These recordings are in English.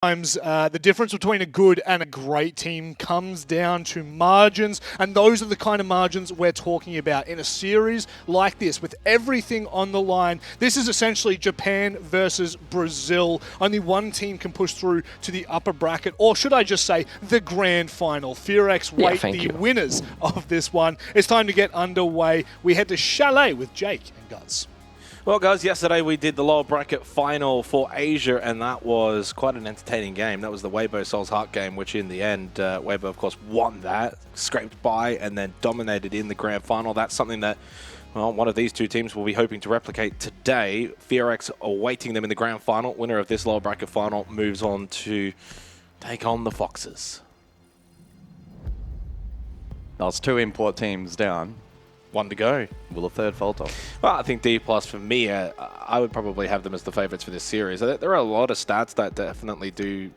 The difference between a good and a great team comes down to margins, and those are the kind of margins we're talking about in a series like this with everything on the line. This is essentially Japan versus Brazil. Only one team can push through to the upper bracket, or should I just say the grand final. Fearex wait the winners of this one. It's time to get underway. We head to Chalet with Jake and Guz. Well, guys, yesterday we did the lower bracket final for Asia, and that was quite an entertaining game. That was the Weibo Souls Heart game, which in the end, Weibo, of course, won that, scraped by, and then dominated in the grand final. That's something that, well, one of these two teams will be hoping to replicate today. Fearex awaiting them in the grand final. Winner of this lower bracket final moves on to take on the Foxes. That's two import teams down. One to go. Will a third falter? Well, I think DPLUS, for me, I would probably have them as the favorites for this series. There are a lot of stats that definitely do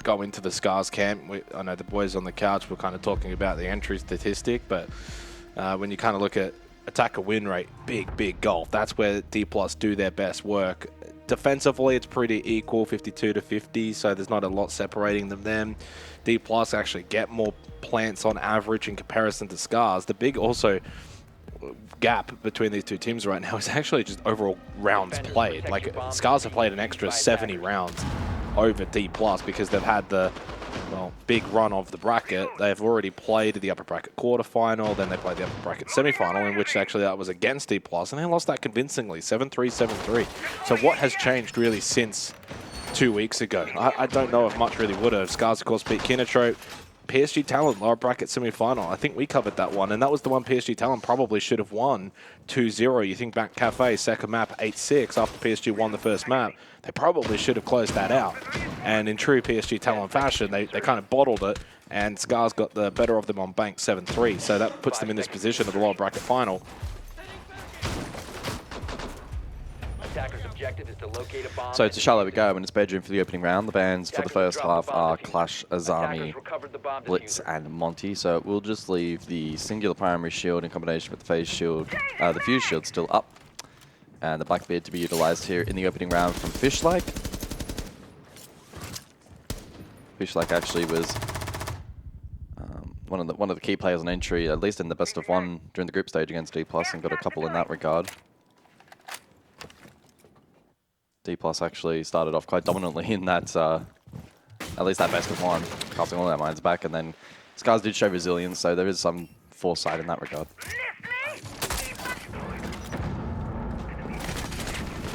go into the SCARZ camp. I know the boys on the couch were kind of talking about the entry statistic, but when you kind of look at attacker win rate, big gulf. That's where DPLUS do their best work. Defensively, it's pretty equal, 52 to 50, so there's not a lot separating them then. DPLUS actually get more plants on average in comparison to SCARZ. The big also gap between these two teams right now is actually just overall rounds played. Like, SCARZ have played an extra 70 rounds over DPLUS because they've had the, well, big run of the bracket. They've already played the upper bracket quarterfinal, then they played the upper bracket semifinal, in which actually that was against DPLUS, and they lost that convincingly, 7-3, 7-3. So what has changed really since 2 weeks ago? I don't know if much really would have. SCARZ, of course, beat Kinotrope. PSG Talent, lower bracket semi-final. I think we covered that one, and that was the one PSG Talent probably should have won 2-0. You think back Cafe, second map, 8-6, after PSG won the first map. They probably should have closed that out. And in true PSG Talent fashion, they kind of bottled it, and SCARZ got the better of them on bank 7-3. So that puts them in this position of the lower bracket final. So to Charlotte we go, and it's bedroom for the opening round. The bans for the first half are Clash, Azami, Blitz, and Monty. So we'll just leave the singular primary shield in combination with the phase shield, the fuse shield still up, and the Blackbeard to be utilized here in the opening round from Fishlike. Fishlike actually was one of the key players on entry, at least in the best of one during the group stage against DPLUS, and got a couple in that regard. DPLUS actually started off quite dominantly in that, at least that best of one, casting all their minds back, and then SCARZ did show resilience, so there is some foresight in that regard.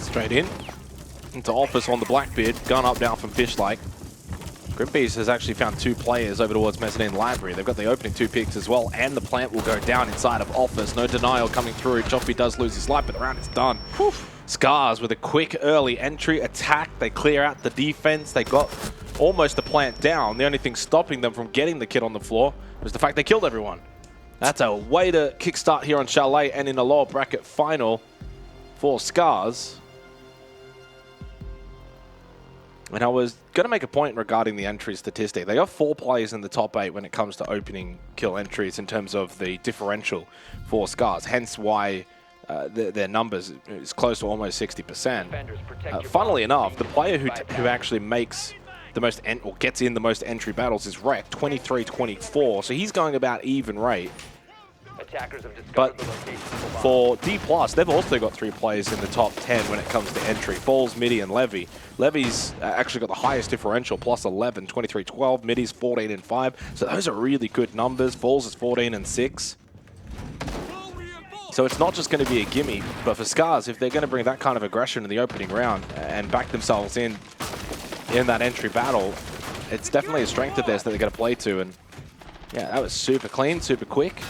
Straight in, into Office on the Blackbeard, gun up down from Fishlike. Grimbeast has actually found two players over towards Mezzanine Library. They've got the opening two picks as well, and the plant will go down inside of Office. No denial coming through. Joffy does lose his life, but the round is done. Whew. SCARZ with a quick early entry attack. They clear out the defense. They got almost the plant down. The only thing stopping them from getting the kid on the floor was the fact they killed everyone. That's a way to kickstart here on Chalet and in a lower bracket final for SCARZ. And I was going to make a point regarding the entry statistic. They got 4 players in the top 8 when it comes to opening kill entries in terms of the differential for SCARZ, hence why their numbers is close to almost 60%. Funnily enough, the player who actually makes the most or gets in the most entry battles is Rek, 23-24, so he's going about even rate. But for DPLUS, they've also got 3 players in the top 10 when it comes to entry. Falls, Midi, and Levy. Levy's actually got the highest differential, plus 11, 23-12. Midi's 14-5. So those are really good numbers. Falls is 14-6. So it's not just going to be a gimme, but for SCARZ, if they're going to bring that kind of aggression in the opening round and back themselves in that entry battle, it's definitely a strength of theirs that they're going to play to. And yeah, that was super clean, super quick.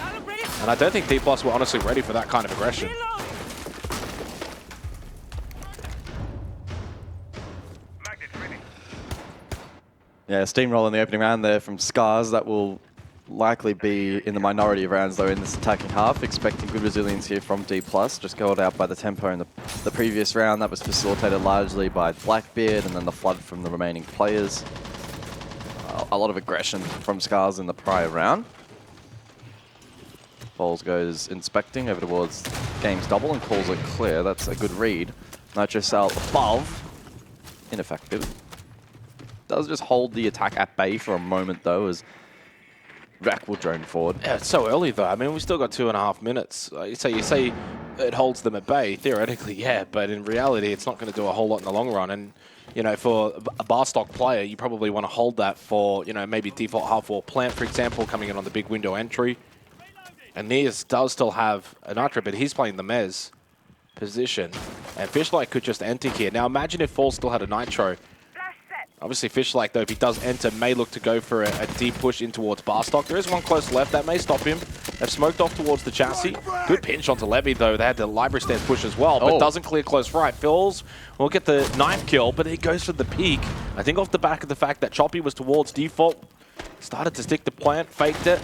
And I don't think DPLUS were honestly ready for that kind of aggression. Yeah, steamroll in the opening round there from SCARZ. That will likely be in the minority of rounds, though, in this attacking half. Expecting good resilience here from DPLUS. Just called out by the tempo in the previous round. That was facilitated largely by Blackbeard and then the flood from the remaining players. A lot of aggression from SCARZ in the prior round. Bowles goes inspecting over towards Games Double and calls it clear. That's a good read. Nitro Cell above. Ineffective. does just hold the attack at bay for a moment, though, as Rack will drone forward. Yeah, it's so early, though. I mean, we've still got 2.5 minutes. So you say it holds them at bay. Theoretically, yeah, but in reality, it's not going to do a whole lot in the long run. And, you know, for a bar stock player, you probably want to hold that for, you know, maybe default half-wall plant, for example, coming in on the big window entry. And Nias does still have a Nitro, but he's playing the Mez position. And Fishlight could just enter here. Now, imagine if Fall still had a Nitro. Obviously, Fishlight, though, if he does enter, may look to go for a deep push in towards Barstock. There is one close left. That may stop him. They've smoked off towards the chassis. Good pinch onto Levy, though. They had the library stairs push as well, but doesn't clear close right. Phils will get the knife kill, but he goes for the peak. I think off the back of the fact that Choppy was towards default, started to stick the plant, faked it,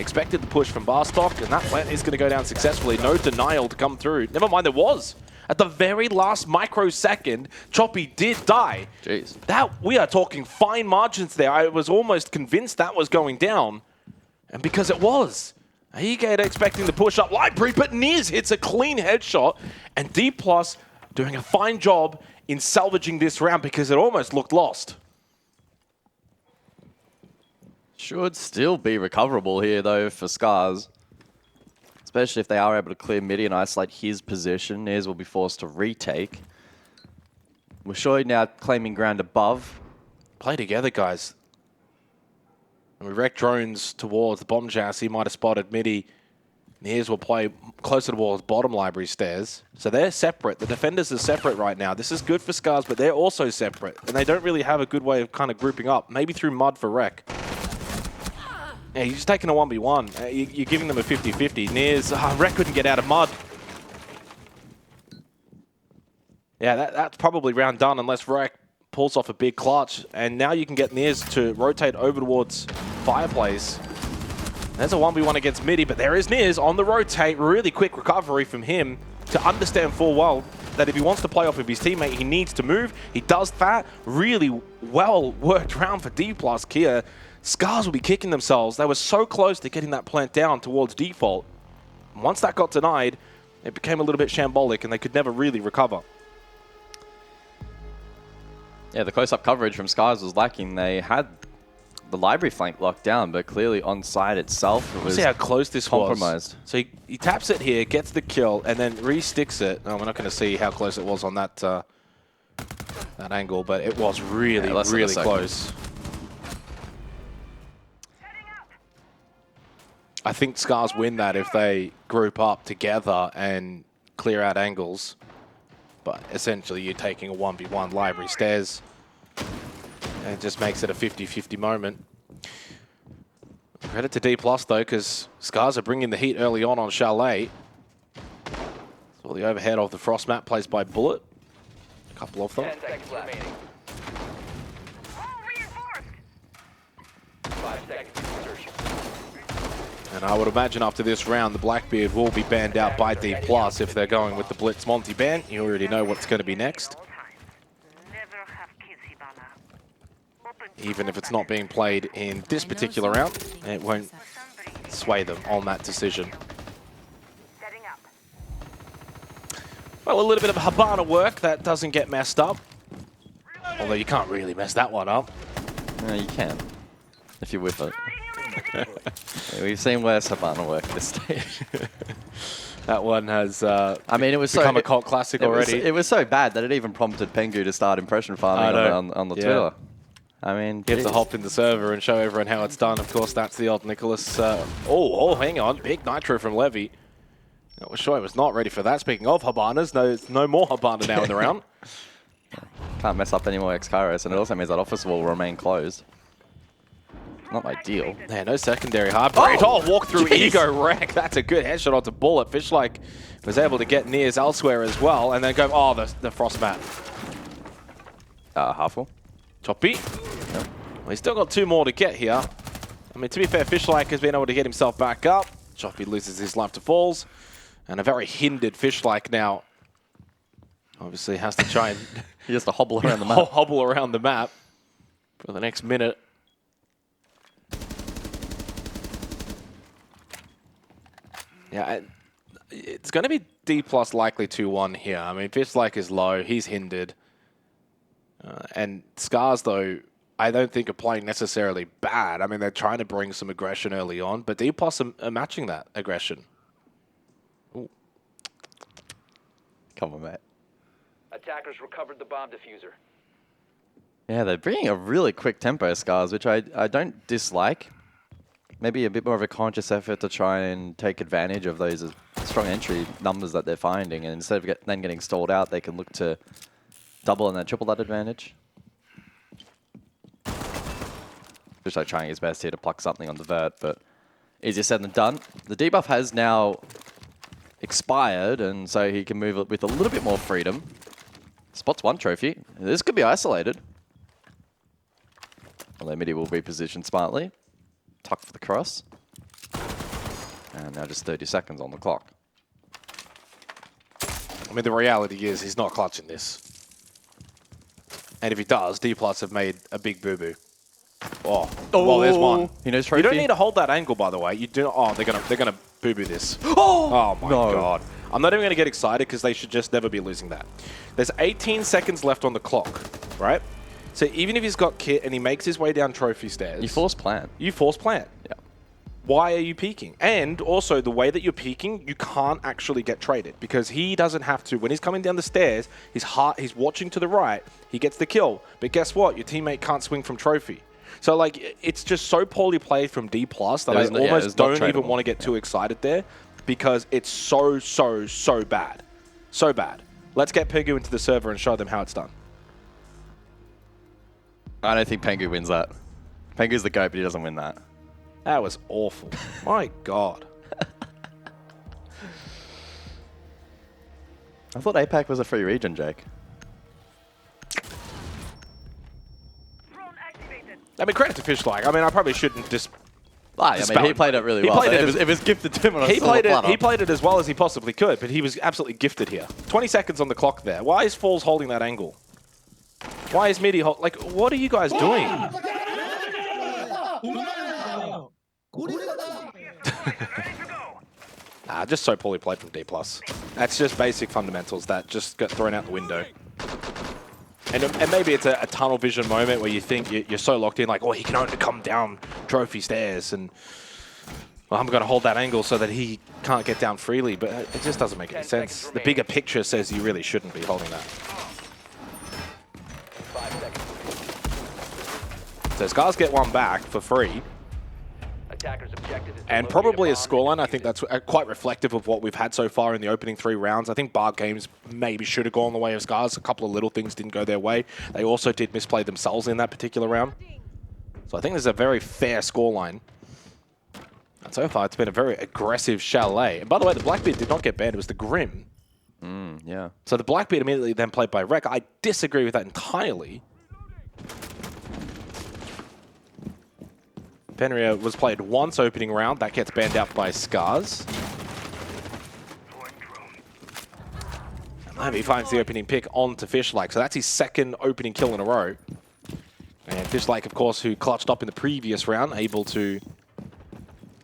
expected the push from Barstock, and that plant is going to go down successfully. No denial to come through. Never mind, there was. At the very last microsecond, Choppy did die. Jeez. We are talking fine margins there. I was almost convinced that was going down. And because it was. Aegate expecting the push up library, but Nias hits a clean headshot. And DPLUS doing a fine job in salvaging this round because it almost looked lost. Should still be recoverable here, though, for SCARZ. Especially if they are able to clear midi and isolate his position. Nias will be forced to retake. Wishoy now claiming ground above. Play together, guys. And we wreck drones towards the bomb chassis. Might have spotted midi. Nias will play closer towards bottom library stairs. So they're separate. The defenders are separate right now. This is good for SCARZ, but they're also separate. And they don't really have a good way of kind of grouping up. Maybe through mud for wreck. Yeah, you're just taking a 1v1. You're giving them a 50-50. Nias, Rek couldn't get out of mud. Yeah, that's probably round done unless Rek pulls off a big clutch. And now you can get Nias to rotate over towards Fireplace. There's a 1v1 against midi, but there is Nias on the rotate. Really quick recovery from him to understand full well that if he wants to play off of his teammate, he needs to move. He does that. Really well worked round for DPLUS here. SCARZ will be kicking themselves. They were so close to getting that plant down towards default. And once that got denied, it became a little bit shambolic and they could never really recover. Yeah, the close-up coverage from SCARZ was lacking. They had the library flank locked down, but clearly on side itself, it was see how close this compromised. was. So he taps it here, gets the kill, and then re-sticks it. No, we're not going to see how close it was on that that angle, but it was really, really close. I think SCARZ win that if they group up together and clear out angles. But essentially, you're taking a 1v1 library stairs. And it just makes it a 50-50 moment. Credit to DPLUS, though, because SCARZ are bringing the heat early on Chalet. So the overhead of the Frost map placed by Bullet. A couple of them. 10 seconds remaining. 5 seconds to insertion. And I would imagine after this round, the Blackbeard will be banned out by DPLUS if they're going with the Blitz Monty ban. You already know what's going to be next. Even if it's not being played in this particular round, it won't sway them on that decision. Well, a little bit of Habana work that doesn't get messed up. Although you can't really mess that one up. No, you can, if you whip it. Yeah, we've seen worse Habana work at this stage. That one has I mean, it was become a cult classic already. It was so bad that it even prompted Pengu to start impression farming on the Twitter. I mean, you have to hop in the server and show everyone how it's done. Of course, that's the old Nicholas. Hang on. Big nitro from Levy. I was sure I was not ready for that. Speaking of Habanas, no more Habana now in the round. Can't mess up any more Xkairos, and it also means that office will remain closed. Not ideal. Yeah, no secondary heartbreak. Walk through ego wreck. That's a good headshot onto Bullet. Fishlike was able to get Nias elsewhere as well, and then go, the Frost mat. Half-full. Choppy. Yep. Well, he's still got 2 more to get here. I mean, to be fair, Fishlike has been able to get himself back up. Choppy loses his life to Falls. And a very hindered Fishlike now. Obviously has to try and... he has to hobble around the map. Hobble around the map for the next minute. Yeah, it's going to be DPLUS likely 2-1 here. I mean, Fishlike is low. He's hindered. And SCARZ, though, I don't think are playing necessarily bad. I mean, they're trying to bring some aggression early on, but DPLUS are matching that aggression. Ooh. Come on, mate. Attackers recovered the bomb diffuser. Yeah, they're bringing a really quick tempo, SCARZ, which I don't dislike. Maybe a bit more of a conscious effort to try and take advantage of those strong entry numbers that they're finding, and instead of then getting stalled out, they can look to double and then triple that advantage. Just like trying his best here to pluck something on the vert, but easier said than done. The debuff has now expired, and so he can move it with a little bit more freedom. Spots one trophy. This could be isolated. Although Midi will reposition smartly. Tuck for the cross. And now just 30 seconds on the clock. I mean, the reality is he's not clutching this. And if he does, DPLUS have made a big boo-boo. Oh, well, there's one. He knows trophy. You don't need to hold that angle, by the way. You do. Oh, they're gonna boo-boo this. Oh my god! I'm not even gonna get excited because they should just never be losing that. There's 18 seconds left on the clock, right? So even if he's got kit and he makes his way down trophy stairs, You force plant. You force plant. Yeah. Why are you peeking? And also, the way that you're peeking, you can't actually get traded because he doesn't have to. When he's coming down the stairs, he's watching to the right. He gets the kill, but guess what? Your teammate can't swing from trophy. So, like, it's just so poorly played from DPLUS that I almost don't even want to get too excited there because it's so bad. So bad. Let's get Pengu into the server and show them how it's done. I don't think Pengu wins that. Pengu's the GOAT, but he doesn't win that. That was awful. My god. I thought APAC was a free region, Jake. I mean, credit to Fishlike. I mean, I probably shouldn't just... I mean, he played it really well. It was gifted to him on a silver platter. He played it as well as he possibly could, but he was absolutely gifted here. 20 seconds on the clock there. Why is Falls holding that angle? Why is Midi like, what are you guys doing? Just so poorly played from DPLUS. That's just basic fundamentals that just got thrown out the window. And maybe it's a tunnel vision moment where you think you're so locked in, like, oh, he can only come down trophy stairs, and well, I'm going to hold that angle so that he can't get down freely, but it just doesn't make any sense. The bigger picture says you really shouldn't be holding that. 5 seconds. So SCARZ get one back for free. Attackers' objective is to And locate probably a bomb and scoreline. I defuse think it. that's quite reflective of what we've had so far in the opening 3 rounds. I think Bar Games maybe should have gone the way of SCARZ. A couple of little things didn't go their way. They also did misplay themselves in that particular round. So I think there's a very fair scoreline. And so far, it's been a very aggressive Chalet. And by the way, the Blackbeard did not get banned. It was the Grim. Yeah. So the Blackbeard immediately then played by Rek. I disagree with that entirely. Penria was played once opening round. That gets banned out by SCARZ. And he finds the opening pick onto Fishlike. So that's his second opening kill in a row. And Fishlike, of course, who clutched up in the previous round, able to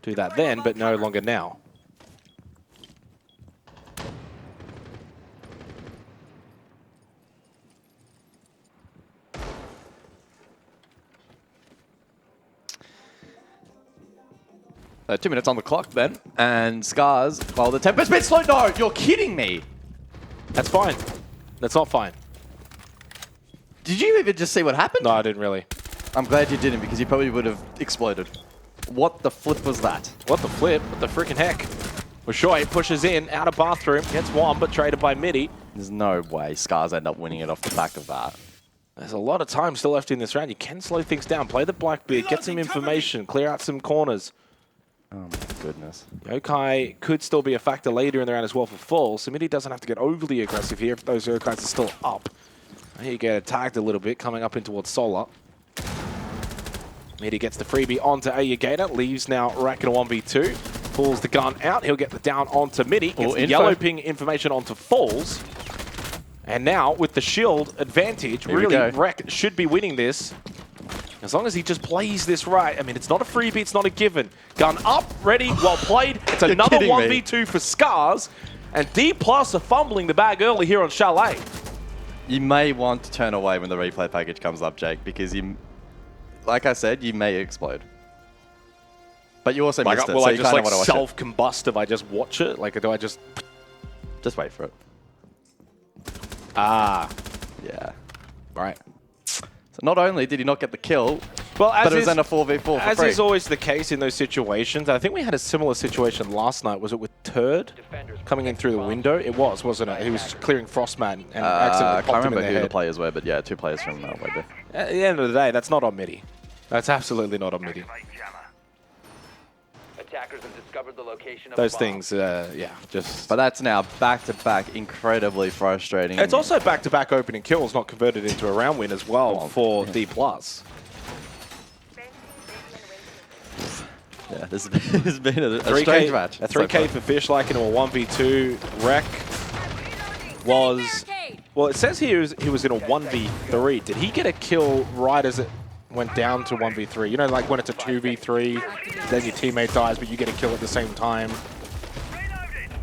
do that then, but no longer now. 2 minutes on the clock then, and SCARZ, well, the tempo's been slow. No, you're kidding me. That's fine. That's not fine. Did you even just see what happened? No, I didn't really. I'm glad you didn't, because you probably would have exploded. What the flip was that? What the flip? What the freaking heck? Washoy pushes in, out of bathroom, gets one, but traded by Midi. There's no way SCARZ end up winning it off the back of that. There's a lot of time still left in this round. You can slow things down. Play the Blackbeard, get some information, clear out some corners. Oh my goodness. Yokai could still be a factor later in the round as well for Falls. So Midi doesn't have to get overly aggressive here if those Yokais are still up. Here you get attacked a little bit, coming up in towards Solar. Midi gets the freebie onto Ayagator, leaves now Rack in a 1v2. Pulls the gun out, he'll get the down onto Midi, gets the yellow ping information onto Falls. And now, with the shield advantage, really, Rack should be winning this. As long as he just plays this right. I mean, it's not a freebie, it's not a given. Gun up, ready, well played. It's another 1v2 for SCARZ. And DPLUS are fumbling the bag early here on Chalet. You may want to turn away when the replay package comes up, Jake, because like I said, you may explode. But you also Like, missed it, will so I you just kind like of want to watch self-combust if I just watch it? Like, do I just... it. Just wait for it. Ah, Yeah. right. So not only did he not get the kill, Well, as but it was is, then a 4v4 for as free. is always the case in those situations, I think we had a similar situation last night. Was it with Turd coming in through the window? It was, wasn't it? He was clearing Frostmat and I accidentally can't popped him in remember the who the head. players were, but yeah, 2 players from Weibo. At the end of the day, that's not on MIDI. That's absolutely not on MIDI. Attackers have discovered the location of Those a bomb. things, yeah, just... But that's now back-to-back incredibly frustrating. It's also back-to-back opening kills, not converted into a round win as well for DPLUS. Yeah, this has been a strange match. A 3K for Fish like into a 1v2. Rec was... Well, it says here he was in a 1v3. Did he get a kill right as it went down to 1v3? You know, like when it's a 2v3, then your teammate dies, but you get a kill at the same time.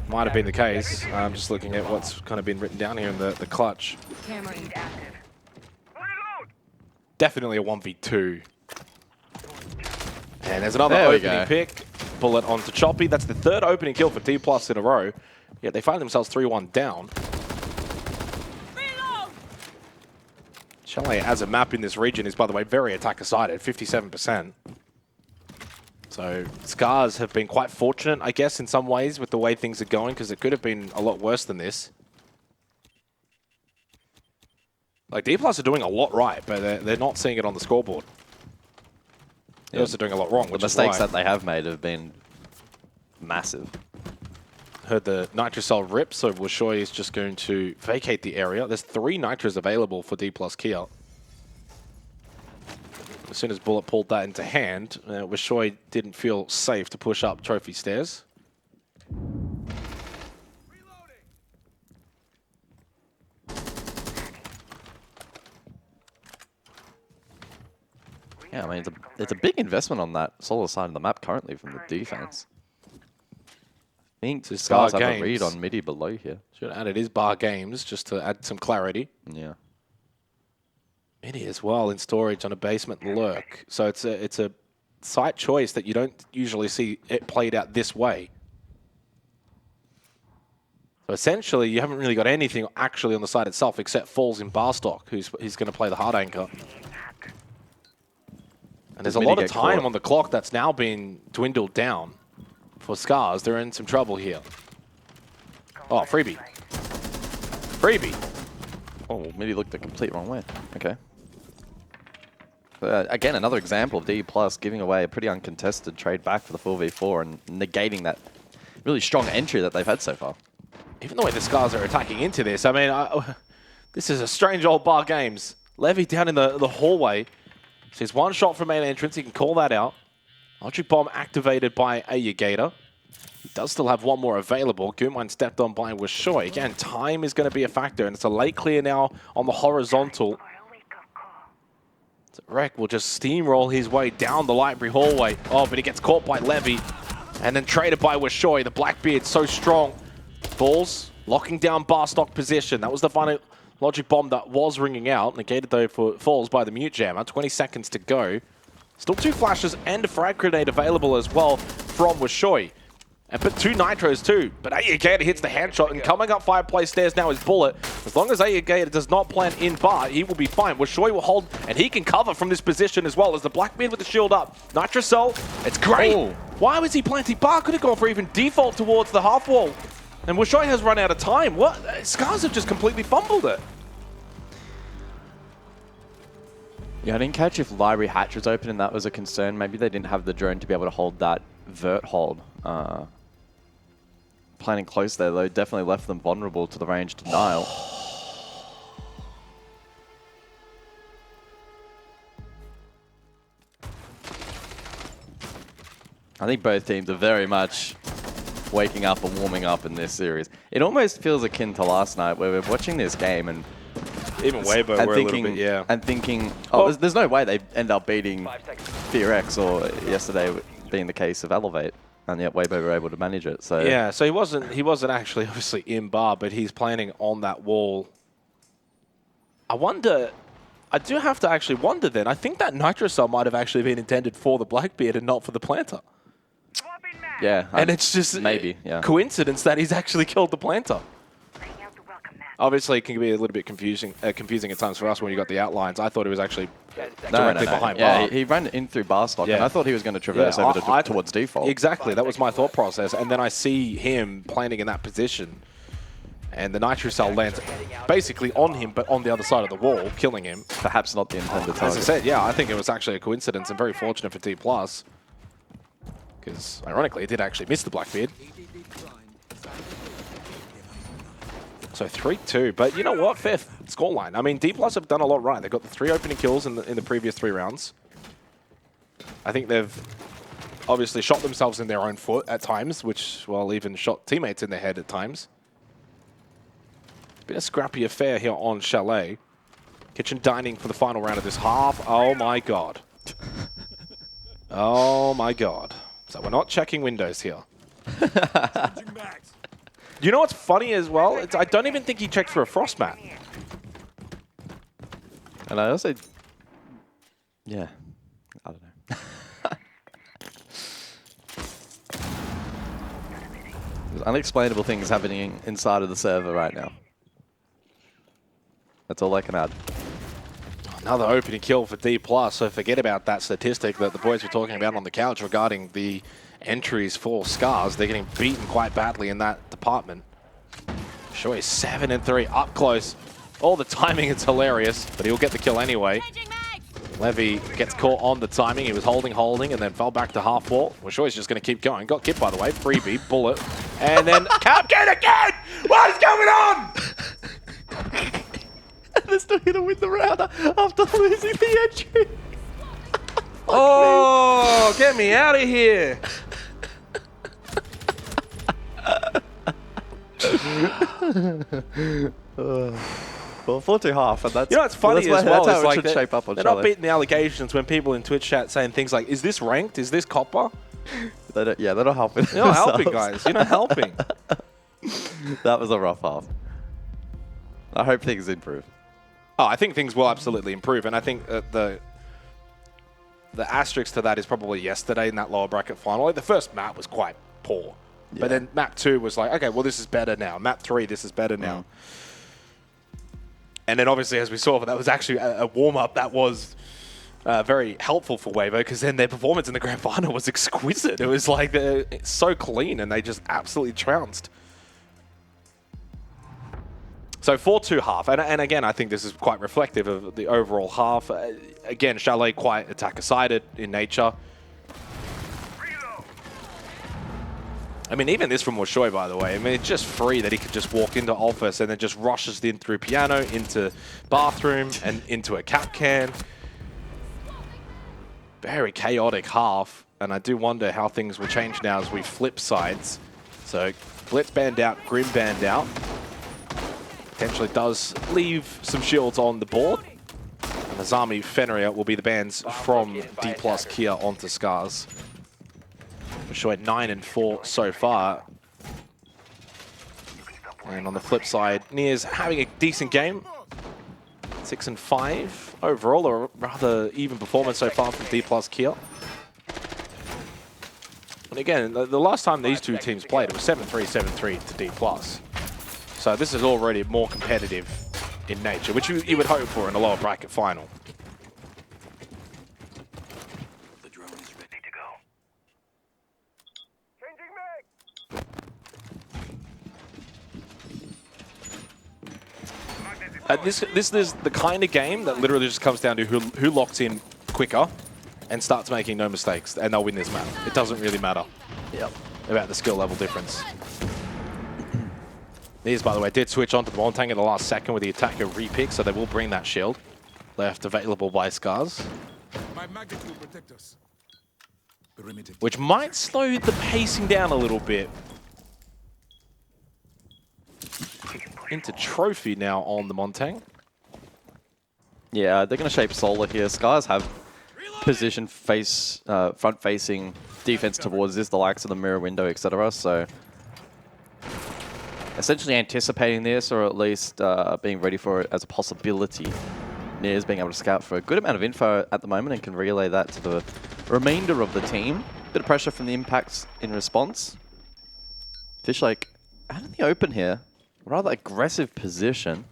Might have been the case. I'm just looking at what's kind of been written down here in the clutch. Camera active. Definitely a 1v2. And there's another There we opening go. pick. Bullet onto Choppy. That's the 3rd opening kill for DPLUS in a row. Yeah, they find themselves 3-1 down. Chalet as a map in this region is, by the way, very attacker-sided, 57%. So SCARZ have been quite fortunate, I guess, in some ways with the way things are going, because it could have been a lot worse than this. Like, DPLUS are doing a lot right, but they're not seeing it on the scoreboard. They're also doing a lot wrong, The which mistakes is why that they have made have been massive. heard the Nitrocell rip, so Wishoy is just going to vacate the area. There's 3 Nitros available for DPLUS Kia. As soon as Bullet pulled that into hand, Wishoy didn't feel safe to push up trophy stairs. Yeah, I mean, it's a big investment on that solo side of the map currently from the defense. I think This is SCARZ Bar have a Games. read on MIDI below here. Should have added his bar games just to add some clarity. Yeah. Mini as well in storage on a basement lurk. So it's a site choice that you don't usually see it played out this way. So essentially, you haven't really got anything actually on the site itself except Falls in Barstock, who's going to play the hard anchor. And there's a Mini lot of get time caught. on the clock that's now been dwindled down for SCARZ. They're in some trouble here. Oh, freebie. Freebie. Oh, MIDI looked the complete wrong way. Okay. Again, another example of DPLUS giving away a pretty uncontested trade back for the 4v4 and negating that really strong entry that they've had so far. Even the way the SCARZ are attacking into this, I mean, this is a strange old Bar Games. Levy down in the hallway. Sees one shot from main entrance. He can call that out. Logic Bomb activated by Gator. He does still have one more available. Goomine stepped on by Wishoy. Again, time is going to be a factor, and it's a late clear now on the horizontal. So Rek will just steamroll his way down the library hallway. Oh, but he gets caught by Levy, and then traded by Wishoy. The Blackbeard's so strong. Falls, locking down Barstock position. That was the final Logic Bomb that was ringing out. Negated, though, for Falls by the Mute Jammer. 20 seconds to go. Still 2 flashes and a frag grenade available as well from Wishoy. And but 2 Nitros too. But Gator hits the handshot, and coming up fireplace stairs now is Bullet. As long as Gator does not plant in bar, he will be fine. Wishoy will hold, and he can cover from this position as well as the Blackbeard with the shield up. Nitrocell, it's great. Oh. Why was he planting bar? Could have gone for even default towards the half wall. And Wishoy has run out of time. What? SCARZ have just completely fumbled it. Yeah, I didn't catch if library hatch was open and that was a concern. Maybe they didn't have the drone to be able to hold that vert hold. Planning close there, though, definitely left them vulnerable to the range denial. I think both teams are very much waking up and warming up in this series. It almost feels akin to last night where we're watching this game and Even Weibo and were thinking, a little bit, yeah. and thinking, oh, Well- there's no way they end up beating 5 seconds. Fear X or yesterday being the case of Elevate, and yet Weibo were able to manage it. So Yeah, so he wasn't actually obviously in bar, but he's planning on that wall. I wonder I do have to actually wonder then. I think that Nitro Cell might have actually been intended for the Blackbeard and not for the Planter. Yeah. And it's just maybe, yeah. coincidence that he's actually killed the Planter. Obviously, it can be a little bit confusing at times for us when you got the outlines. I thought it was actually directly behind bar. Yeah, he ran in through bar stock, and Yeah. I thought he was going to traverse over towards default. Exactly, that was my thought process. And then I see him planning in that position, and the Nitro Cell lands basically on him, but on the other side of the wall, killing him. Perhaps not the intended target. As I said, yeah, I think it was actually a coincidence and very fortunate for DPLUS. Because, ironically, it did actually miss the Blackbeard. So 3-2, but you know what? Fair scoreline. I mean, DPLUS have done a lot right. They've got the 3 opening kills in the previous 3 rounds. I think they've obviously shot themselves in their own foot at times, which, well, even shot teammates in their head at times. Bit of scrappy affair here on Chalet. Kitchen dining for the final round of this half. Oh my god. Oh my god. So we're not checking windows here. You know what's funny as well? I don't even think he checked for a frost mat. And I also... Yeah. I don't know. There's unexplainable things happening inside of the server right now. That's all I can add. Another opening kill for DPLUS, so forget about that statistic that the boys were talking about on the couch regarding the entries for SCARZ. They're getting beaten quite badly in that department. Sure, he's 7-3 up close. All the timing is hilarious, but he'll get the kill anyway. Levy gets caught on the timing. He was holding, and then fell back to half wall. Well, sure, he's just going to keep going. Got kipped, by the way. Freebie, bullet. And then Captain again! What is going on? They're still going to win the round after losing the entry. Oh, get me out of here. Well, 4-2-1/2, and that's... You know what's funny as well? That's how It's it should shape up on they're Chalet. not beating the allegations when people in Twitch chat saying things like, is this ranked? Is this copper? They're not helping. You're not helping, guys. You're not helping. That was a rough half. I hope things improve. Oh, I think things will absolutely improve, and I think the asterisk to that is probably yesterday in that lower bracket final. Like, the first map was quite poor, but then map 2 was like, okay, well, this is better now. Map 3, this is better now. And then obviously, as we saw, that was actually a warm-up that was very helpful for Waver, because then their performance in the grand final was exquisite. It was like it's so clean, and they just absolutely trounced. So 4-2-1/2, and again, I think this is quite reflective of the overall half. Again, Chalet quite attacker-sided in nature. I mean, even this from Washoy, by the way, I mean, it's just free that he could just walk into office and then just rushes in through piano, into bathroom, and into a cap can. Very chaotic half, and I do wonder how things will change now as we flip sides. So, Blitz banned out, Grim banned out. Potentially does leave some shields on the board. And Azami Fenrir will be the bans from DPLUS Kia onto SCARZ. We're showing 9-4 so far. And on the flip side, Nia's having a decent game. 6-5 overall, a rather even performance so far from DPLUS Kia. And again, the last time these two teams played, it was 7-3, 7-3 to DPLUS. So this is already more competitive in nature, which you would hope for in a lower bracket final. The drone is ready to go. This is the kind of game that literally just comes down to who locks in quicker and starts making no mistakes, and they'll win this map. It doesn't really matter about the skill level difference. These, by the way, did switch onto the Montang in the last second with the attacker repick, so they will bring that shield left available by SCARZ. My magnet will protect us. Which might slow the pacing down a little bit. Into Trophy now on the Montang. Yeah, they're going to shape Solar here. SCARZ have position front-facing defense towards this, the likes of the mirror window, etc. So essentially anticipating this, or at least being ready for it as a possibility. Nears being able to scout for a good amount of info at the moment and can relay that to the remainder of the team. Bit of pressure from the impacts in response. Fish like out in the open here. Rather aggressive position.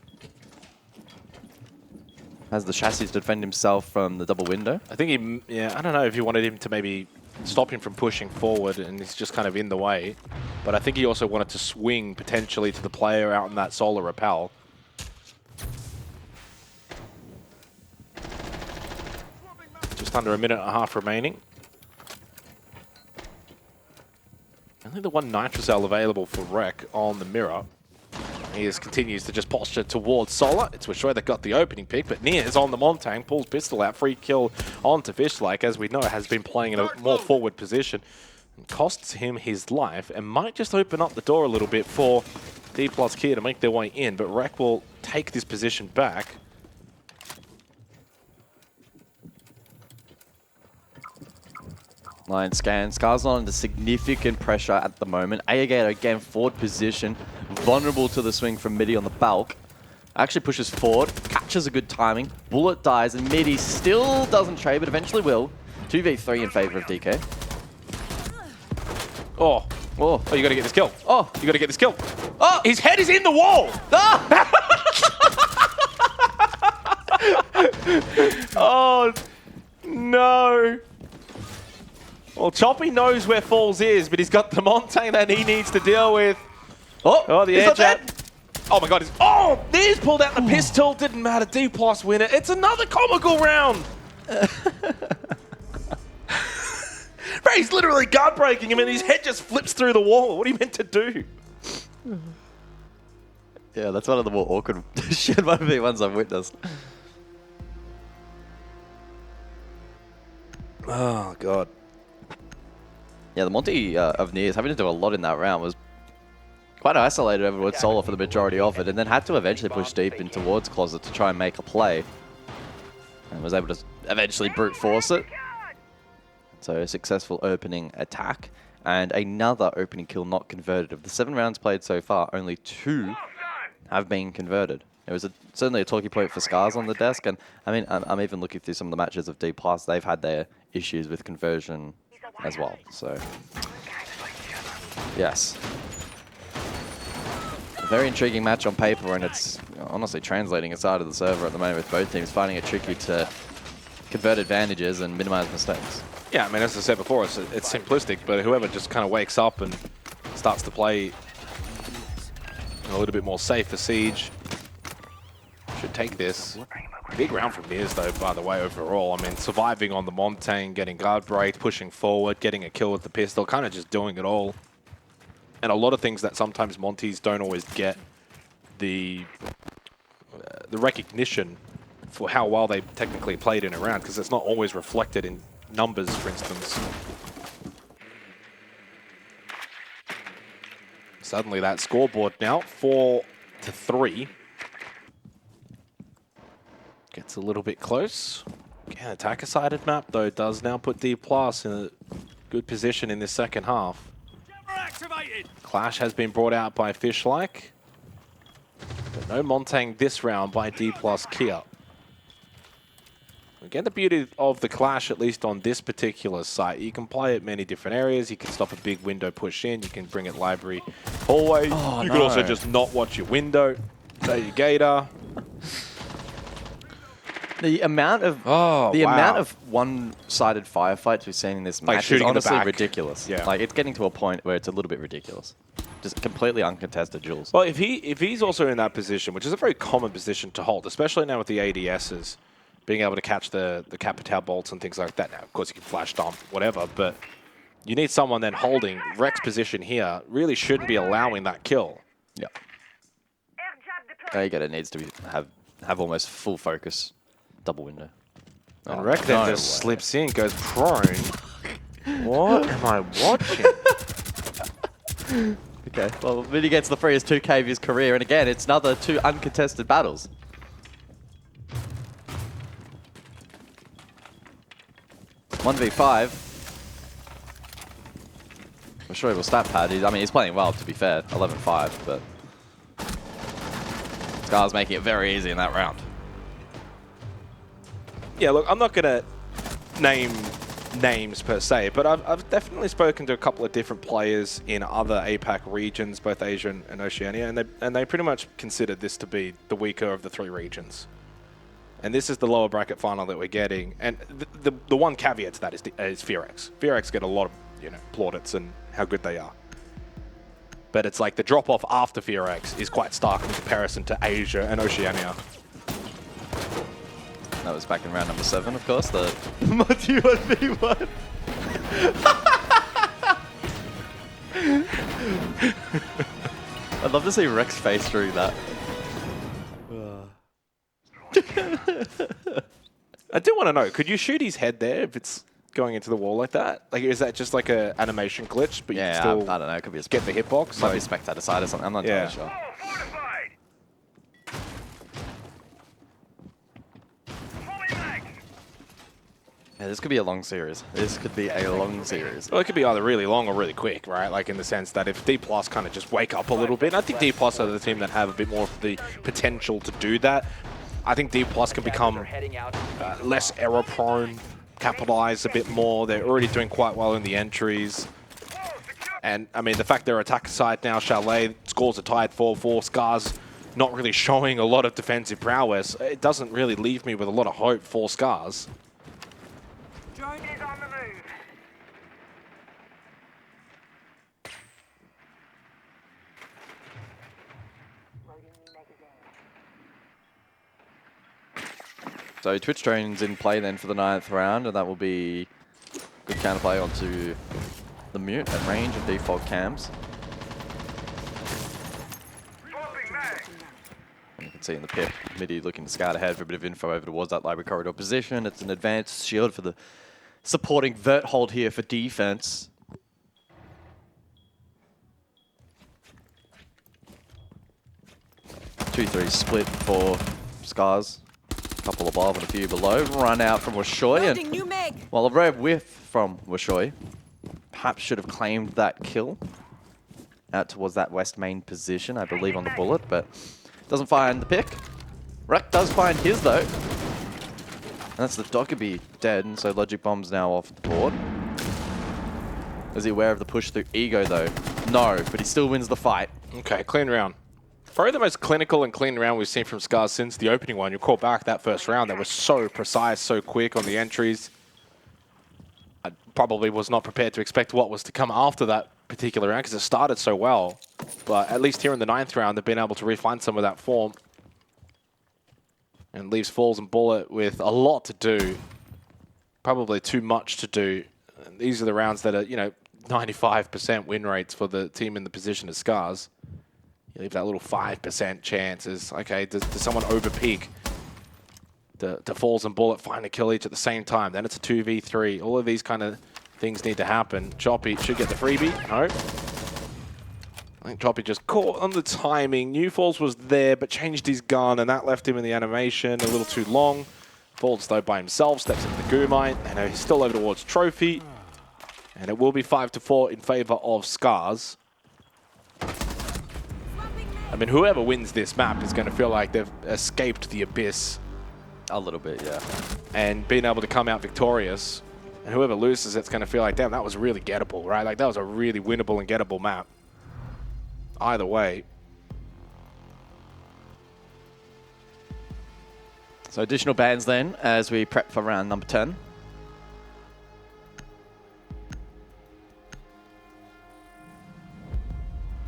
Has the chassis to defend himself from the double window. I think he, yeah, I don't know if you wanted him to maybe stop him from pushing forward, and he's just kind of in the way. But I think he also wanted to swing potentially to the player out in that solar rappel. Just under a minute and a half remaining. Only the one Nitrocell available for Rek on the mirror. He continues to just posture towards Solar. It's Wishoy that got the opening pick, but Nears on the Montang, pulls pistol out, free kill onto Fishlike, as we know has been playing in a more forward position. And costs him his life and might just open up the door a little bit for DPLUS Kia to make their way in, but Rek will take this position back. Line scan. SCARZ not under significant pressure at the moment. Aegator again, forward position. Vulnerable to the swing from Midi on the bulk. Actually pushes forward. Catches a good timing. Bullet dies and Midi still doesn't trade, but eventually will. 2v3 in favor of DK. Oh, oh, you gotta get this kill. Oh, You gotta get this kill. oh, His head is in the wall! ah! Oh, no. Well, Choppy knows where Falls is, but he's got the Montang that he needs to deal with. Oh, the air jab. Oh my god, oh, Nears pulled out the pistol. Didn't matter, DPLUS win it. It's another comical round. He's literally guard breaking him and his head just flips through the wall. What are you meant to do? Yeah, that's one of the more awkward shit 1v1s I've witnessed. Oh, God. Yeah, the Monty of Nears having to do a lot in that round was quite isolated over with Solar for the majority of it, and then had to eventually push deep in towards Closet to try and make a play. And was able to eventually brute force it. So a successful opening attack, and another opening kill not converted. Of the 7 rounds played so far, only 2 have been converted. It was certainly a talking point for SCARZ on the desk, and I mean, I'm even looking through some of the matches of DPLUS. They've had their issues with conversion as well, so yes. A very intriguing match on paper, and it's honestly translating inside of the server at the moment with both teams finding it tricky to convert advantages and minimize mistakes. Yeah, I mean, as I said before, it's simplistic, but whoever just kind of wakes up and starts to play a little bit more safe for Siege should take this. Big round from Nears, though, by the way, overall. I mean, surviving on the Montang, getting guard break, pushing forward, getting a kill with the pistol, kind of just doing it all. And a lot of things that sometimes Monties don't always get the recognition for how well they technically played in a round, because it's not always reflected in numbers, for instance. Suddenly that scoreboard now, 4-3. Gets a little bit close. Again, attacker-sided map, though, does now put DPLUS in a good position in this second half. Clash has been brought out by Fishlike, but no Montang this round by DPLUS Kia. Again, the beauty of the Clash, at least on this particular site, you can play it many different areas. You can stop a big window push in. You can bring it library hallway. Oh, you can also just not watch your window. Play your gator. The amount of amount of one-sided firefights we've seen in this match is shooting in the honestly back. ridiculous. Yeah. Like, it's getting to a point where it's a little bit ridiculous. Just completely uncontested duels. Well, if he's also in that position, which is a very common position to hold, especially now with the ADSs, being able to catch the Capitao bolts and things like that. Now, of course, you can flash dump, whatever, but you need someone then holding. Rek's position here really shouldn't be allowing that kill. Yeah. Aegator needs to have almost full focus. Double window. And Rek then just slips in, goes prone. What am I watching? Okay, well, Midi gets the freest 2K of his career, and again, it's another 2 uncontested battles. One v 5. I'm sure he will stat pad. I mean, he's playing well, to be fair. 11-5, but SCARZ making it very easy in that round. Yeah, look, I'm not going to name names per se, but I've definitely spoken to a couple of different players in other APAC regions, both Asia and Oceania, and they pretty much consider this to be the weaker of the 3 regions. And this is the lower bracket final that we're getting. And the one caveat to that is Fearex. Fearex get a lot of plaudits and how good they are. But it's like the drop-off after Fearex is quite stark in comparison to Asia and Oceania. That was back in round number 7, of course, the multi 1v1. I'd love to see Rex face during that. I do want to know, could you shoot his head there if it's going into the wall like that? Like, is that just like a animation glitch, but you can still I don't know, it could be a get the hitbox? Might be spectator side or something, I'm not entirely sure. Yeah, this could be a long series. This could be a long series. Well, it could be either really long or really quick, right? Like in the sense that if DPLUS kind of just wake up a little bit, I think DPLUS are the team that have a bit more of the potential to do that. I think DPLUS can become less error-prone, capitalize a bit more. They're already doing quite well in the entries. And, I mean, the fact they're attacker side now, Chalet, scores are tied 4-4, SCARZ not really showing a lot of defensive prowess. It doesn't really leave me with a lot of hope for SCARZ. Drone is on the move. So Twitch drone's in play then for the 9th round, and that will be good counterplay onto the mute at range of default cams. And you can see in the pip, Midi looking to scout ahead for a bit of info over towards that library corridor position. It's an advanced shield for the supporting vert hold here for defense. Two, 3 split for SCARZ. A couple above and a few below. Run out from Washoy. And, well, a rare whiff from Washoy. Perhaps should have claimed that kill out towards that west main position, I believe, on the bullet, but doesn't find the pick. Rek does find his, though. And that's the Dokkaebi dead, and so Logic Bomb's now off the board. Is he aware of the push through Ego, though? No, but he still wins the fight. Okay, clean round. Probably the most clinical and clean round we've seen from SCARZ since the opening one. You call back that first round that was so precise, so quick on the entries. I probably was not prepared to expect what was to come after that particular round because it started so well. But at least here in the 9th round, they've been able to refine some of that form. And leaves Falls and Bullet with a lot to do. Probably too much to do. And these are the rounds that are, 95% win rates for the team in the position of SCARZ. You leave that little 5% chance as, okay, does someone over-peak? To Falls and Bullet find a kill each at the same time. Then it's a 2v3. All of these kind of things need to happen. Choppy should get the freebie. No. I think Choppy just caught on the timing. Knew Falls was there, but changed his gun, and that left him in the animation a little too long. Falls, though, by himself, steps into the goo mine, and he's still over towards Trophy. And it will be 5-4 in favor of SCARZ. I mean, whoever wins this map is going to feel like they've escaped the abyss. A little bit, yeah. And being able to come out victorious. And whoever loses, it's going to feel like, damn, that was really gettable, right? Like, that was a really winnable and gettable map. Either way. So additional bans then, as we prep for round number 10.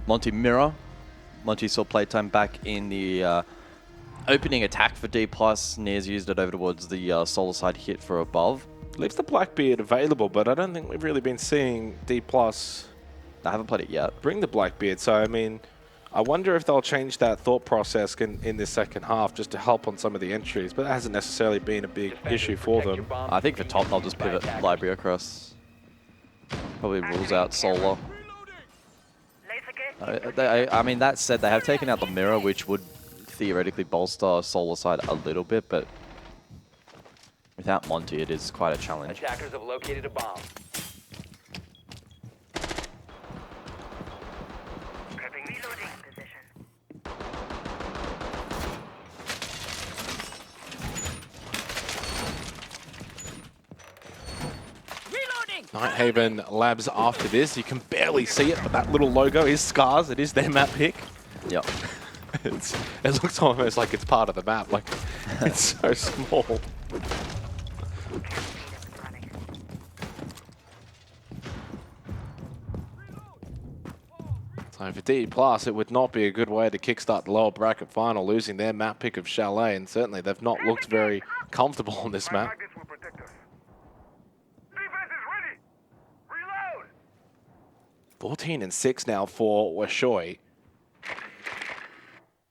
Monty Mirror. Monty saw playtime back in the opening attack for DPLUS. Nears used it over towards the solar side hit for above. Leaves the Blackbeard available, but I don't think we've really been seeing DPLUS I haven't played it yet. bring the Blackbeard. So, I mean, I wonder if they'll change that thought process in this second half just to help on some of the entries, but that hasn't necessarily been a big issue for them. I think for top, they'll just pivot library across. Probably rules out solar. I mean, that said, they have taken out the mirror, which would theoretically bolster solar side a little bit, but without Monty, it is quite a challenge. Attackers have located a bomb. Prepping reloading position. Nighthaven Labs after this. You can barely see it, but that little logo is SCARZ. It is their map pick. Yep. It looks almost like it's part of the map. Like, it's so small. So for DPLUS, it would not be a good way to kickstart the lower bracket final, losing their map pick of Chalet, and certainly they've not looked very comfortable on this map. Magnets will protect us. Defense is ready. Reload. 14-6 now for Washoy.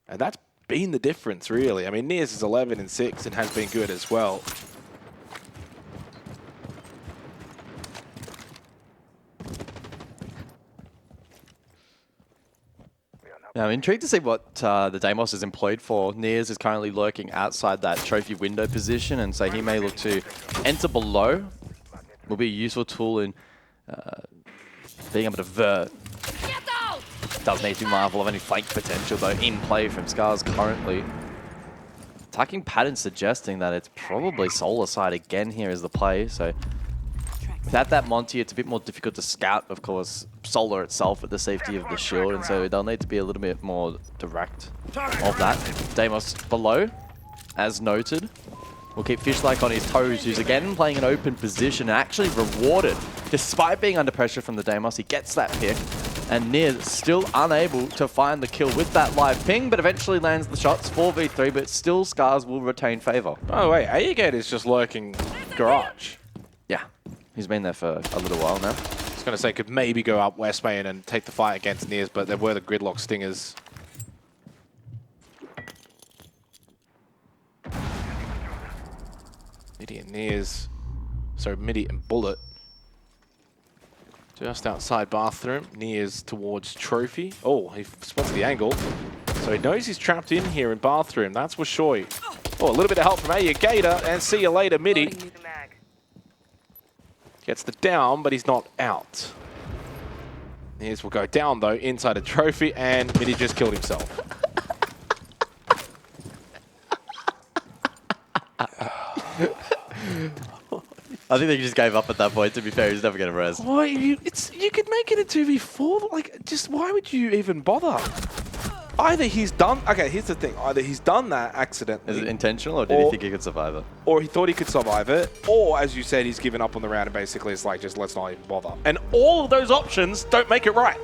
And that's been the difference, really. I mean, Niers is 11-6 and has been good as well. Yeah, I'm intrigued to see what the Deimos is employed for. Niers is currently lurking outside that trophy window position, and so he may look to enter below. Will be a useful tool in being able to vert. Does need to be mindful of any flank potential, though, in play from SCARZ currently. Attacking pattern suggesting that it's probably Solar side again here is the play, so without that Monty, it's a bit more difficult to scout, of course, Solar itself with the safety of the shield, and so they'll need to be a little bit more direct of that. Deimos below, as noted. We'll keep Fishlike on his toes, who's again playing an open position and actually rewarded. Despite being under pressure from the Deimos, he gets that pick. And Niers still unable to find the kill with that live ping, but eventually lands the shots, 4v3, but still SCARZ will retain favor. By the way, Ayagate is just lurking garage. Yeah, he's been there for a little while now. I was going to say, could maybe go up West Main and take the fight against Niers, but there were the gridlock stingers. Midi and Niers, so Midi and Bullet. Just outside bathroom, Niers towards Trophy. Oh, he spots the angle. So he knows he's trapped in here in bathroom. That's Washoy. Oh, a little bit of help from Ayagator, and see you later, Midi. Gets the down, but he's not out. Niers will go down, though, inside a Trophy, and Midi just killed himself. I think they just gave up at that point, to be fair. He's never going to res. Why you could make it a 2v4, like, just why would you even bother? Either he's done, okay, here's the thing, either he's done that accidentally. Is it intentional, or did he think he could survive it? Or he thought he could survive it, or as you said, he's given up on the round and basically it's like, just let's not even bother. And all of those options don't make it right.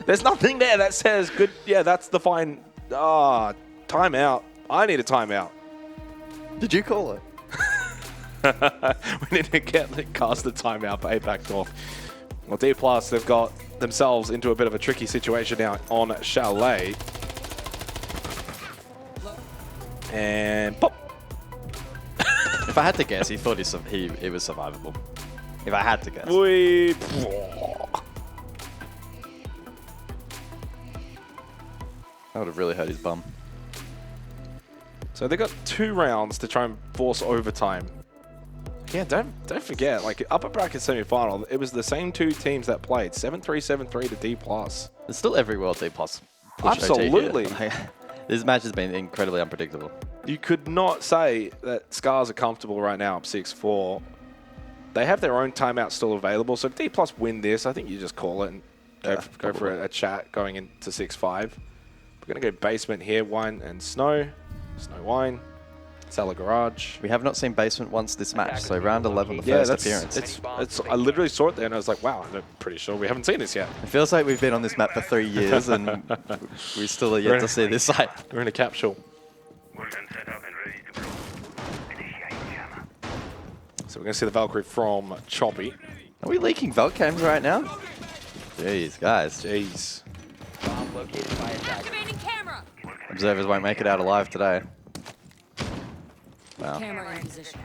There's nothing there that says, good, yeah, that's the fine, timeout. I need a timeout. Did you call it? We need to cast the timeout for APAC North. Well, DPLUS, they've got themselves into a bit of a tricky situation now on Chalet. And pop! If I had to guess, he thought it was survivable. If I had to guess. That would have really hurt his bum. So they got 2 rounds to try and force overtime. Yeah, don't forget, like, upper bracket semi-final, it was the same 2 teams that played. 7-3, 7-3 to DPLUS. There's still every world DPLUS. Absolutely. This match has been incredibly unpredictable. You could not say that SCARZ are comfortable right now up 6-4. They have their own timeout still available, so if DPLUS win this, I think you just call it and go for a chat going into 6-5. We're going to go basement here, Wine and Snow. Snow Wine. Cellar Garage. We have not seen basement once this match, so round 11, the first appearance. I literally saw it there and I was like, wow, I'm pretty sure we haven't seen this yet. It feels like we've been on this map for 3 years and we still are yet to see this site. We're in a capsule. So we're going to see the Valkyrie from Choppy. Are we leaking Valk cams right now? Jeez, guys. Jeez. Observers won't make it out alive today. Wow. Camera in position.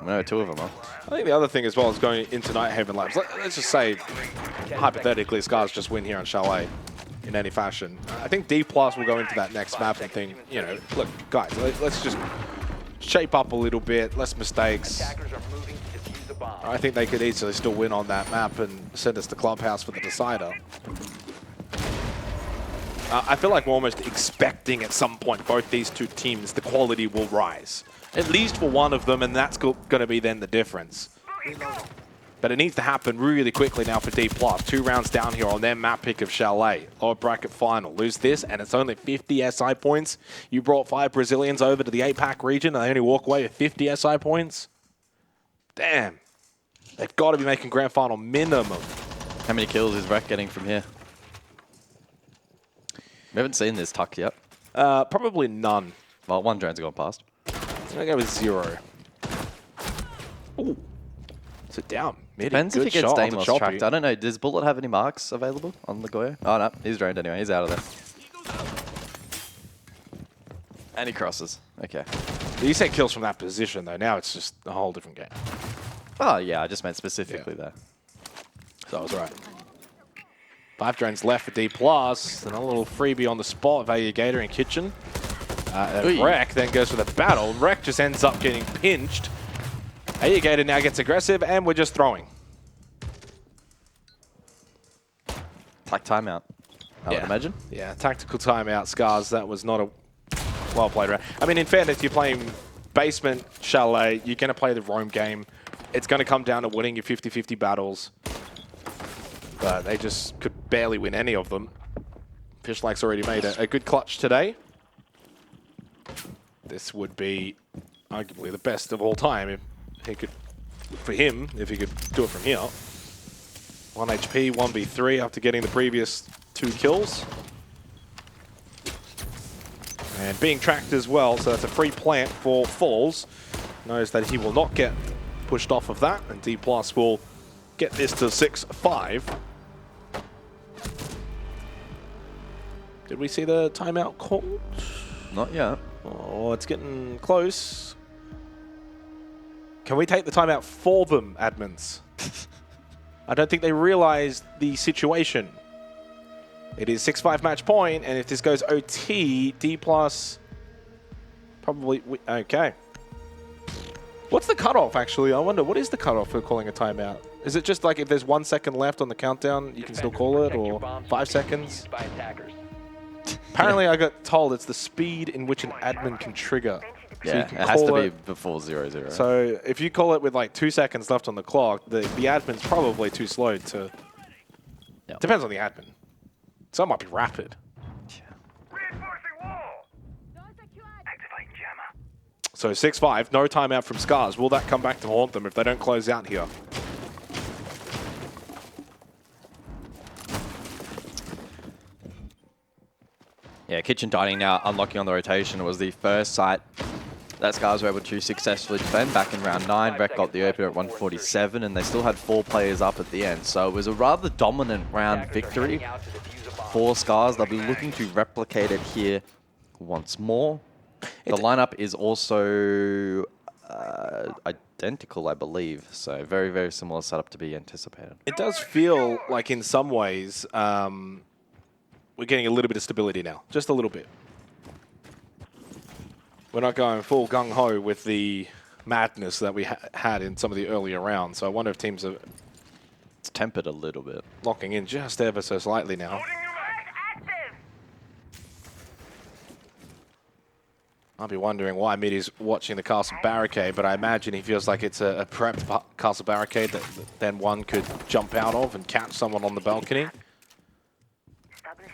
No, 2 of them are. I think the other thing as well is going into Nighthaven Labs. Let's just say, hypothetically, SCARZ just win here on Chalet in any fashion. I think DPLUS will go into that next map and think, you know, look, guys, let's just shape up a little bit, less mistakes. I think they could easily still win on that map and send us to Clubhouse for the decider. I feel like we're almost expecting at some point both these 2 teams, the quality will rise. At least for one of them, and that's going to be then the difference. But it needs to happen really quickly now for DPLUS. 2 rounds down here on their map pick of Chalet. Lower bracket final. Lose this, and it's only 50 SI points. You brought 5 Brazilians over to the APAC region, and they only walk away with 50 SI points. Damn. They've got to be making grand final minimum. How many kills is Rek getting from here? We haven't seen this tuck yet. Probably none. Well, 1 drone's gone past. I'm going to go with 0. Ooh. Is it down? Midi. Depends if Good he gets shot onto Deimos Choppy. tracked. I don't know. Does Bullet have any marks available on the Goyo? Oh, no. He's droned anyway. He's out of there. And he crosses. Okay. You said kills from that position, though. Now it's just a whole different game. Oh, yeah. I just meant specifically there. So I was right. 5 drones left for DPLUS. And a little freebie on the spot. Gator and Kitchen. And Rek then goes for the battle. Rek just ends up getting pinched. Gator now gets aggressive, and we're just throwing. Like timeout, I would imagine. Yeah, tactical timeout, SCARZ. That was not a well-played round. I mean, in fairness, you're playing basement, Chalet. You're going to play the roam game. It's going to come down to winning your 50-50 battles. But they just could barely win any of them. Fishlike's already made a good clutch today. This would be arguably the best of all time if he could, for him, if he could do it from here. 1 HP, 1v3 after getting the previous 2 kills. And being tracked as well, so that's a free plant for Falls. Knows that he will not get pushed off of that, and DPLUS will get this to 6-5. Did we see the timeout called? Not yet. Oh, it's getting close. Can we take the timeout for them, admins? I don't think they realized the situation. It is 6-5 match point, and if this goes OT, DPLUS probably... Okay. What's the cutoff, actually? I wonder, what is the cutoff for calling a timeout? Is it just like if there's 1 second left on the countdown, you can still call it, or 5 seconds? Apparently, I got told it's the speed in which an admin can trigger. So Yeah, it has to be before 0-0. So if you call it with like 2 seconds left on the clock, the admin's probably too slow to... Yep. Depends on the admin. Some might be rapid. Reinforcing wall. Activating jammer. So 6-5, no timeout from SCARZ. Will that come back to haunt them if they don't close out here? Yeah, Kitchen Dining now unlocking on the rotation. It was the first site that SCARZ were able to successfully defend back in round 9. Rek got the opener at 147, and they still had 4 players up at the end. So it was a rather dominant round victory for SCARZ. They'll be looking to replicate it here once more. The lineup is also identical, I believe. So very, very similar setup to be anticipated. It does feel like in some ways we're getting a little bit of stability now. Just a little bit. We're not going full gung-ho with the madness that we had in some of the earlier rounds. So I wonder if teams are... It's tempered a little bit. Locking in just ever so slightly now. I'll be wondering why Midi's watching the castle barricade, but I imagine he feels like it's a prepped castle barricade that then one could jump out of and catch someone on the balcony.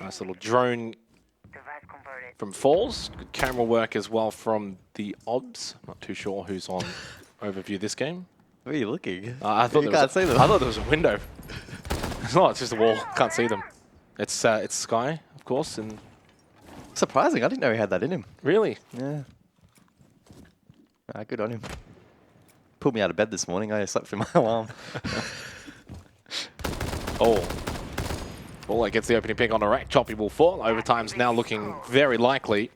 Nice little drone from Falls. Good camera work as well from the OBS. Not too sure who's on overview this game. Where are you looking? I thought You can't see them. I thought there was a window. It's not, it's just a wall. Can't see them. It's Sky, of course, and... Surprising. I didn't know he had that in him. Really? Yeah. Good on him. Pulled me out of bed this morning. I slept through my alarm. Oh. Well, gets the opening pick on a rack. Choppy will fall. Overtime's now looking very likely.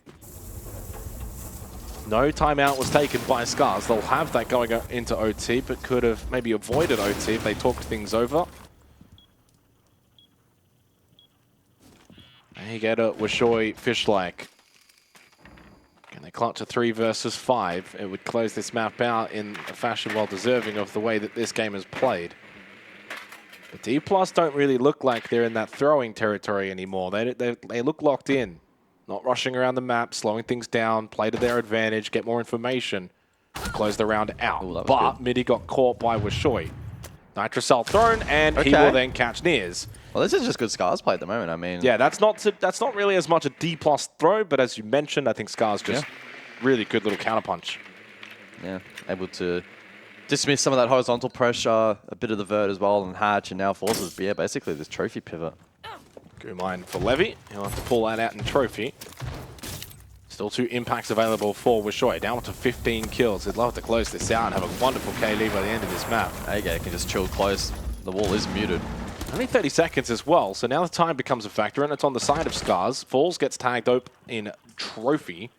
No timeout was taken by SCARZ. They'll have that going into OT, but could have maybe avoided OT if they talked things over. And you get a Wishoy Fishlike. Can they clutch a 3 versus 5? It would close this map out in a fashion well deserving of the way that this game is played. But DPLUS don't really look like they're in that throwing territory anymore. They look locked in. Not rushing around the map, slowing things down, play to their advantage, get more information, close the round out. Ooh, but good. Midi got caught by Wishoy. Nitrocell thrown, and he will then catch Nears. Well, this is just good SCARZ play at the moment. I mean, Yeah, that's not really as much a D+ throw, but as you mentioned, I think SCARZ just really good little counterpunch. yeah, able to dismiss some of that horizontal pressure, a bit of the vert as well, and hatch, and now forces, yeah, basically this trophy pivot. Good mine for Levy. He'll have to pull that out in trophy. Still 2 impacts available for Wishoy. Down to 15 kills. They'd love to close this out and have a wonderful K lead by the end of this map. AGA can just chill close. The wall is muted. Only 30 seconds as well, so now the time becomes a factor, and it's on the side of SCARZ. Falls gets tagged up in trophy.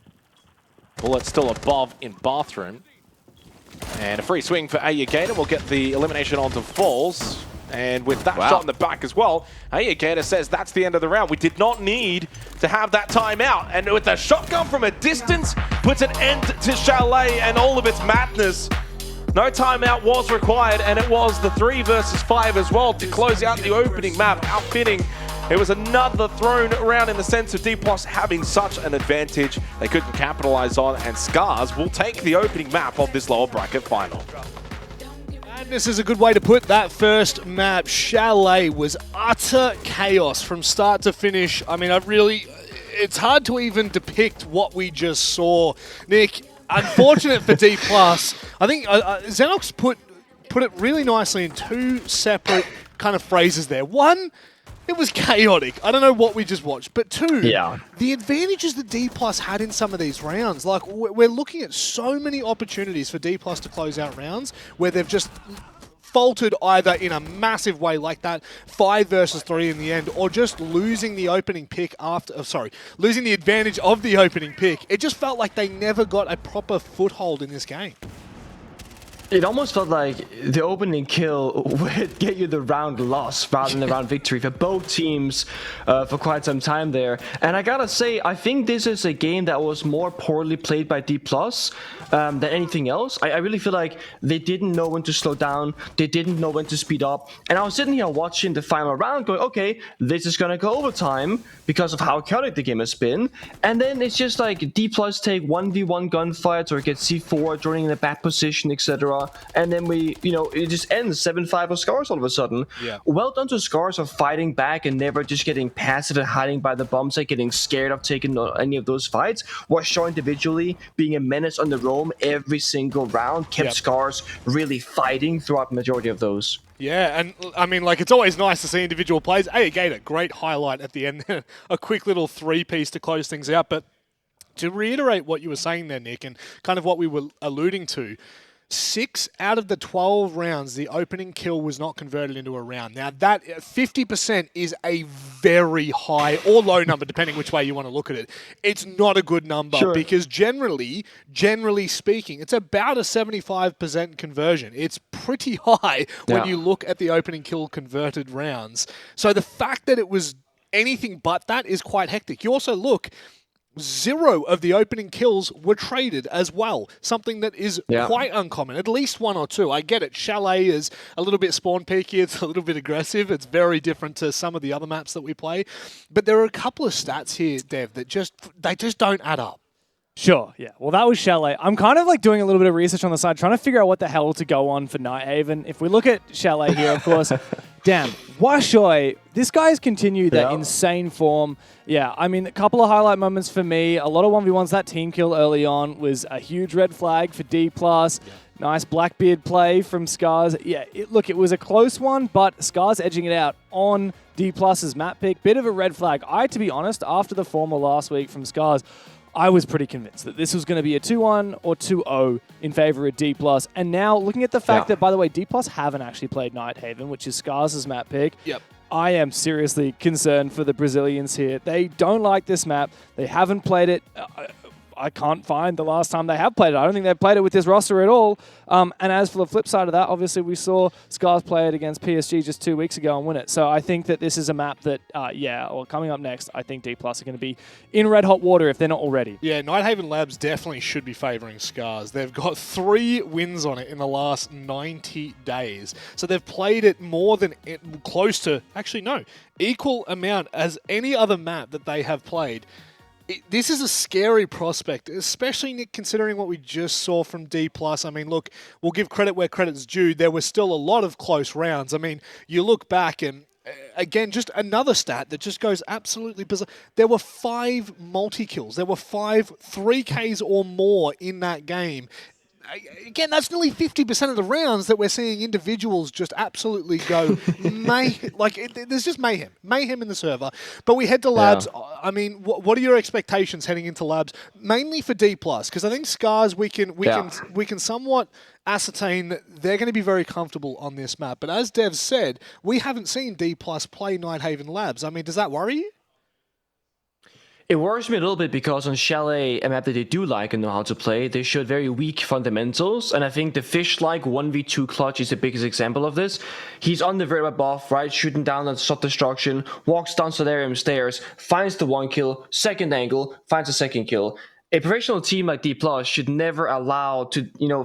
Bullet still above in bathroom. And a free swing for Ayagator will get the elimination onto Falls. And with that shot in the back as well, Ayagator says that's the end of the round. We did not need to have that timeout. And with the shotgun from a distance, puts an end to Chalet and all of its madness. No timeout was required, and it was the 3 versus 5 as well to close out the opening map, outfitting. It was another thrown around in the sense of DPLUS having such an advantage they couldn't capitalize on, and SCARZ will take the opening map of this lower bracket final. And this is a good way to put that first map. Chalet was utter chaos from start to finish. I mean, it's hard to even depict what we just saw. Nick, unfortunate for DPLUS. I think Xenox put it really nicely in 2 separate kind of phrases there. One, it was chaotic. I don't know what we just watched. But 2, the advantages that DPLUS had in some of these rounds. Like, we're looking at so many opportunities for DPLUS to close out rounds where they've just faltered either in a massive way like that 5 versus 3 in the end, or just losing the opening pick losing the advantage of the opening pick. It just felt like they never got a proper foothold in this game. It almost felt like the opening kill would get you the round loss rather than the round victory for both teams for quite some time there. And I gotta say, I think this is a game that was more poorly played by DPLUS than anything else. I really feel like they didn't know when to slow down, they didn't know when to speed up. And I was sitting here watching the final round going, okay, this is gonna go overtime because of how chaotic the game has been. And then it's just like DPLUS take 1v1 gunfights or get C4 joining in a bad position, etc. And then it just ends 7-5 of SCARZ all of a sudden. Yeah. Well done to SCARZ of fighting back and never just getting passive and hiding by the bombs, like getting scared of taking any of those fights. Wishoy individually being a menace on the roam every single round, kept SCARZ really fighting throughout the majority of those. Yeah, and I mean, like, it's always nice to see individual plays. Ayagator, great highlight at the end. A quick little 3-piece to close things out. But to reiterate what you were saying there, Nick, and kind of what we were alluding to, 6 out of the 12 rounds, the opening kill was not converted into a round. Now, that 50% is a very high or low number, depending which way you want to look at it. It's not a good number because generally speaking, it's about a 75% conversion. It's pretty high when you look at the opening kill converted rounds. So the fact that it was anything but that is quite hectic. You also look, 0 of the opening kills were traded as well. Something that is quite uncommon. At least 1 or 2. I get it. Chalet is a little bit spawn peaky. It's a little bit aggressive. It's very different to some of the other maps that we play. But there are a couple of stats here, Dev, that just don't add up. Sure, yeah. Well, that was Chalet. I'm kind of like doing a little bit of research on the side, trying to figure out what the hell to go on for Nighthaven. If we look at Chalet here, of course, damn, Wishoy, this guy's continued that insane form. Yeah, I mean, a couple of highlight moments for me. A lot of 1v1s. That team kill early on was a huge red flag for DPLUS. Nice Blackbeard play from SCARZ. Yeah, it was a close one, but SCARZ edging it out on DPLUS's map pick. Bit of a red flag. To be honest, after the formal last week from SCARZ, I was pretty convinced that this was going to be a 2-1 or 2-0 in favor of DPLUS. And now, looking at the fact that, by the way, DPLUS haven't actually played Nighthaven, which is SCARZ's map pick, I am seriously concerned for the Brazilians here. They don't like this map. They haven't played it. I can't find the last time they have played it. I don't think they've played it with this roster at all. And as for the flip side of that, obviously we saw SCARZ play it against PSG just 2 weeks ago and win it. So I think that this is a map that, coming up next, I think DPLUS are going to be in red hot water if they're not already. Yeah, Nighthaven Labs definitely should be favouring SCARZ. They've got 3 wins on it in the last 90 days. So they've played it more than equal amount as any other map that they have played. This is a scary prospect, especially Nick, considering what we just saw from DPLUS. I mean, look, we'll give credit where credit's due. There were still a lot of close rounds. I mean, you look back and again, just another stat that just goes absolutely bizarre. There were 5 multi-kills. There were 5 3Ks or more in that game. Again, that's nearly 50% of the rounds that we're seeing individuals just absolutely go there's just mayhem in the server. But we head to labs. Yeah. I mean, what are your expectations heading into labs, mainly for DPLUS? Because I think SCARZ we can somewhat ascertain that they're going to be very comfortable on this map. But as Dev said, we haven't seen DPLUS play Nighthaven labs. I mean, does that worry you? It worries me a little bit because on Chalet, a map that they do like and know how to play, they showed very weak fundamentals. And I think the Fish-like 1v2 clutch is the biggest example of this. He's on the very buff, right, shooting down at shot destruction, walks down Solarium stairs, finds the 1 kill, second angle, finds a second kill. A professional team like DPLUS should never allow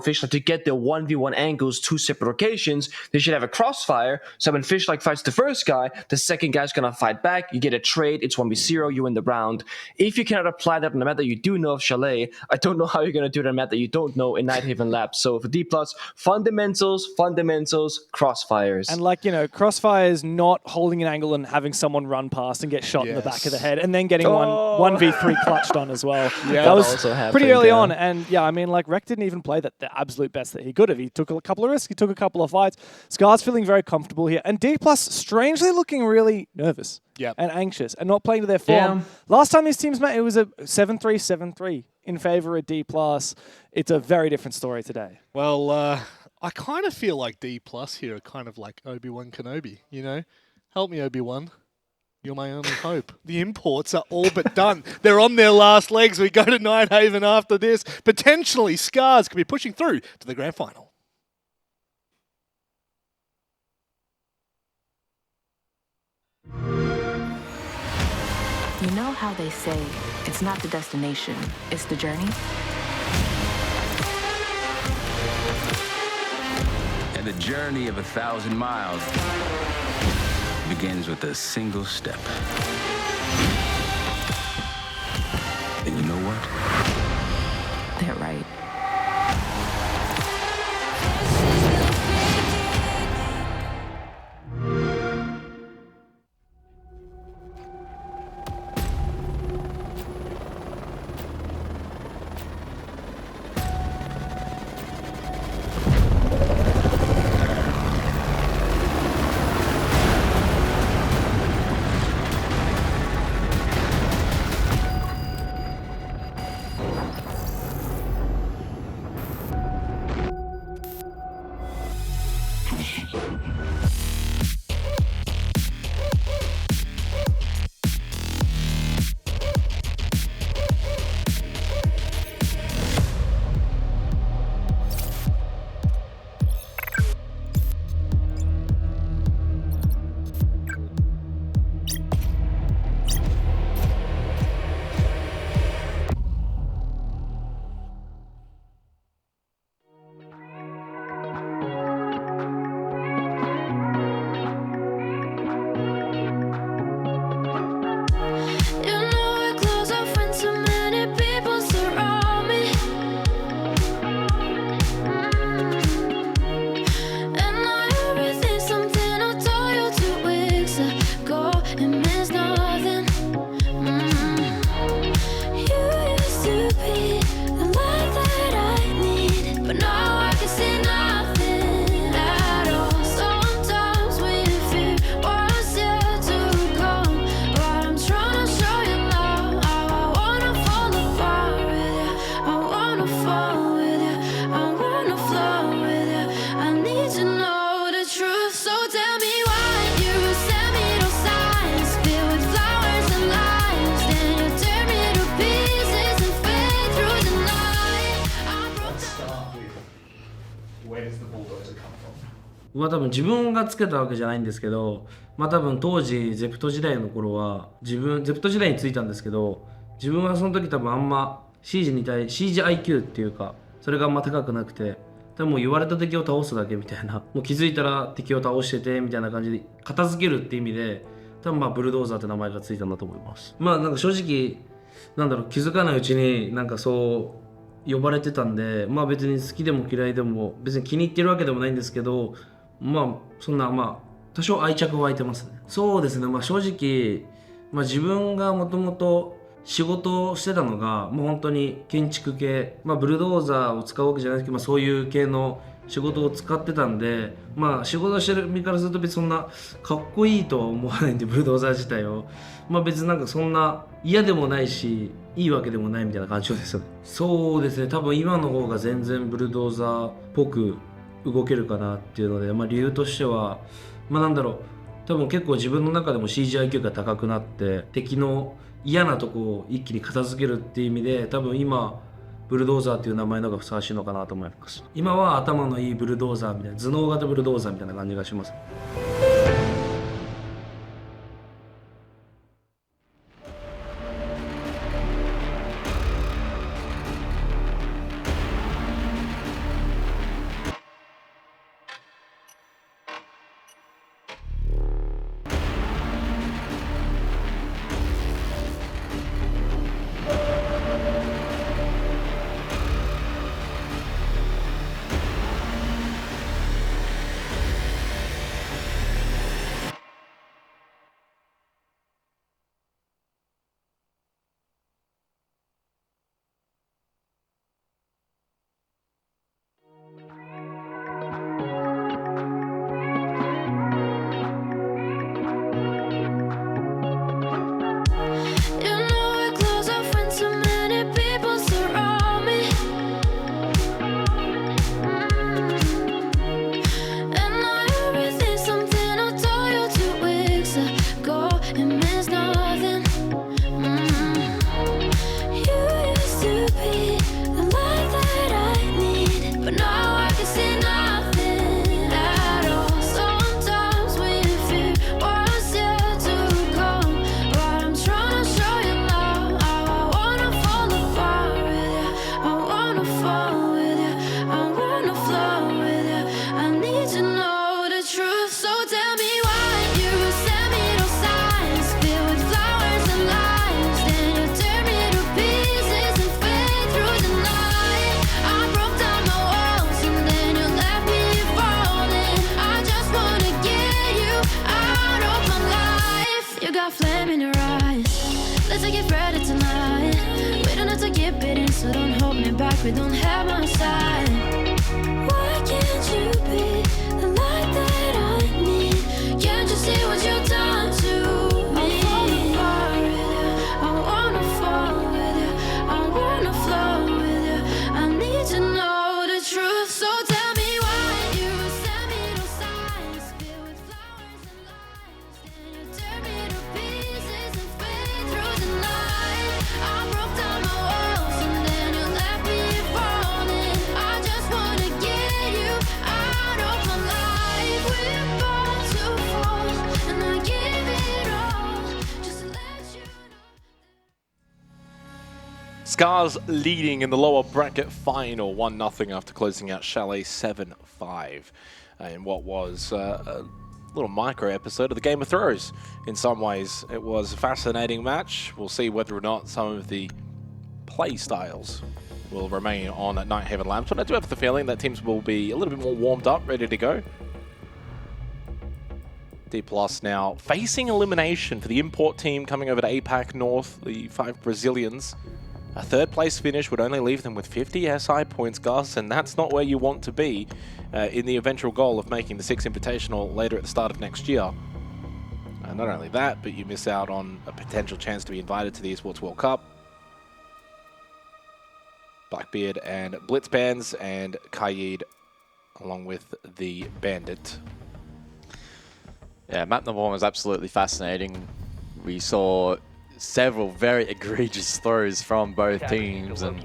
Fish-like to get the 1v1 angles 2 separate locations. They should have a crossfire, so when Fish-like fights the first guy, the second guy's gonna fight back, you get a trade, it's 1v0, you win the round. If you cannot apply that on a map that you do know of Chalet, I don't know how you're gonna do it on a map that you don't know in Nighthaven Labs. So for DPLUS, fundamentals, crossfires. And crossfires not holding an angle and having someone run past and get shot in the back of the head, and then getting 1v3 clutched on as well. Yeah. That was pretty early on, and yeah, I mean, Rek didn't even play the absolute best that he could have. He took a couple of risks, he took a couple of fights. SCARZ feeling very comfortable here, and DPLUS strangely looking really nervous and anxious, and not playing to their form. Last time these teams met, it was a 7-3-7-3 in favor of DPLUS. It's a very different story today. Well, I kind of feel like DPLUS here are kind of like Obi-Wan Kenobi, Help me, Obi-Wan. You're my only hope. The imports are all but done. They're on their last legs. We go to Nighthaven after this. Potentially, SCARZ could be pushing through to the grand final. You know how they say, it's not the destination, it's the journey? And the journey of 1,000 miles begins with a single step. And you know what? They're right. Where does the bulldozer come from? 多分自分がつけたわけじゃないんですけど、多分当時ゼプト時代の頃はゼプト時代についたんですけど、自分はその時多分あんまシージに対し CGIQ っていうかそれがあんま高くなくて、多分もう言われた敵を倒すだけみたいな、もう気づいたら敵を倒しててみたいな感じで片付けるって意味で、多分ブルドーザーって名前がついたんだと思います。なんか正直なんだろう、気づかないうちになんかそう呼ばれてたんで、まあ別に好きでも嫌いでも別に気に入ってるわけでもないんですけど、まあそんなまあ多少愛着湧いてますね。そうですね、まあ正直、まあ、自分がもともと仕事をしてたのがもう本当に建築系、まあ、ブルドーザーを使うわけじゃないですけど、まあ、そういう系の仕事を使ってたんで、まあ仕事してる身からすると別にそんなかっこいいとは思わないんで、ブルドーザー自体を、まあ別になんかそんな嫌でもないしいいわけでもないみたいな感じですよね。そうですね、多分今の方が全然ブルドーザーっぽく動けるかなっていうので、まあ理由としてはまあなんだろう、多分結構自分の中でも CGIQ が高くなって敵の嫌なとこを一気に片付けるっていう意味で、多分今ブルドーザーっていう名前の方がふさわしいのかなと思います。今は頭のいいブルドーザーみたいな、頭脳型ブルドーザーみたいな感じがします。So don't hold me back, we don't have my side. Why can't you be the light that I need? Can't you see what you've done to me? I wanna fall with you, I wanna flow with you. I need to know the truth, so tell me why you set me to sides, filled with flowers and lies. Then you tear me to pieces and fade through the night. I broke down my walls and then you left me falling. I just wanna get you out of my life. We're born to fall, and I give it all just to let you know. SCARZ leading in the lower bracket final 1-0 after closing out Chalet 7-5 in what was a little micro episode of the Game of Throws. In some ways, it was a fascinating match. We'll see whether or not some of the play styles will remain on at Nighthaven Labs, but I do have the feeling that teams will be a little bit more warmed up, ready to go. DPLUS now facing elimination for the import team coming over to APAC North, the 5 Brazilians. A third place finish would only leave them with 50 SI points, Gus, and that's not where you want to be in the eventual goal of making the 6 Invitational later at the start of next year. Not only that, but you miss out on a potential chance to be invited to the Esports World Cup. Blackbeard and Blitzbands and Kaid along with the Bandit. Yeah, map number 1 was absolutely fascinating. We saw several very egregious throws from both teams, and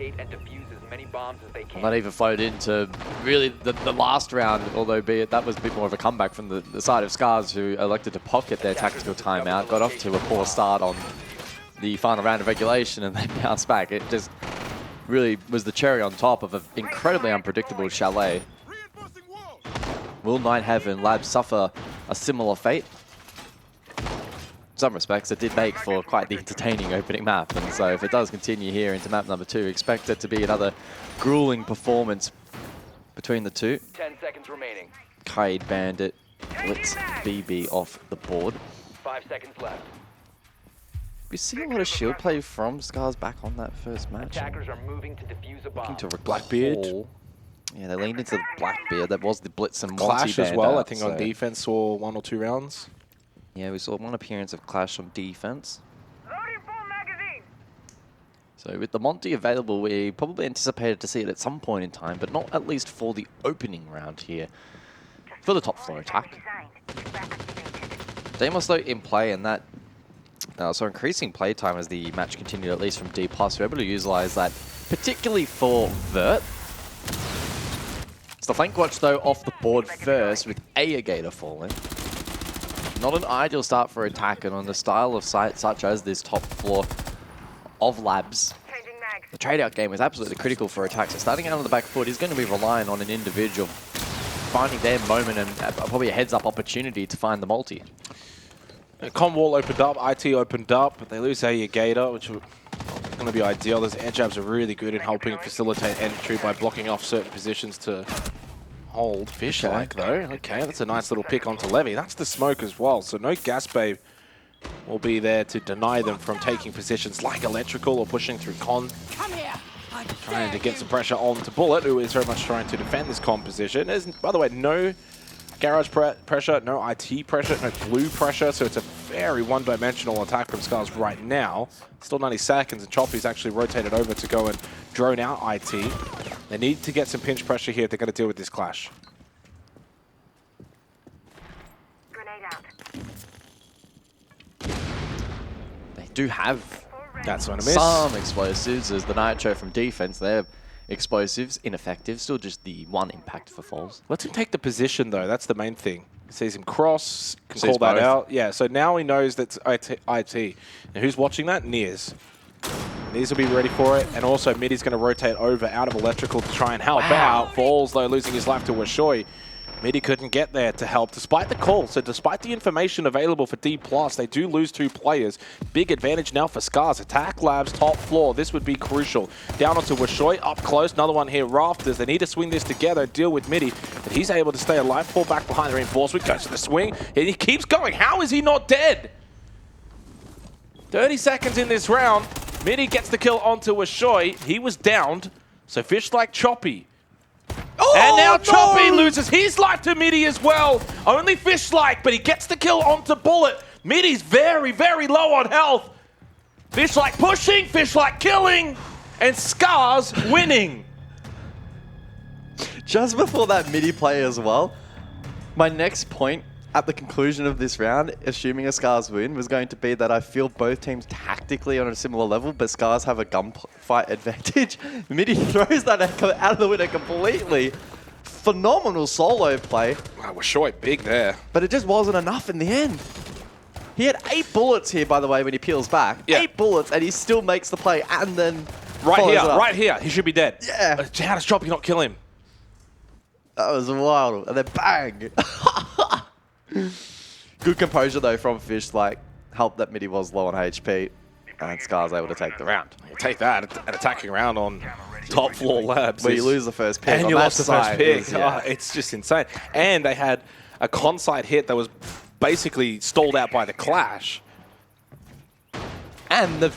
not even flowed into really the last round, although be it that was a bit more of a comeback from the side of SCARZ, who elected to pocket their tactical timeout, got off to a poor start on the final round of regulation, and then bounced back. It just really was the cherry on top of an incredibly unpredictable Chalet. Will Nighthaven Labs suffer a similar fate? some respects, it did make for quite the entertaining opening map. And so if it does continue here into map number 2, expect it to be another grueling performance between the two. 10 seconds remaining. Kaid Bandit, Blitz BB off the board. 5 seconds left. We see a lot of shield play from SCARZ back on that first match. Attackers are moving to defuse a bomb. Looking to Blackbeard. recall. Yeah, they leaned into the Blackbeard. That was the Blitz and Clash as well, I think so. on defense saw 1 or 2 rounds. Yeah, we saw one appearance of Clash on defense. Loading full magazine. So with the Monty available, we probably anticipated to see it at some point in time, but not at least for the opening round here for the top floor attack. Deimos though in play, and that so increasing playtime as the match continued, at least from DPLUS. We're able to utilize that, particularly for Vert. It's the flank watch though off the board first with Gator falling. Not an ideal start for attack, and on the style of site such as this top floor of Labs, the trade-out game is absolutely critical for attack. So starting out on the back foot is going to be relying on an individual finding their moment and probably a heads-up opportunity to find the multi. Com wall opened up, IT opened up, but they lose Gator, which is going to be ideal. Those air jabs are really good in helping facilitate entry by blocking off certain positions to hold. Fish-like though. Okay, that's a nice little pick onto Levy. That's the smoke as well, so no gas bay will be there to deny them from taking positions like electrical or pushing through con. Trying to get some pressure onto Bullet, who is very much trying to defend this con position. There's, by the way, no garage pressure, no IT pressure, no blue pressure, so it's a very one-dimensional attack from SCARZ right now. Still 90 seconds, and Choppy's actually rotated over to go and drone out IT. They need to get some pinch pressure here if they're going to deal with this clash. Grenade out. They do have That's what I miss. some explosives, as the Nitro from defense, they're explosives, ineffective, still just the one impact for falls. Let him take the position, though. That's the main thing. Sees him cross, can Sees call that both. out. Yeah, so now he knows that's IT. Now, who's watching that? Niers. Niers will be ready for it. And also, Midi's going to rotate over out of electrical to try and help out. Falls, though, losing his life to Washoy. Midi couldn't get there to help, despite the call. So despite the information available for DPLUS, they do lose 2 players. Big advantage now for SCARZ. Attack Labs, top floor. This would be crucial. Down onto Washoy, up close. Another one here, Rafters. They need to swing this together, deal with Midi. But he's able to stay alive, fall back behind the reinforcement, goes to the swing, and he keeps going. How is he not dead? 30 seconds in this round. Midi gets the kill onto Washoy. He was downed, so Fish like Choppy. Oh, and now Choppy loses his life to Midi as well. Only Fish-like, but he gets the kill onto Bullet. Midi's very, very low on health. Fish-like pushing, Fish-like killing, and SCARZ winning. Just before that Midi play as well, my next point at the conclusion of this round, assuming a SCARZ win, was going to be that I feel both teams tactically on a similar level, but SCARZ have a gunfight advantage. Midi throws that out of the window completely. Phenomenal solo play. Wow, we're short big there. But it just wasn't enough in the end. He had 8 bullets here, by the way, when he peels back. Yeah. 8 bullets, and he still makes the play, and then Right here. He should be dead. Yeah. How does Choppy not kill him? That was wild. And then bang! Good composure, though, from Fish. Like, helped that Midi was low on HP, and SCARZ able to take the round. Take that, an attacking round on top floor Labs. Where you lose the first pick. And on you that lost the first side pick. is, yeah. Oh, it's just insane. And they had a con-side hit that was basically stalled out by the clash. And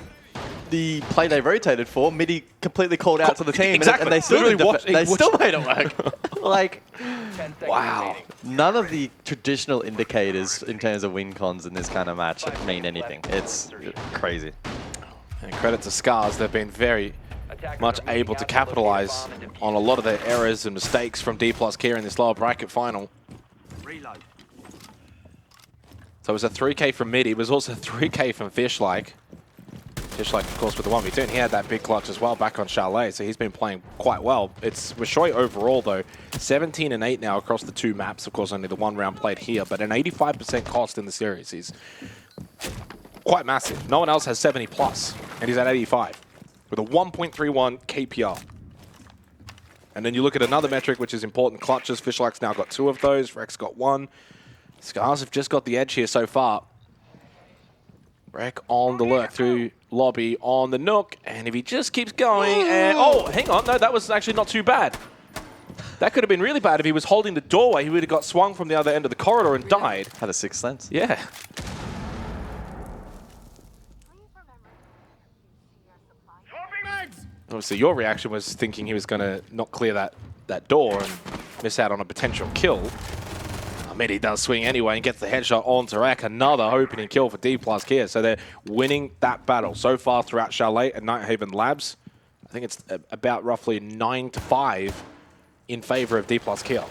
the play they rotated for, Midi completely called out to the team, Exactly. and they still, Literally still made it work. Like, 10 seconds wow. remaining. None of the traditional indicators in terms of win cons in this kind of match mean anything. It's crazy. And credit to SCARZ, they've been very much able to capitalize on a lot of their errors and mistakes from DPLUS here in this lower bracket final. So it was a 3K from Midi. It was also 3K from Fish-like. Fish-like, of course, with the 1v2, and he had that big clutch as well back on Chalet, so he's been playing quite well. It's Washoy overall, though, 17 and 8 now across the 2 maps. Of course, only the 1 round played here, but an 85% cost in the series is quite massive. No one else has 70 plus, and he's at 85 with a 1.31 KPR. And then you look at another metric, which is important, clutches. Fish-like's now got 2 of those. Rex got 1. SCARZ have just got the edge here so far. Rek on the lurk through lobby on the Nook, and if he just keeps going, and oh, hang on, no, that was actually not too bad. That could have been really bad if he was holding the doorway. He would have got swung from the other end of the corridor and died. Had a sixth sense. Yeah. Obviously, your reaction was thinking he was going to not clear that door and miss out on a potential kill. Midi does swing anyway and gets the headshot on Tarak. Another opening kill for DPLUS here. So they're winning that battle so far throughout Chalet and Nighthaven Labs. I think it's about roughly 9-5 in favor of DPLUS Kia.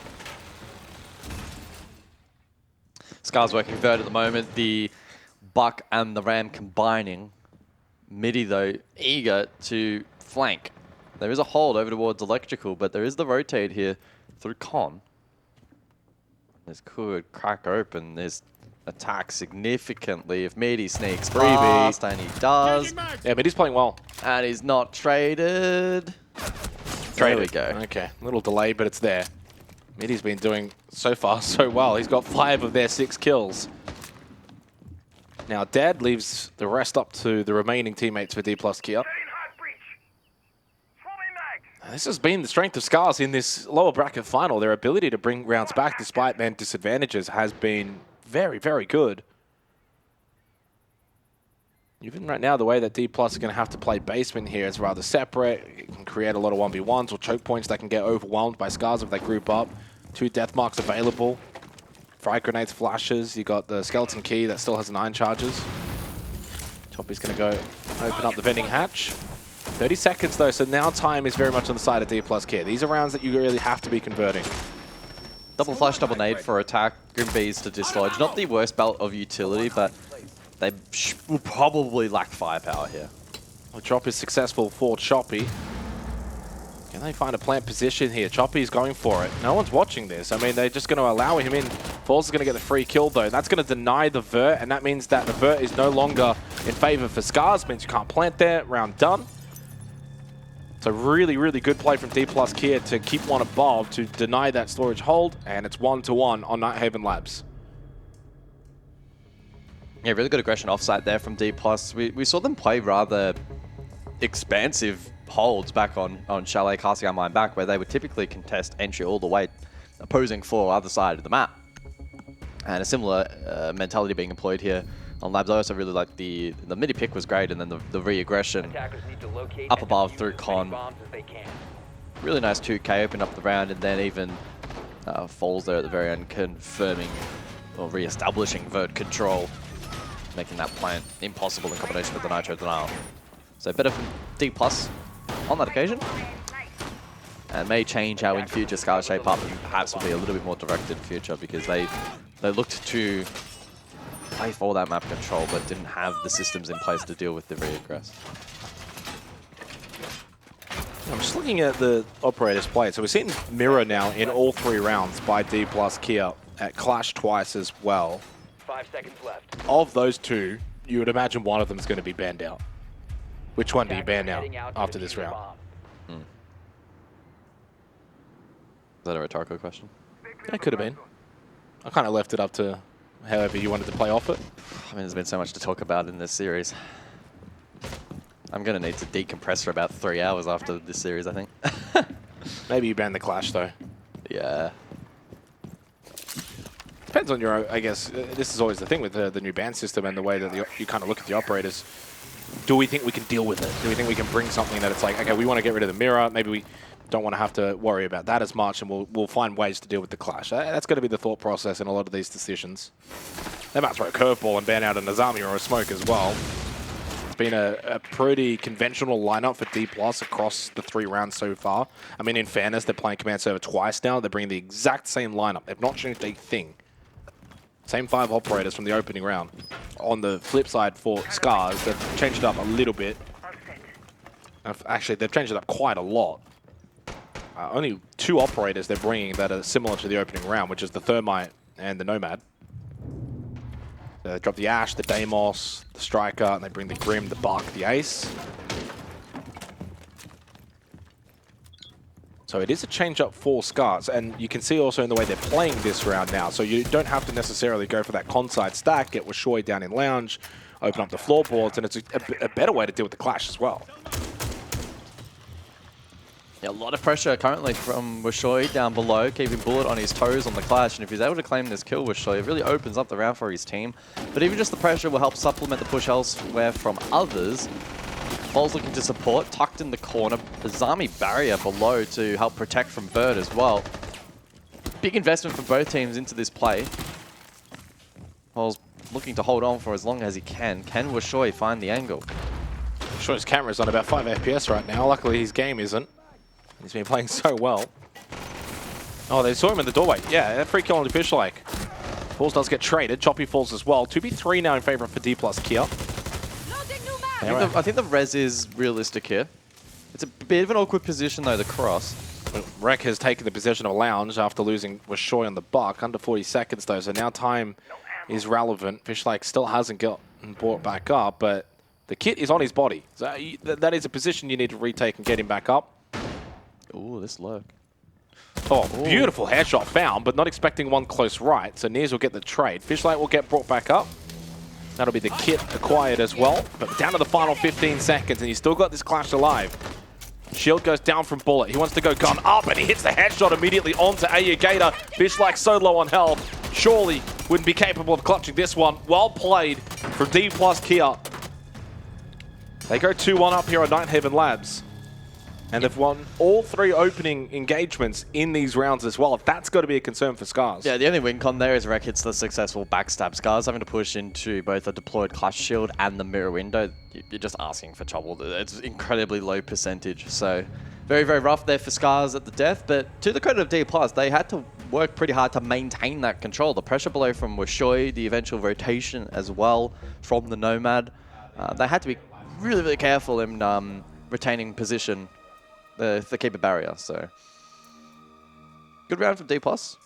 SCARZ working third at the moment. The Buck and the Ram combining. Midi, though, eager to flank. There is a hold over towards Electrical, but there is the rotate here through Con. This could crack open this attack significantly if Midi sneaks past, and he does. Yeah, Midi's playing well. And he's not traded. There we go. Okay, a little delay, but it's there. Midi's been doing so far so well. He's got 5 of their 6 kills. Now, Dad leaves the rest up to the remaining teammates for DPLUS Kia. This has been the strength of SCARZ in this lower bracket final. Their ability to bring rounds back despite man disadvantages has been very, very good. Even right now, the way that DPLUS are going to have to play basement here is rather separate. It can create a lot of 1v1s or choke points that can get overwhelmed by SCARZ if they group up. 2 death marks available. Frag grenades, flashes. You got the skeleton key that still has 9 charges. Choppy's going to go open up the vending hatch. 30 seconds though, so now time is very much on the side of DPLUS Kia. These are rounds that you really have to be converting. Double flash, double nade for attack. Grim Bees to dislodge. Not the worst belt of utility, but they will probably lack firepower here. The drop is successful for Choppy. Can they find a plant position here? Choppy's going for it. No one's watching this. I mean, they're just going to allow him in. Falls is going to get the free kill though. That's going to deny the vert, and that means that the vert is no longer in favor for SCARZ. Means you can't plant there. Round done. So really, really good play from DPLUS Kia to keep one above to deny that storage hold, and it's 1-1 on Nighthaven Labs. Yeah, really good aggression offsite there from DPLUS. We saw them play rather expansive holds back on Chalet, casting our mind back, where they would typically contest entry all the way, opposing for other side of the map. And a similar mentality being employed here on Labs. I also really like the midi pick was great, and then the re-aggression up above through Con. Really nice 2K, open up the round, and then even Falls there at the very end, confirming or re-establishing vert control, making that plant impossible in combination with the Nitro Denial. So better from DPLUS on that occasion, and may change how in future SCARZ shape up, and perhaps will be a little bit more directed in future, because they looked to play for that map control, but didn't have the systems in place to deal with the re-aggress. I'm just looking at the operators play. So we're seeing Mirror now in all 3 rounds by DPLUS Kia, at Clash twice as well. 5 seconds left. Of those 2, you would imagine one of them is going to be banned out. Which one do you ban out after this round? Is that a rhetorical question? It could have been. I kind of left it up to however you wanted to play off it. I mean, there's been so much to talk about in this series. I'm going to need to decompress for about 3 hours after this series, I think. Maybe you ban the Clash, though. Yeah. Depends on your, I guess, this is always the thing with the new ban system and the way that you kind of look at the operators. Do we think we can deal with it? Do we think we can bring something that it's like, okay, we want to get rid of the mirror, maybe we don't want to have to worry about that as much, and we'll find ways to deal with the Clash. That's going to be the thought process in a lot of these decisions. They might throw a curveball and ban out a Nazami or a Smoke as well. It's been a pretty conventional lineup for DPLUS across the 3 rounds so far. I mean, in fairness, they're playing Command Server twice now. They're bringing the exact same lineup. They've not changed a thing. Same 5 operators from the opening round. On the flip side for SCARZ, they've changed it up a little bit. Actually, they've changed it up quite a lot. Only 2 operators they're bringing that are similar to the opening round, which is the Thermite and the Nomad. They drop the Ash, the Deimos, the Striker, and they bring the Grim, the Buck, the Ace. So it is a change-up for SCARZ, and you can see also in the way they're playing this round now. So you don't have to necessarily go for that con-side stack, get Washoy down in Lounge, open up the floorboards, and it's a better way to deal with the clash as well. Yeah, a lot of pressure currently from Wishoy down below, keeping Bullet on his toes on the clash, and if he's able to claim this kill, Wishoy, it really opens up the round for his team. But even just the pressure will help supplement the push elsewhere from others. Ball's looking to support, tucked in the corner. Azami barrier below to help protect from Bird as well. Big investment for both teams into this play. Ball's looking to hold on for as long as he can. Can Wishoy find the angle? Wishoy's camera's on about 5 FPS right now. Luckily, his game isn't. He's been playing so well. Oh, they saw him in the doorway. Yeah, that free kill on the fish like. Falls does get traded. Choppy falls as well. 2v3 now in favor for DPLUS Kia. I think the res is realistic here. It's a bit of an awkward position though, the cross. Rek has taken the position of lounge after losing Wishoy on the buck. Under 40 seconds though, so now time is relevant. Fishlike still hasn't gotten brought back up, but the kit is on his body. So that is a position you need to retake and get him back up. Ooh, this lurk. Oh, beautiful headshot found, but not expecting one close right. So Nears will get the trade. Fishlike will get brought back up. That'll be the kit acquired as well. But down to the final 15 seconds, and he's still got this clash alive. Shield goes down from Bullet. He wants to go gun up, and he hits the headshot immediately onto Ayagator. Fishlike so low on health. Surely wouldn't be capable of clutching this one. Well played from DPLUS Kia. They go 2-1 up here at Nighthaven Labs. And they've won all 3 opening engagements in these rounds as well. That's got to be a concern for SCARZ. Yeah, the only win con there is Rek hits the successful backstab. SCARZ having to push into both the deployed clash shield and the mirror window. You're just asking for trouble. It's incredibly low percentage. So very, very rough there for SCARZ at the death. But to the credit of DPLUS, they had to work pretty hard to maintain that control. The pressure below from Wishoy, the eventual rotation as well from the Nomad. They had to be really, really careful in retaining position. The keeper barrier, so good round from DPLUS.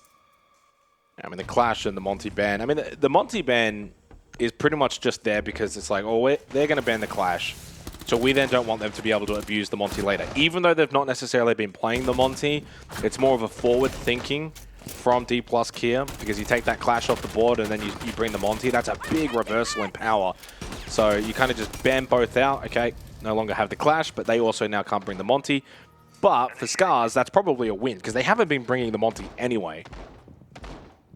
I mean, the clash and the Monty ban. I mean, the Monty ban is pretty much just there because it's like, oh, they're going to ban the clash. So we then don't want them to be able to abuse the Monty later. Even though they've not necessarily been playing the Monty, it's more of a forward thinking from DPLUS Kia because you take that clash off the board and then you bring the Monty. That's a big reversal in power. So you kind of just ban both out. Okay, no longer have the clash, but they also now can't bring the Monty. But for SCARZ, that's probably a win because they haven't been bringing the Monty anyway.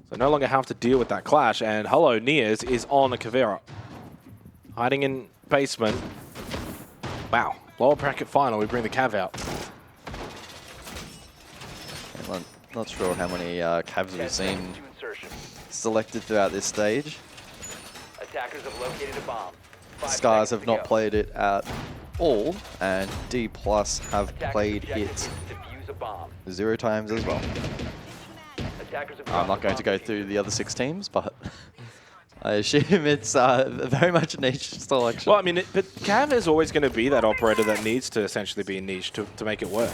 So no longer have to deal with that clash. And hello, Nears is on a Kavera. Hiding in basement. Wow, lower bracket final, we bring the Cav out. Not sure how many Cavs we've seen selected throughout this stage. Attackers have located a bomb. SCARZ have not played it at all, and DPLUS have played it 0 times as well. I'm not going to go through the other 6 teams, but I assume it's very much a niche selection. Well, I mean, but Cav is always going to be that operator that needs to essentially be niche to make it work.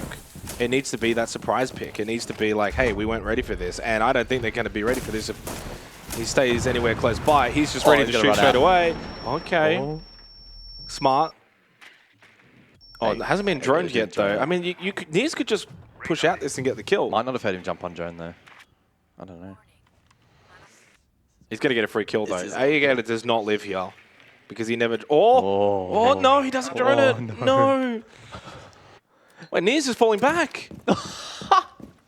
It needs to be that surprise pick. It needs to be like, hey, we weren't ready for this, and I don't think they're going to be ready for this if he stays anywhere close by. He's just ready to shoot straight away. Okay. Smart. Oh, it hasn't been droned yet, though. I mean, Nears could just push out this and get the kill. Might not have heard him jump on drone, though. I don't know. He's going to get a free kill, though. Ayagator does not live here because he never... Oh, no, he doesn't drone it. No. Wait, Nears is falling back.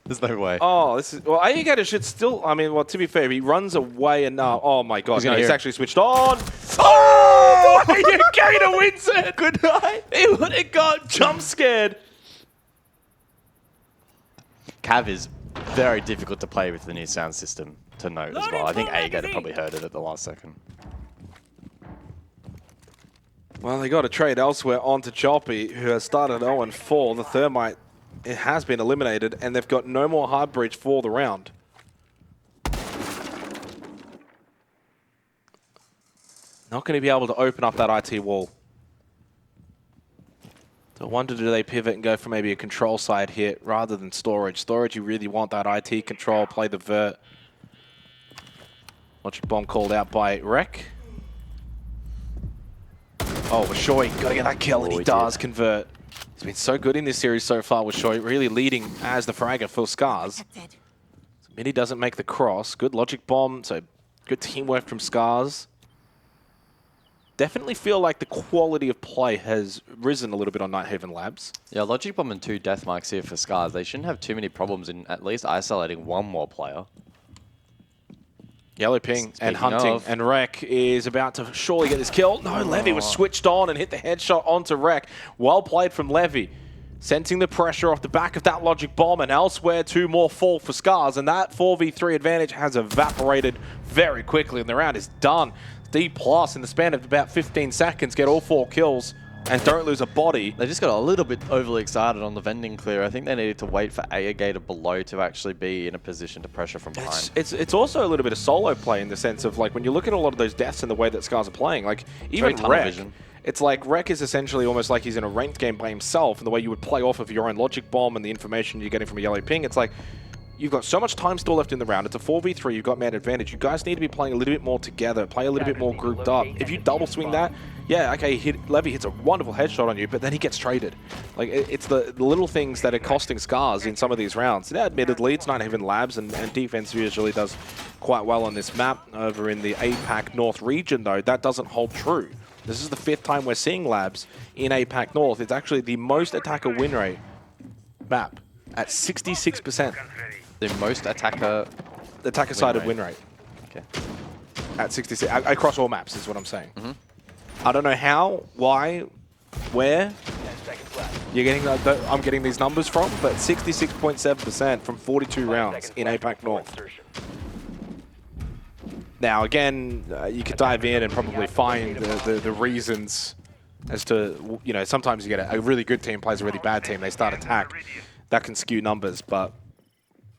There's no way. Oh, this is... Well, Ayagator should still... I mean, well, to be fair, he runs away and now... Oh, my God. He's actually switched on. Oh! Ayagator wins it. Good night. He would have got jump scared. Cav is very difficult to play with the new sound system to note as well. I think Ayagator probably heard it at the last second. Well, they got a trade elsewhere onto Choppy, who has started 0-4. The Thermite, it has been eliminated, and they've got no more hard breach for the round. Not going to be able to open up that IT wall. So I wonder, do they pivot and go for maybe a control side hit rather than storage? Storage, you really want that IT control, play the vert. Watch a bomb called out by Rek. Oh, Wishoy, gotta get that kill, and he does convert. He's been so good in this series so far, Wishoy, really leading as the fragger for SCARZ. So Mini doesn't make the cross. Good logic bomb, so good teamwork from SCARZ. definitely feel like the quality of play has risen a little bit on Nighthaven Labs. Yeah, Logic Bomb and 2 death marks here for SCARZ. They shouldn't have too many problems in at least isolating one more player. Yellow ping and hunting, of, and Rek is about to surely get this kill. No, Levy was switched on and hit the headshot onto Rek. Well played from Levy. Sensing the pressure off the back of that Logic Bomb, and elsewhere 2 more fall for SCARZ, and that 4v3 advantage has evaporated very quickly, and the round is done. DPLUS in the span of about 15 seconds get all 4 kills and don't lose a body. They just got a little bit overly excited on the vending clear. I think they needed to wait for Gator below to actually be in a position to pressure from behind. It's also a little bit of solo play in the sense of, like, when you look at a lot of those deaths and the way that SCARZ are playing, like, even Rek, it's like Rek is essentially almost like he's in a ranked game by himself, and the way you would play off of your own Logic Bomb and the information you're getting from a yellow ping, it's like, you've got so much time still left in the round. It's a 4v3. You've got man advantage. You guys need to be playing a little bit more together, play a little bit more grouped up. If you double swing that, yeah, okay, Levy hits a wonderful headshot on you, but then he gets traded. Like, it's the little things that are costing SCARZ in some of these rounds. Now, admittedly, it's Nighthaven Labs, and defense usually does quite well on this map. Over in the APAC North region, though, that doesn't hold true. This is the 5th time we're seeing Labs in APAC North. It's actually the most attacker win rate map at 66%. The most attacker-sided win rate. Okay. At 66, across all maps is what I'm saying. I don't know how, why, where you're getting I'm getting these numbers from, but 66.7% from 42 rounds in APAC North. Now, again, you could dive in and probably find the reasons as to, you know, sometimes you get a really good team plays a really bad team, they start attack. That can skew numbers, but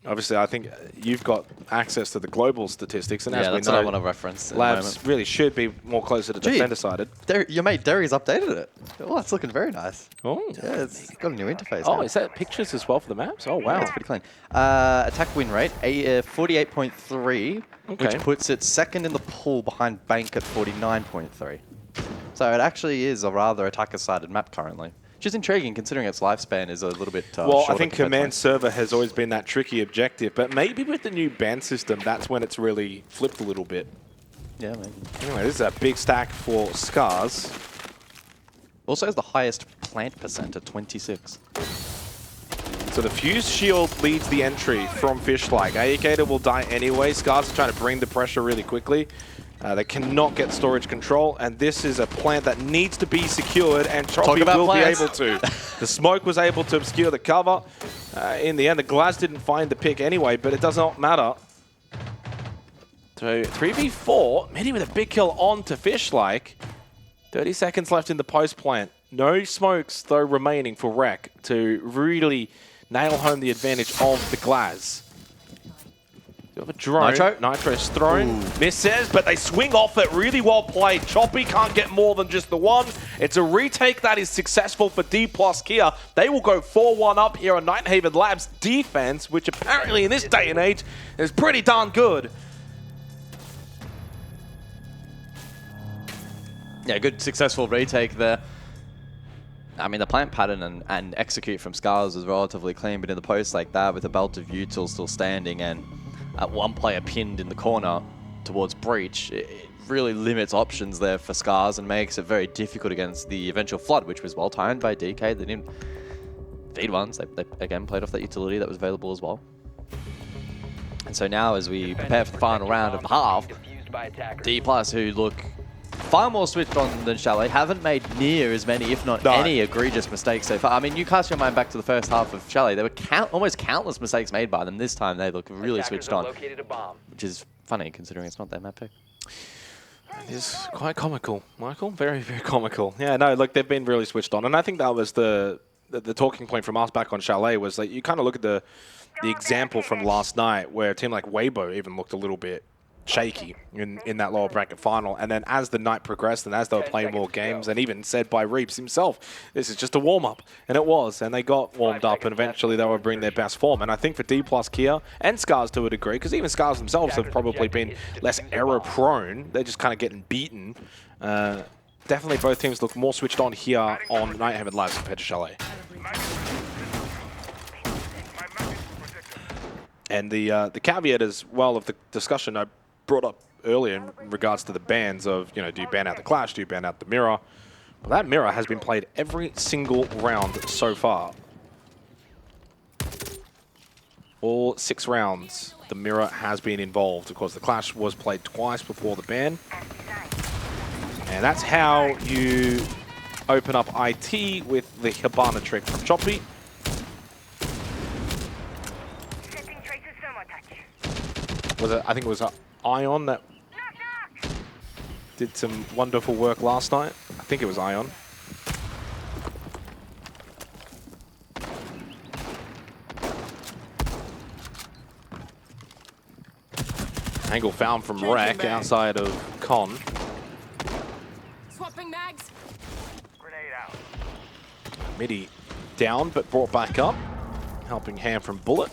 obviously, I think you've got access to the global statistics, and as we that's know, what I want to reference. Labs really should be more closer to defender-sided. Your mate Derry's updated it. Oh, it's looking very nice. Oh, yeah, it's got a new interface. Oh, now. Is that pictures as well for the maps? Oh, wow, yeah, it's pretty clean. Attack win rate 48.3, which puts it 2nd in the pool behind Bank at 49.3. So it actually is a rather attacker-sided map currently. Which is intriguing, considering its lifespan is a little bit well, I think command server has always been that tricky objective, but maybe with the new ban system, that's when it's really flipped a little bit. Yeah, maybe. Anyway, this is a big stack for SCARZ. Also has the highest plant percent at 26. So the Fuse Shield leads the entry from Fishlike. Gator will die anyway. SCARZ are trying to bring the pressure really quickly. They cannot get storage control, and this is a plant that needs to be secured, and Choppy will be able to. The smoke was able to obscure the cover. In the end, the Glaz didn't find the pick anyway, but it does not matter. So 3v4, Midi with a big kill on to Fishlike. 30 seconds left in the post plant. No smokes, though, remaining for Rek to really nail home the advantage of the Glaz. You have a drone. Nitro's thrown. Ooh. Misses, but they swing off it. Really well played. Choppy can't get more than just the one. It's a retake that is successful for DPLUS Kia. They will go 4-1 up here on Nighthaven Labs defense, which apparently in this day and age is pretty darn good. Yeah, good successful retake there. I mean, the plant pattern and execute from SCARZ was relatively clean, but in the post like that, with the belt of util still standing and one player pinned in the corner towards breach, it really limits options there for SCARZ and makes it very difficult against the eventual flood, which was well timed by DK. They didn't feed ones. They again played off that utility that was available as well. And so now, as we prepare for the final round of the half, DPLUS, who look far more switched on than Chalet, haven't made near as many, if not any, egregious mistakes so far. I mean, you cast your mind back to the first half of Chalet. There were almost countless mistakes made by them. This time, they look really switched on, which is funny considering it's not their map pick. It is quite comical, Michael. Very, very comical. Yeah, no, look, they've been really switched on. And I think that was the talking point from us back on Chalet was that you kind of look at the example from last night where a team like Weibo even looked a little bit shaky in that lower bracket final, and then as the night progressed and as they were playing more games, and even said by Reeps himself, this is just a warm-up, and it was, and they got warmed up, and eventually they would bring their best form. And I think for DPLUS Kia and SCARZ to a degree, because even SCARZ themselves have probably been less error prone, they're just kind of getting beaten. Definitely both teams look more switched on here on Nighthaven Labs compared to Chalet. And the caveat as well of the discussion I brought up earlier in regards to the bans of, you know, do you ban out the Clash, do you ban out the Mirror? Well, that Mirror has been played every single round so far. All 6 rounds, the Mirror has been involved. Of course, the Clash was played twice before the ban. And that's how you open up IT with the Hibana trick from Choppy. Was it? I think it was Ion that did some wonderful work last night. I think it was Ion. Angle found from Wreck outside of Con. Swapping mags. Grenade out. Midi down, but brought back up. Helping hand from Bullet.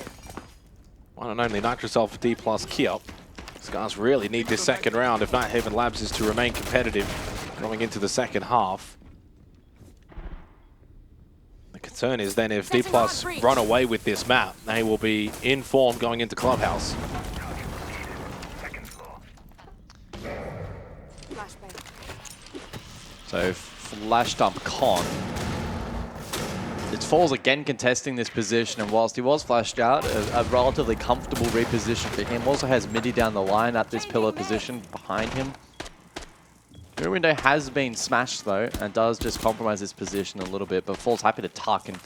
One and only Nitrous Alpha DPLUS Kiop. SCARZ really need this second round if Nighthaven Labs is to remain competitive going into the second half. The concern is then if DPLUS run away with this map, they will be in form going into Clubhouse. So flash dump Con. It's Falls again contesting this position, and whilst he was flashed out, a relatively comfortable reposition for him. Also has Midi down the line at this pillar position behind him. Mirror window has been smashed though, and does just compromise his position a little bit, but Falls happy to tuck, and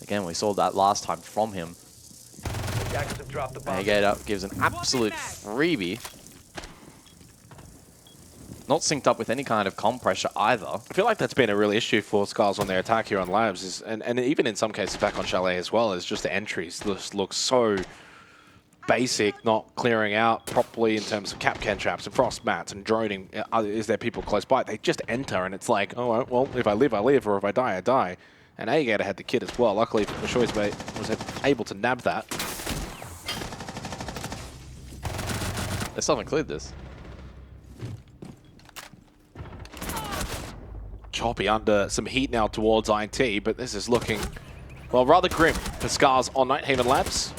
again we saw that last time from him. Again, gives an absolute freebie. Not synced up with any kind of comm pressure either. I feel like that's been a real issue for SCARZ on their attack here on Labs, and even in some cases back on Chalet as well, is just the entries just look so basic, not clearing out properly in terms of Capcan traps and frost mats and droning. Is there people close by? They just enter, and it's like, oh, well, if I live, I live, or if I die, I die. And Agator had the kit as well. Luckily, Mashoy's was able to nab that. They still haven't cleared this. Choppy under some heat now towards IT, but this is looking, well, rather grim for SCARZ on Nighthaven Labs.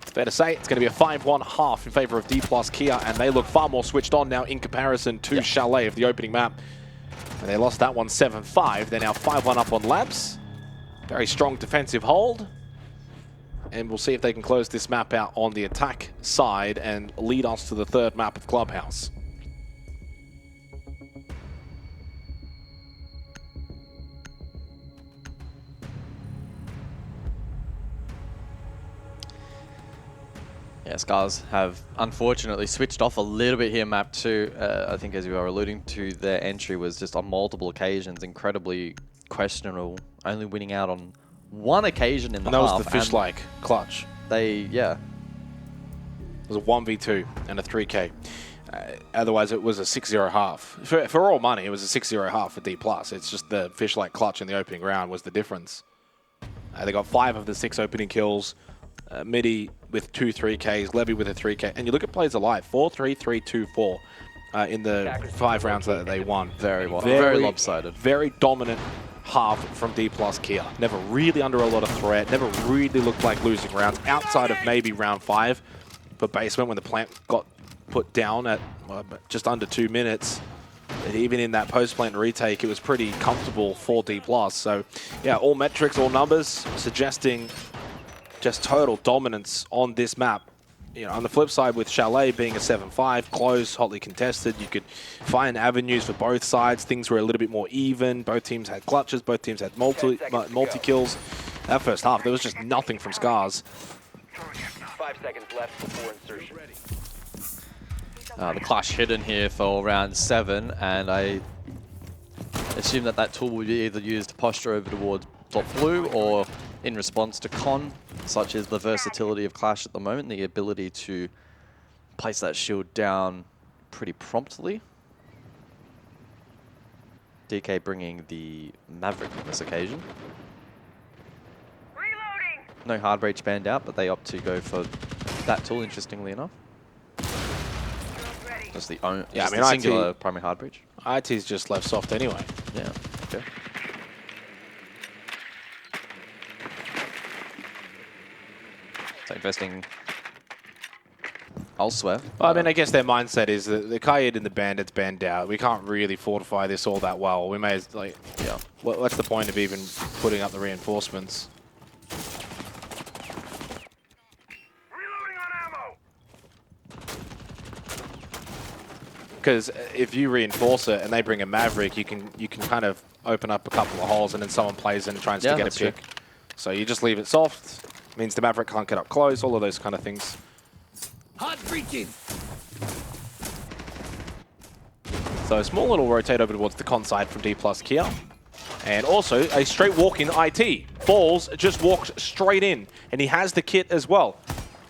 It's fair to say it's going to be a 5-1 half in favor of DPLUS Kia, and they look far more switched on now in comparison to Chalet of the opening map. And they lost that one 7-5. They're now 5-1 up on Labs. Very strong defensive hold. And we'll see if they can close this map out on the attack side and lead us to the third map of Clubhouse. Yeah, SCARZ have unfortunately switched off a little bit here, map 2. I think as you are alluding to, their entry was just on multiple occasions incredibly questionable, only winning out on one occasion in the half. And that was the fish-like clutch. It was a 1v2 and a 3K. Otherwise, it was a 6-0 half. For all money, it was a 6-0 half for DPLUS. It's just the fish-like clutch in the opening round was the difference. They got 5 of the 6 opening kills. Midi with 2 3Ks, Levy with a 3K. And you look at plays alive, 4-3, 3-2-4 in the 5 rounds that they won. Very lopsided. Very dominant half from DPLUS Kia. Never really under a lot of threat, never really looked like losing rounds, outside of maybe round 5 for Basement when the plant got put down at just under 2 minutes. And even in that post-plant retake, it was pretty comfortable for DPLUS. So, yeah, all metrics, all numbers suggesting just total dominance on this map. You know, on the flip side, with Chalet being a 7-5, close, hotly contested, you could find avenues for both sides. Things were a little bit more even. Both teams had clutches. Both teams had multi-kills. That first half, there was just nothing from SCARZ. 5 seconds left before insertion. The Clash hidden here for round 7, and I assume that tool will be either used to posture over towards top blue or in response to Con, such as the versatility of Clash at the moment, the ability to place that shield down pretty promptly. DK bringing the Maverick on this occasion. Reloading. No hard breach banned out, but they opt to go for that tool, interestingly enough. Just the singular primary hard breach. IT's just left soft anyway. Yeah, okay. So investing I'll swear. Well, I mean, I guess their mindset is that the Kaid and the Bandits banned out. We can't really fortify this all that well. We may, like, yeah. What's the point of even putting up the reinforcements? Because if you reinforce it and they bring a Maverick, you can kind of open up a couple of holes and then someone plays in and tries to get a pick. True. So you just leave it soft. Means the Maverick can't get up close. All of those kind of things. Hot breaching. So a small little rotate over towards the con side from DPLUS Kia. And also a straight walk in IT. Falls just walked straight in. And he has the kit as well.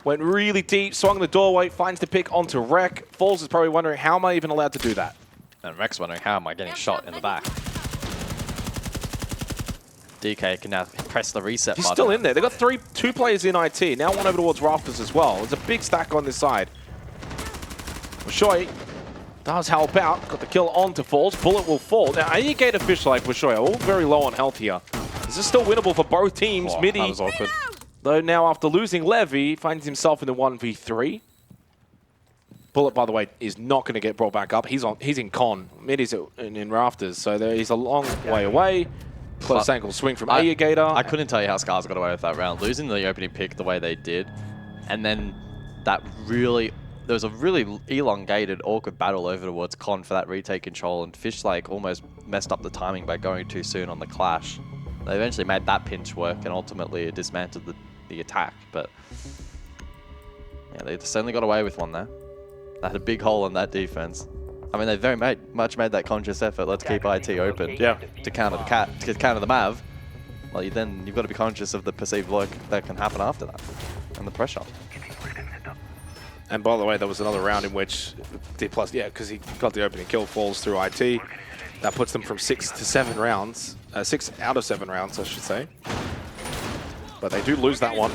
Went really deep, swung the doorway, finds the pick onto Rek. Falls is probably wondering, how am I even allowed to do that? And Rek's wondering, how am I getting shot in the back? DK can now press the reset button. He's still in there. They've got two players in IT. Now one over towards Rafters as well. There's a big stack on this side. Wishoy does help out. Got the kill onto Falls. Bullet will fall. Now, Alligator Fish like Wishoy are all very low on health here. Is this still winnable for both teams? Oh, Midi, that was awkward. though now after losing Levy, finds himself in the 1v3. Bullet, by the way, is not going to get brought back up. He's in con. Midi's in Rafters, so he's a long way away. Close ankle swing from Alligator. I couldn't tell you how SCARZ got away with that round. Losing the opening pick the way they did, and then there was a really elongated, awkward battle over towards Con for that retake control, and Fish like almost messed up the timing by going too soon on the clash. They eventually made that pinch work, and ultimately it dismantled the attack, but yeah, they certainly got away with one there. They had a big hole in that defense. I mean, they very much made that conscious effort. Let's keep IT open to counter the Mav. Well, you've got to be conscious of the perceived work that can happen after that and the pressure. And by the way, there was another round in which DPLUS, because he got the opening kill, falls through IT. That puts them from 6 to 7 rounds. 6 out of 7 rounds, I should say. But they do lose that one.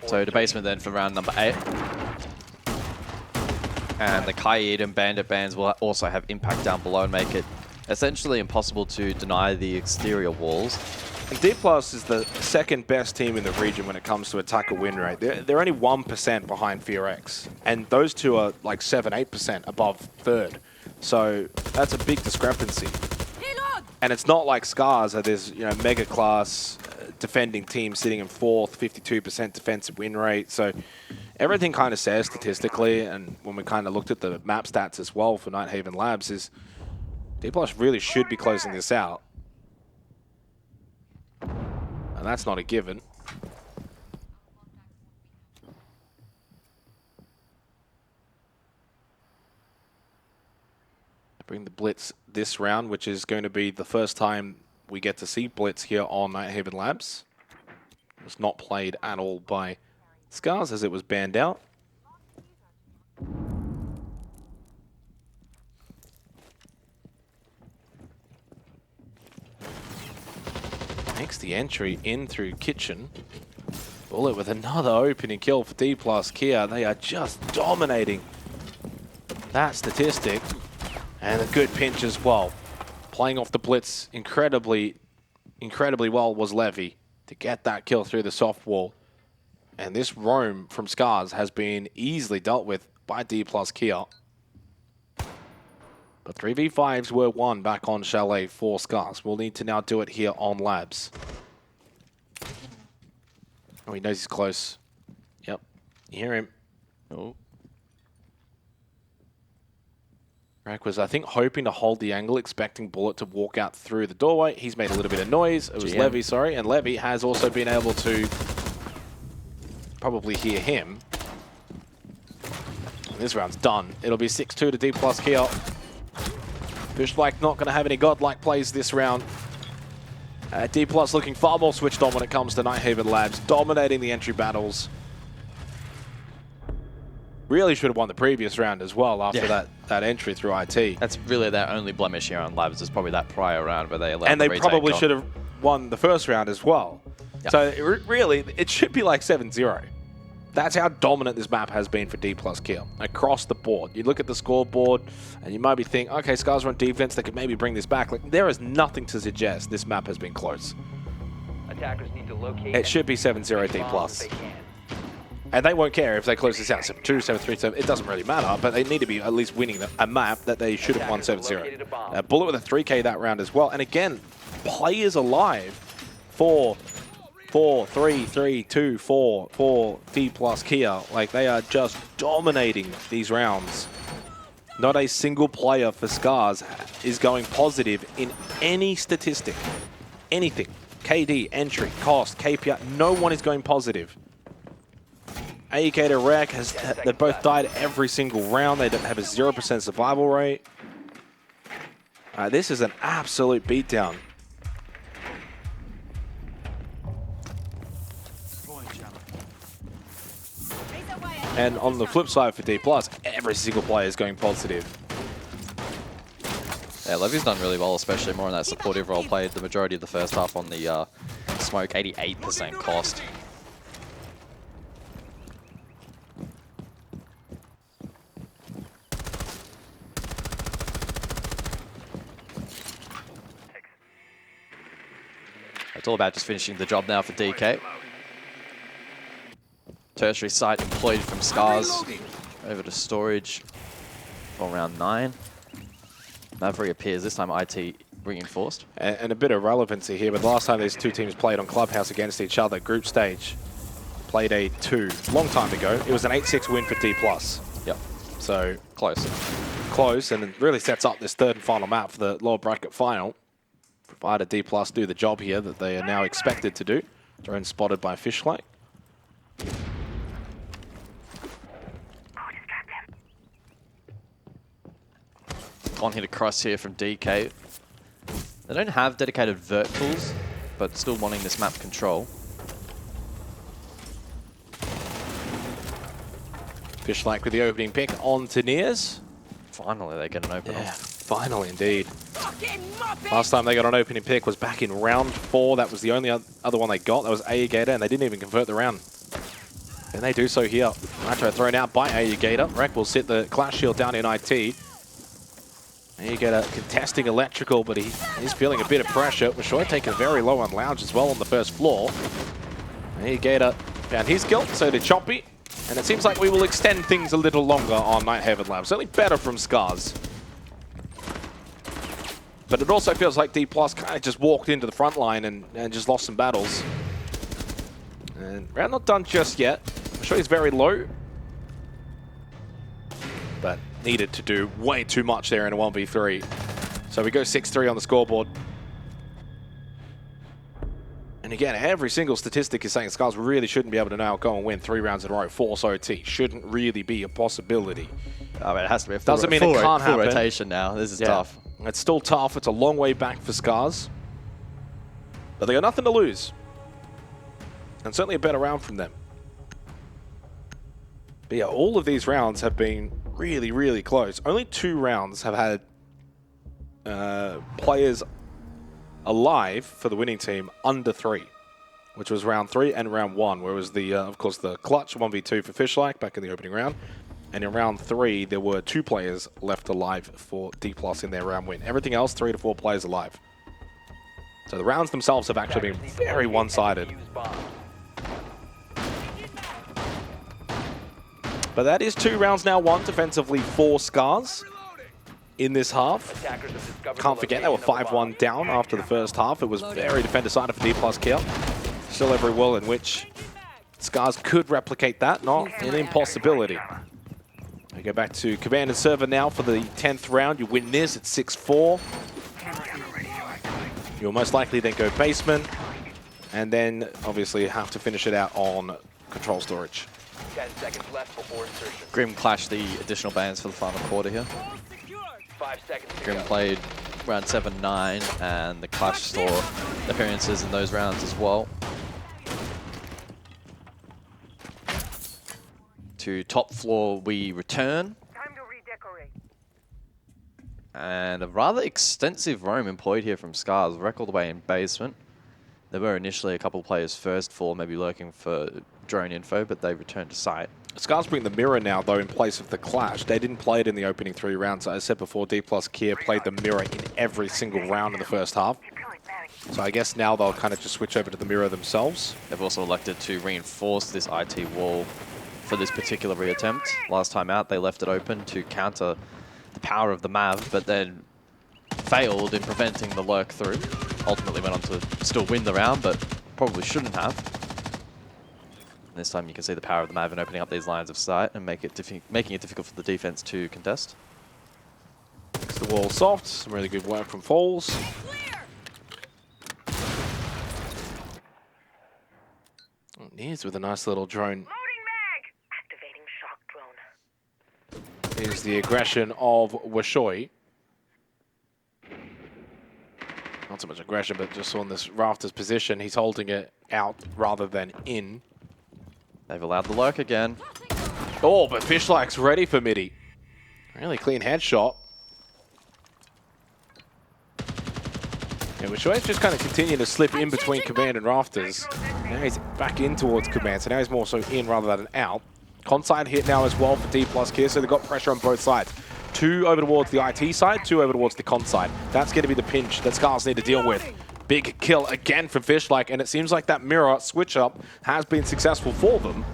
So debasement then for round number 8. And the Kaid and Bandit bans will also have impact down below and make it essentially impossible to deny the exterior walls. And DPLUS is the second best team in the region when it comes to attacker win rate. They're only 1% behind FearX. And those two are like 7-8% above third. So that's a big discrepancy. And it's not like SCARZ are this mega class defending team sitting in 4th, 52% defensive win rate. So everything kind of says statistically, and when we kind of looked at the map stats as well for Nighthaven Labs, is DPLUS really should be closing this out. And that's not a given. Bring the Blitz this round, which is going to be the first time we get to see Blitz here on Nighthaven Labs. It was not played at all by SCARZ as it was banned out. Makes the entry in through Kitchen. Bullet with another opening kill for DPLUS Kia. They are just dominating that statistic. And a good pinch as well. Playing off the Blitz incredibly well was Levy to get that kill through the soft wall. And this roam from SCARZ has been easily dealt with by DPLUS Kia. But 3v5s were won back on Chalet for SCARZ. We'll need to now do it here on Labs. Oh, he knows he's close. Yep, you hear him. Oh. Rek was, I think, hoping to hold the angle, expecting Bullet to walk out through the doorway. He's made a little bit of noise. It was Levy, sorry. And Levy has also been able to probably hear him. And this round's done. It'll be 6-2 to DPLUS Kia. Fishblack not going to have any godlike plays this round. DPLUS looking far more switched on when it comes to Nighthaven Labs, dominating the entry battles. Really should have won the previous round as well after that entry through IT. That's really their only blemish here on Labs, is probably that prior round where they allowed and they probably should have won the first round as well. Yeah. So really, it should be like 7-0. That's how dominant this map has been for DPLUS Kia across the board. You look at the scoreboard and you might be thinking, okay, SCARZ are on defense, they could maybe bring this back. Like, there is nothing to suggest this map has been close. Attackers need to locate. It should be 7-0 DPLUS. And they won't care if they close this out 7-2, 7-3, 7. It doesn't really matter, but they need to be at least winning a map that they should have won 7-0. Bullet with a 3K that round as well. And again, players alive for 3, 3, 2, 4, DPLUS Kia. Like, they are just dominating these rounds. Not a single player for SCARZ is going positive in any statistic. Anything. KD, entry, cost, KPI. No one is going positive. AEK to Rec, they both died every single round. They don't have a 0% survival rate. This is an absolute beatdown. And on the flip side for DPLUS, every single player is going positive. Yeah, Levy's done really well, especially more in that supportive role. Played the majority of the first half on the smoke, 88% cost. It's all about just finishing the job now for DK. Tertiary site employed from SCARZ over to storage for round 9. Maverick appears, this time IT reinforced. And a bit of relevancy here, but last time these two teams played on Clubhouse against each other, group stage, played a 2 long time ago. It was an 8-6 win for DPLUS. Yep. So close, and it really sets up this third and final map for the lower bracket final. Provided DPLUS do the job here that they are now expected to do. Drone spotted by Fishlake. On hit across here from DK. They don't have dedicated verticals, but still wanting this map control. Fishlake with the opening pick on to Nears. Finally they get an opener. Yeah, finally indeed. Last time they got an opening pick was back in round 4. That was the only other one they got. That was Ayagator, and they didn't even convert the round. And they do so here. Nitro thrown out by Ayagator. Rek will sit the clash shield down in IT. Ayagator contesting electrical, but he's feeling a bit of pressure. Washoy taking very low on Lounge as well on the first floor. Ayagator found his kill, so did Choppy. And it seems like we will extend things a little longer on Night Haven Lab. Certainly better from SCARZ. But it also feels like DPLUS kind of just walked into the front line and just lost some battles. And round not done just yet. I'm sure he's very low. But needed to do way too much there in a 1v3. So we go 6-3 on the scoreboard. And again, every single statistic is saying SCARZ really shouldn't be able to now go and win 3 rounds in a row. Force OT shouldn't really be a possibility. I mean, it has to be a full, Doesn't mean it can't happen. rotation now. This is tough. It's still tough. It's a long way back for SCARZ. But they got nothing to lose. And certainly a better round from them. But yeah, all of these rounds have been really, really close. Only 2 rounds have had players alive for the winning team under 3, which was round 3 and round 1, where it was the, of course, the clutch 1v2 for Fishlake back in the opening round. And in round 3, there were 2 players left alive for DPLUS in their round win. Everything else, 3 to 4 players alive. So the rounds themselves have actually been very one-sided. But that is 2 rounds now won defensively for SCARZ in this half. Can't forget they were 5-1 down after the first half. It was very defender-sided for DPLUS Kia. Still every will in which SCARZ could replicate that, not an impossibility. We go back to command and server now for the 10th round. You win this at 6-4. You'll most likely then go basement, and then obviously have to finish it out on control storage. 10 seconds left before insertion. Grim clashed the additional bans for the final quarter here. 5 seconds to Grim go. played round 7-9, and the clash saw appearances in those rounds as well. To top floor we return. Time to redecorate. And a rather extensive roam employed here from SCARZ. Wreck all the way in basement. There were initially a couple players first floor, maybe lurking for drone info, but they return to site. SCARZ bring the mirror now, though, in place of the Clash. They didn't play it in the opening 3 rounds. As I said before, DPLUS Kia played the mirror in every single round in the first half. So I guess now they'll kind of just switch over to the mirror themselves. They've also elected to reinforce this IT wall for this particular reattempt. Last time out, they left it open to counter the power of the MAV, but then failed in preventing the lurk through. Ultimately went on to still win the round, but probably shouldn't have. This time you can see the power of the MAV in opening up these lines of sight and making it difficult for the defense to contest. Makes the wall soft. Some really good work from Falls. Nears with a nice little drone. Activating shock drone. Here's the aggression of Washoy. Not so much aggression, but just on this Rafters position, he's holding it out rather than in. They've allowed the lurk again. Oh, but Fishlike's ready for midi. Really clean headshot. Yeah, Washoy's just kind of continuing to slip in between Command and Rafters. Now he's back in towards Command, so now he's more so in rather than out. Conside hit now as well for DPLUS Kia, so they've got pressure on both sides. 2 over towards the IT side, 2 over towards the con side. That's going to be the pinch that SCARZ need to deal with. Big kill again from Fishlike, and it seems like that mirror switch up has been successful for them.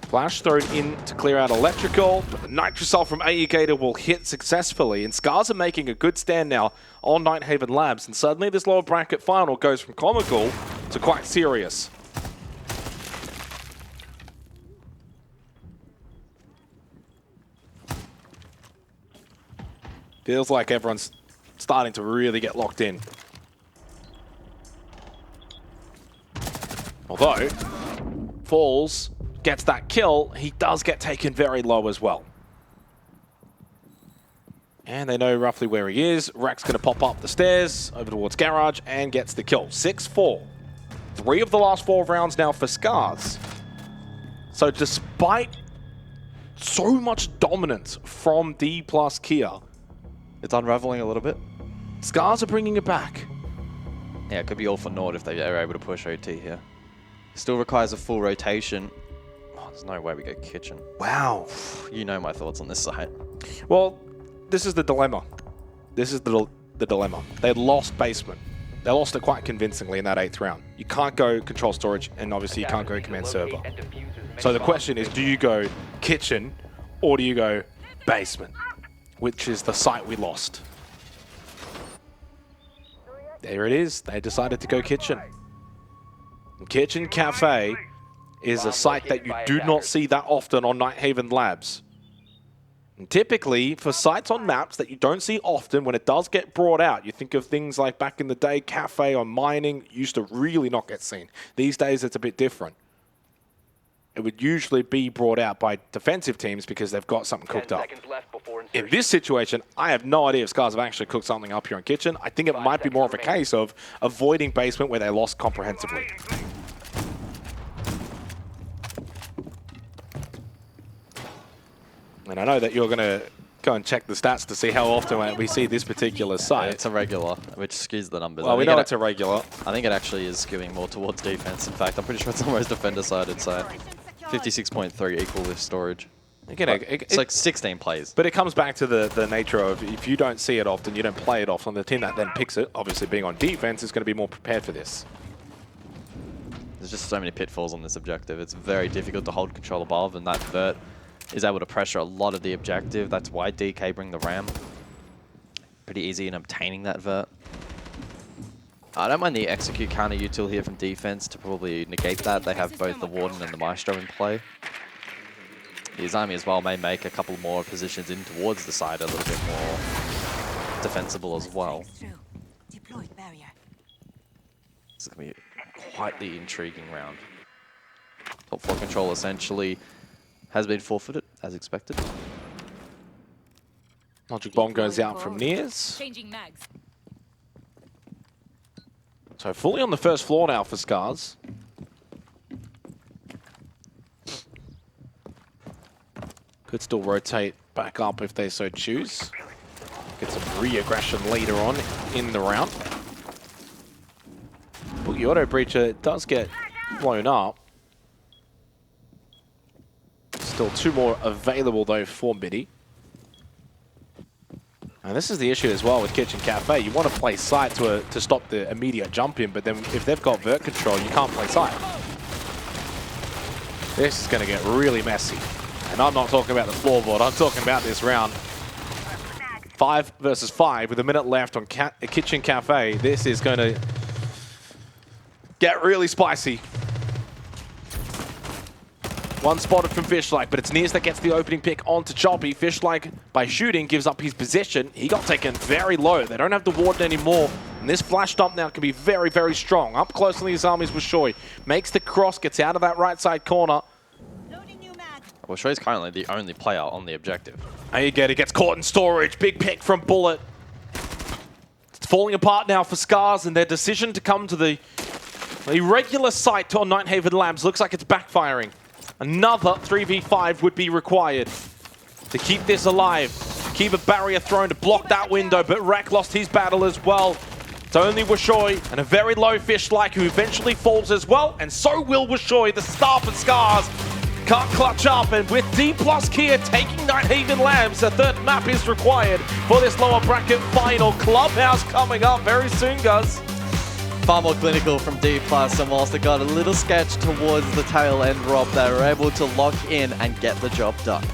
Flash thrown in to clear out electrical, but the Nitrocell from AEgator will hit successfully, and SCARZ are making a good stand now on Nighthaven Labs, and suddenly this lower bracket final goes from comical to quite serious. Feels like everyone's starting to really get locked in. Although, Falls gets that kill, he does get taken very low as well. And they know roughly where he is. Rek's going to pop up the stairs over towards Garage and gets the kill. 6-4. 3 of the last 4 rounds now for SCARZ. So despite so much dominance from DPLUS Kia, it's unraveling a little bit. SCARZ are bringing it back. Yeah, it could be all for naught if they are able to push OT here. Still requires a full rotation. Oh, there's no way we go kitchen. Wow. You know my thoughts on this side. Well, this is the dilemma. This is the dilemma. They lost basement. They lost it quite convincingly in that 8th round. You can't go control storage, and obviously you can't go command server. So the question is, do you go kitchen, or do you go basement? Which is the site we lost. There it is. They decided to go kitchen. Kitchen Cafe is a site that you do not see that often on Nighthaven Labs. And typically, for sites on maps that you don't see often, when it does get brought out, you think of things like back in the day, Cafe on mining used to really not get seen. These days, it's a bit different. It would usually be brought out by defensive teams because they've got something cooked up. In this situation, I have no idea if SCARZ have actually cooked something up here in kitchen. I think it might be more of a case of avoiding basement where they lost comprehensively. And I know that you're going to go and check the stats to see how often we see this particular site. Yeah, it's a regular, which skews the numbers. Well, we know it's a regular. I think it actually is skewing more towards defense. In fact, I'm pretty sure it's almost defender-sided site. 56.3 equal with storage. Again, it's like 16 plays. But it comes back to the nature of if you don't see it often, you don't play it often, the team that then picks it, obviously being on defense, is going to be more prepared for this. There's just so many pitfalls on this objective. It's very difficult to hold control above, and that vert is able to pressure a lot of the objective. That's why DK bring the ram. Pretty easy in obtaining that vert. I don't mind the execute counter util here from defense to probably negate that. They have both the Warden and the Maestro in play. His army as well may make a couple more positions in towards the side a little bit more defensible as well. This is going to be quite the intriguing round. Top 4 control essentially has been forfeited, as expected. Logic Bomb goes out from Nears. Changing mags. So fully on the first floor now for SCARZ. Could still rotate back up if they so choose. Get some re-aggression later on in the round. Boogie Auto Breacher does get blown up. Still 2 more available, though, for Midi. And this is the issue as well with Kitchen Cafe. You want to play sight to stop the immediate jump in, but then if they've got vert control, you can't play sight. This is going to get really messy. And I'm not talking about the floorboard, I'm talking about this round. 5 versus 5 with a minute left on Kitchen Cafe. This is going to get really spicy. One spotted from Fishlike, but it's Nears that gets the opening pick onto Choppy. Fishlike, by shooting, gives up his position. He got taken very low. They don't have the warden anymore. And this flash dump now can be very, very strong. Up close on these armies with Shoy. Makes the cross, gets out of that right side corner. Well, Shoy's currently the only player on the objective. And you get it, gets caught in storage. Big pick from Bullet. It's falling apart now for SCARZ, and their decision to come to the regular site on Nighthaven Labs looks like it's backfiring. Another 3v5 would be required to keep this alive. Keep a barrier thrown to block that window, but Rek lost his battle as well. It's only Washoy and a very low Fishlike who eventually falls as well, and so will Washoy, the star for SCARZ. Can't clutch up, and with DPLUS here taking Nighthaven Labs, a third map is required for this lower bracket final. Clubhouse coming up very soon, guys. Far more clinical from DPLUS, and whilst they got a little sketch towards the tail end, Rob, they were able to lock in and get the job done.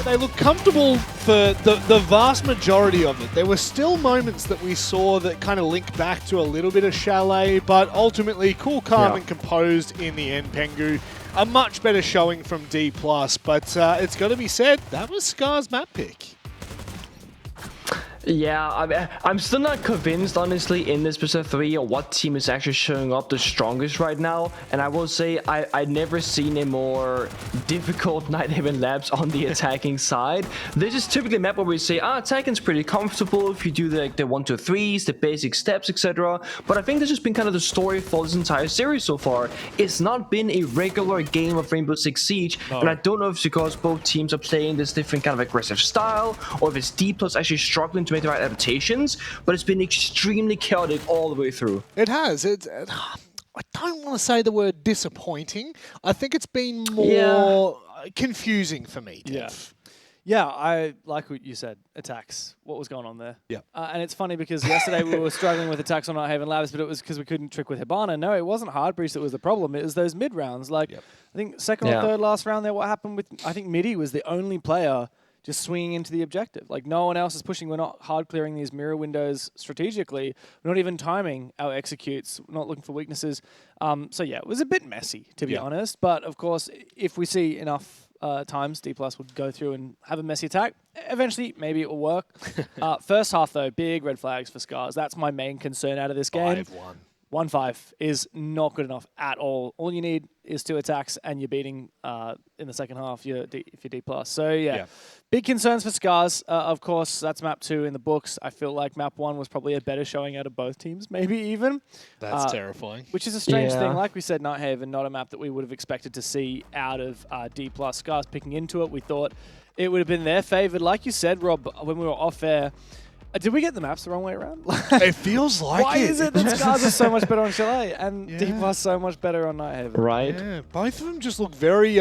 They look comfortable for the vast majority of it. There were still moments that we saw that kind of linked back to a little bit of Chalet, but ultimately cool, calm, and composed in the end, Pengu. A much better showing from DPLUS, but it's got to be said, that was SCARZ map pick. Yeah, I'm still not convinced, honestly, in this best of 3 or what team is actually showing up the strongest right now. And I will say I've never seen a more difficult Nighthaven Labs on the attacking side. This is typically a map where we say, attacking's pretty comfortable if you do the 1-2-3s, the basic steps, etc. But I think this has been kind of the story for this entire series so far. It's not been a regular game of Rainbow Six Siege, and I don't know if it's because both teams are playing this different kind of aggressive style, or if it's DPLUS actually struggling to make the right adaptations, but it's been extremely chaotic all the way through. It has. I don't want to say the word disappointing. I think it's been more confusing for me, Tiff. Yeah, I like what you said, attacks. What was going on there? Yeah. And it's funny because yesterday we were struggling with attacks on Nighthaven Labs, but it was because we couldn't trick with Hibana. No, it wasn't Hard Breach that was the problem. It was those mid rounds. Like, I think second or third last round there, what happened with, I think Midi was the only player just swinging into the objective. Like, no one else is pushing. We're not hard clearing these mirror windows strategically. We're not even timing our executes. We're not looking for weaknesses. So yeah, it was a bit messy, to be honest. But of course, if we see enough times, DPLUS would go through and have a messy attack. Eventually, maybe it will work. First half, though, big red flags for SCARZ. That's my main concern out of this game. 5-1. 1-5 is not good enough at all. All you need is 2 attacks, and you're beating in the second half if you're D+. So, yeah. Big concerns for SCARZ. Of course, that's map 2 in the books. I feel like map 1 was probably a better showing out of both teams, maybe even. That's terrifying. Which is a strange thing. Like we said, Nighthaven, not a map that we would have expected to see out of D+. SCARZ picking into it. We thought it would have been their favored. Like you said, Rob, when we were off air, did we get the maps the wrong way around? It feels like Why is it that SCARZ is so much better on Chalet and D+ so much better on Nighthaven? Right. Yeah, both of them just look very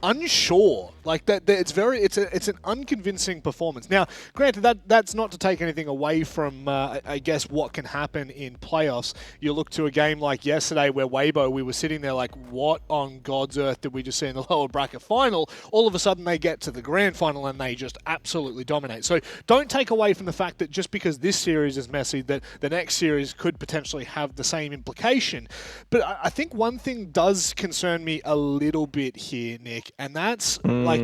unsure. Like that, it's an unconvincing performance. Now, granted, that's not to take anything away from, I guess, what can happen in playoffs. You look to a game like yesterday where Weibo, we were sitting there like, what on God's earth did we just see in the lower bracket final? All of a sudden, they get to the grand final and they just absolutely dominate. So don't take away from the fact that just because this series is messy, that the next series could potentially have the same implication. But I think one thing does concern me a little bit here, Nick, and that's like,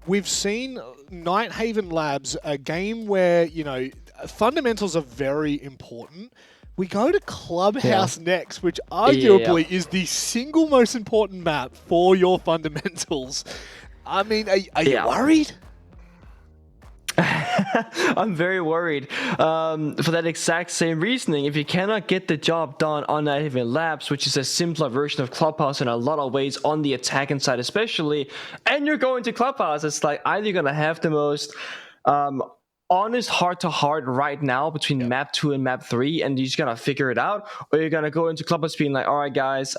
we've seen Nighthaven Labs, a game where, you know, fundamentals are very important. We go to Clubhouse next, which arguably is the single most important map for your fundamentals. I mean, are you worried? I'm very worried for that exact same reasoning. If you cannot get the job done on Nighthaven Labs, which is a simpler version of Clubhouse in a lot of ways on the attacking side especially, and you're going to Clubhouse, it's like either you're going to have the most honest heart-to-heart right now between map 2 and map 3, and you just gotta figure it out, or you're gonna go into Clubhouse being like, all right guys,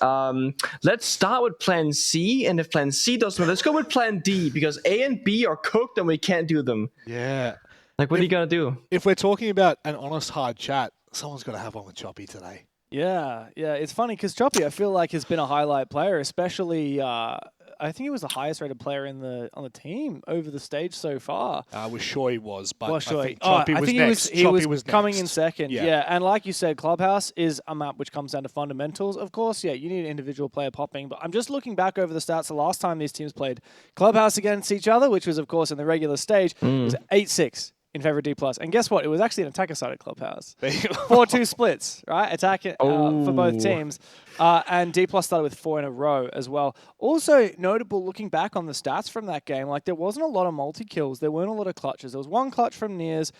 let's start with plan C, and if plan C doesn't work, let's go with plan D, because A and B are cooked and we can't do them. Yeah. Like, what are you gonna do? If we're talking about an honest hard chat, someone's got to have one with Choppy today. Yeah, it's funny because Choppy, I feel like, has been a highlight player, especially. I think he was the highest rated player on the team over the stage so far. Shoy was, but Well, I Shoy. think Choppy was next. He Choppy was coming next. in second. Yeah, and like you said, Clubhouse is a map which comes down to fundamentals. Of course, you need an individual player popping, but I'm just looking back over the stats. The last time these teams played Clubhouse against each other, which was, of course, in the regular stage, it was 8-6. In favor of DPLUS. And guess what? It was actually an attacker-sided Clubhouse. 4-2 splits, right? Attack for both teams. And DPLUS started with 4 in a row as well. Also notable, looking back on the stats from that game, like there wasn't a lot of multi-kills. There weren't a lot of clutches. There was 1 clutch from Nears,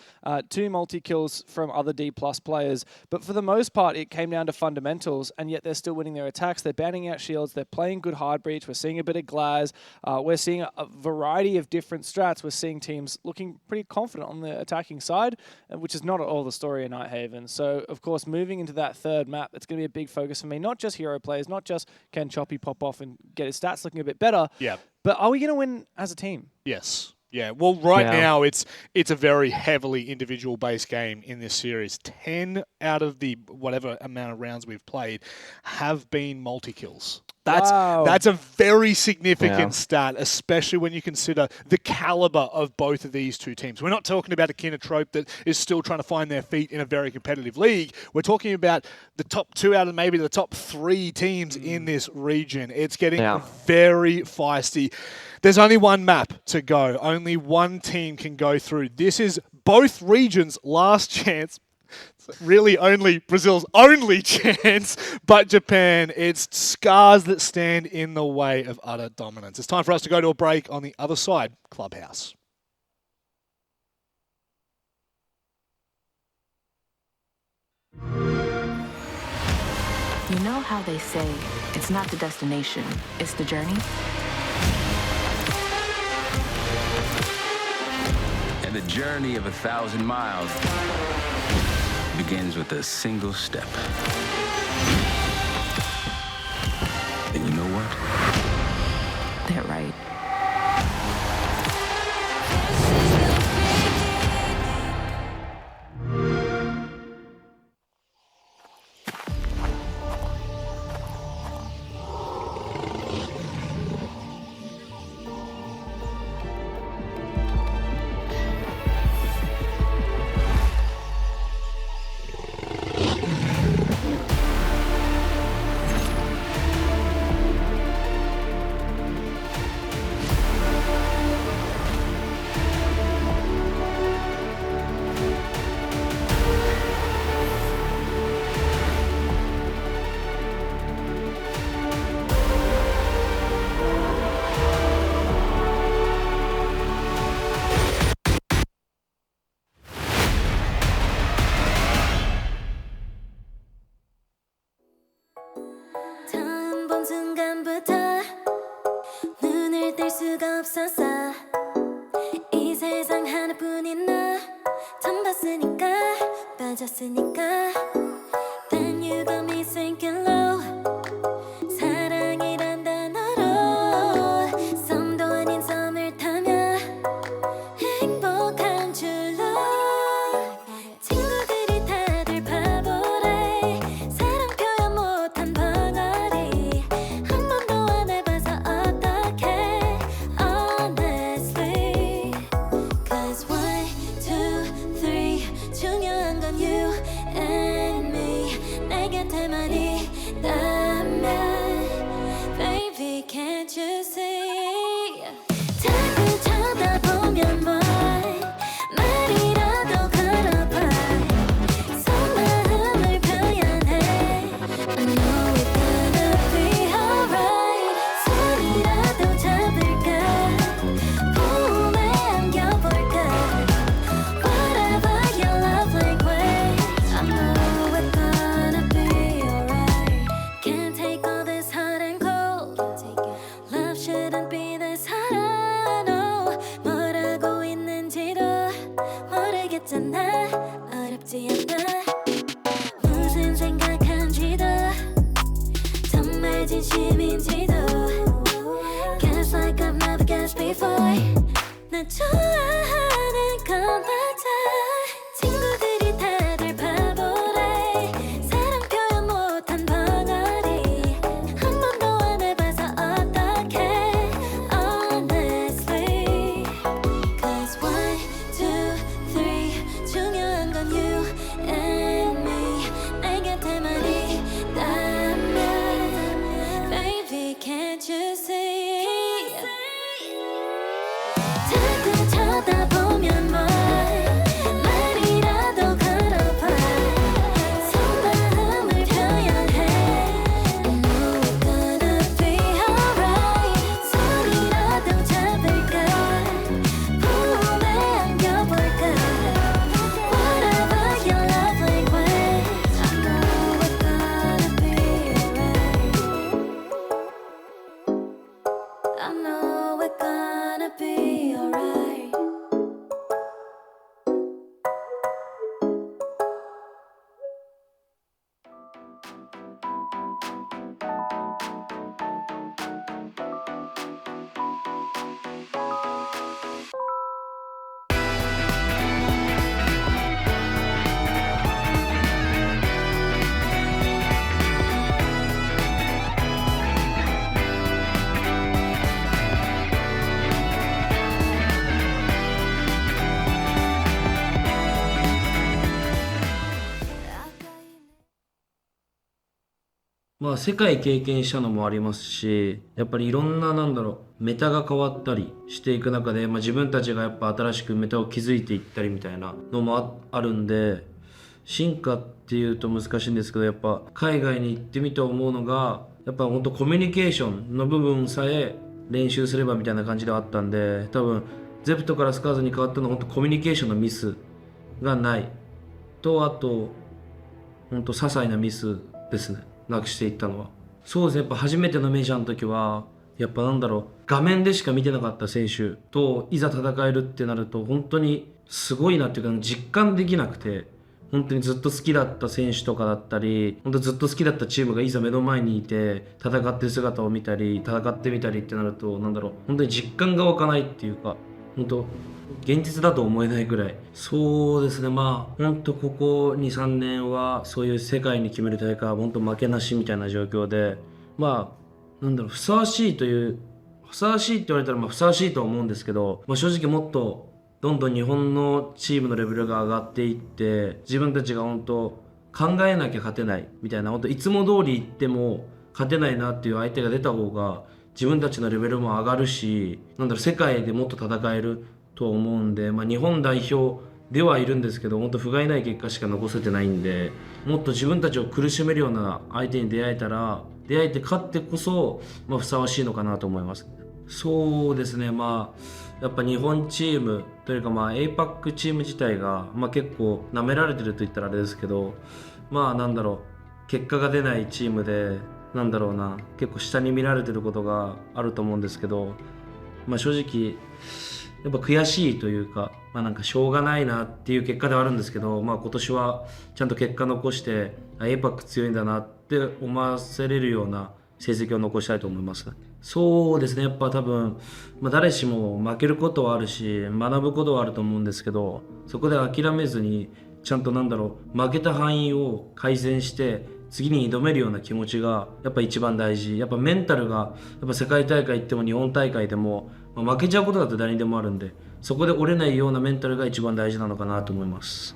2 multi-kills from other DPLUS players. But for the most part, it came down to fundamentals, and yet they're still winning their attacks. They're banning out shields. They're playing good hard breach. We're seeing a bit of Glaz. We're seeing a variety of different strats. We're seeing teams looking pretty confident on the attacking side, which is not at all the story in Nighthaven. So, of course, moving into that third map, it's going to be a big focus for me. Not just hero players, not just can Choppy pop off and get his stats looking a bit better, but are we going to win as a team? Yes. Yeah, well, right now it's a very heavily individual-based game in this series. 10 out of the whatever amount of rounds we've played have been multi-kills. That's a very significant stat, especially when you consider the caliber of both of these two teams. We're not talking about a Kinotrope that is still trying to find their feet in a very competitive league. We're talking about the top 2 out of maybe the top 3 teams in this region. It's getting very feisty. There's only one map to go. Only one team can go through. This is both regions' last chance. It's really only Brazil's only chance, but Japan. It's SCARZ that stand in the way of utter dominance. It's time for us to go to a break. On the other side, Clubhouse. You know how they say, it's not the destination, it's the journey? And the journey of 1,000 miles begins with a single step. And you know what? They're right. 처음 본 순간부터 눈을 뗄 수가 없었어. 이 세상 하나뿐인 너 처음 봤으니까 빠졌으니까 Then you got me sinking low. 사랑이란 단어로 썸도 아닌 썸을 타며 행복한 줄로 친구들이 다들 바보래. 사랑 표현 못한 벙어리 한 번도 안 해봐서 어떡해 honestly. Cause 1, 2, 3 중요한 건 you and me. 내 곁에만 있다면 Baby can't you see. 자꾸 쳐다보면 boy 말이라도 걸어봐. 속마음을 표현해. I know it's gonna be alright. 손이라도 잡을까 몸에 안겨볼까. Whatever your love language I know it's gonna be alright. 어렵지 않아 무슨 생각한지도 정말 진심인지도 Guess like I've never guessed before 나 좋아하는 건 맞아 친구들이 다들 바보래 사랑 표현 못한 벙어리 한 번도 안 해봐서 어떡해 Honestly Cause 1, 2, 3 중요한 건 you and me 내 곁에만 있다면 Baby can't you see 자꾸 쳐다보면 뭘 말이라도 걸어봐 속마음을 표현해 I know we're gonna be alright 손이라도 잡을까 품에 안겨볼까 Whatever your love language I know we're gonna be alright I know we're gonna be alrightまあ世界経験したのもありますし、やっぱりいろんなメタが変わったりしていく中で、自分たちがやっぱ新しくメタを築いていったりみたいなのもあるんで、進化っていうと難しいんですけど、やっぱ海外に行ってみて思うのが、やっぱ本当コミュニケーションの部分さえ練習すればみたいな感じではあったんで、多分ゼプトからスカーズに変わったのは本当コミュニケーションのミスがないと、あと本当些細なミスですね、なくしていったのは。そうですね、やっぱ初めてのメジャーの時はやっぱ画面でしか見てなかった選手といざ戦えるってなると本当にすごいなっていうか実感できなくて、本当にずっと好きだった選手とかだったり、本当ずっと好きだったチームがいざ目の前にいて戦ってる姿を見たり戦ってみたりってなると、本当に実感が湧かないっていうか、本当現実だと思えないぐらい。そうですね、本当ここ 2,3 年はそういう世界に決める大会は本当負けなしみたいな状況で、ふさわしいって言われたらふさわしいとは思うんですけど、正直もっとどんどん日本のチームのレベルが上がっていって、自分たちが本当考えなきゃ勝てないみたいな、本当いつも通り行っても勝てないなっていう相手が出た方が自分たちのレベルも上がるし、世界でもっと戦えると思うんで、日本代表ではいるんですけど、本当不甲斐ない結果しか残せてないんで、もっと自分たちを苦しめるような相手に出会えて勝ってこそ、ふさわしいのかなと思います。そうですね、やっぱ日本チームというかAPAC チーム自体が、結構舐められてると言ったらあれですけど、結果が出ないチームで結構下に見られてることがあると思うんですけど、正直やっぱ悔しいというか、しょうがないなっていう結果ではあるんですけど、今年はちゃんと結果残して APAC 強いんだなって思わせれるような成績を残したいと思います。そうですね、やっぱ多分、誰しも負けることはあるし学ぶことはあると思うんですけど、そこで諦めずにちゃんと負けた範囲を改善して次に挑めるような気持ちがやっぱ一番大事。やっぱメンタルがやっぱ世界大会行っても日本大会でも、負けちゃうことだって誰にでもあるんで、そこで折れないようなメンタルが一番大事なのかなと思います。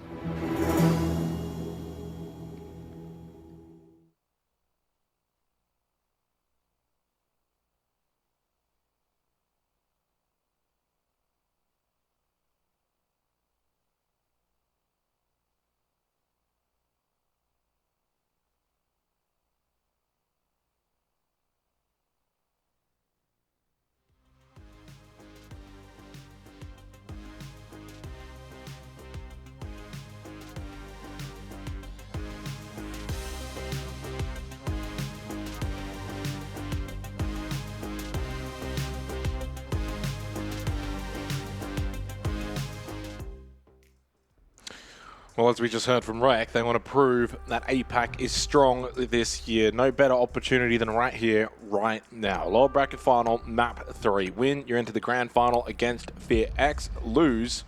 Well, as we just heard from Rek, they want to prove that APAC is strong this year. No better opportunity than right here, right now. Lower bracket final, map 3. Win, you're into the grand final against Fear X. Lose,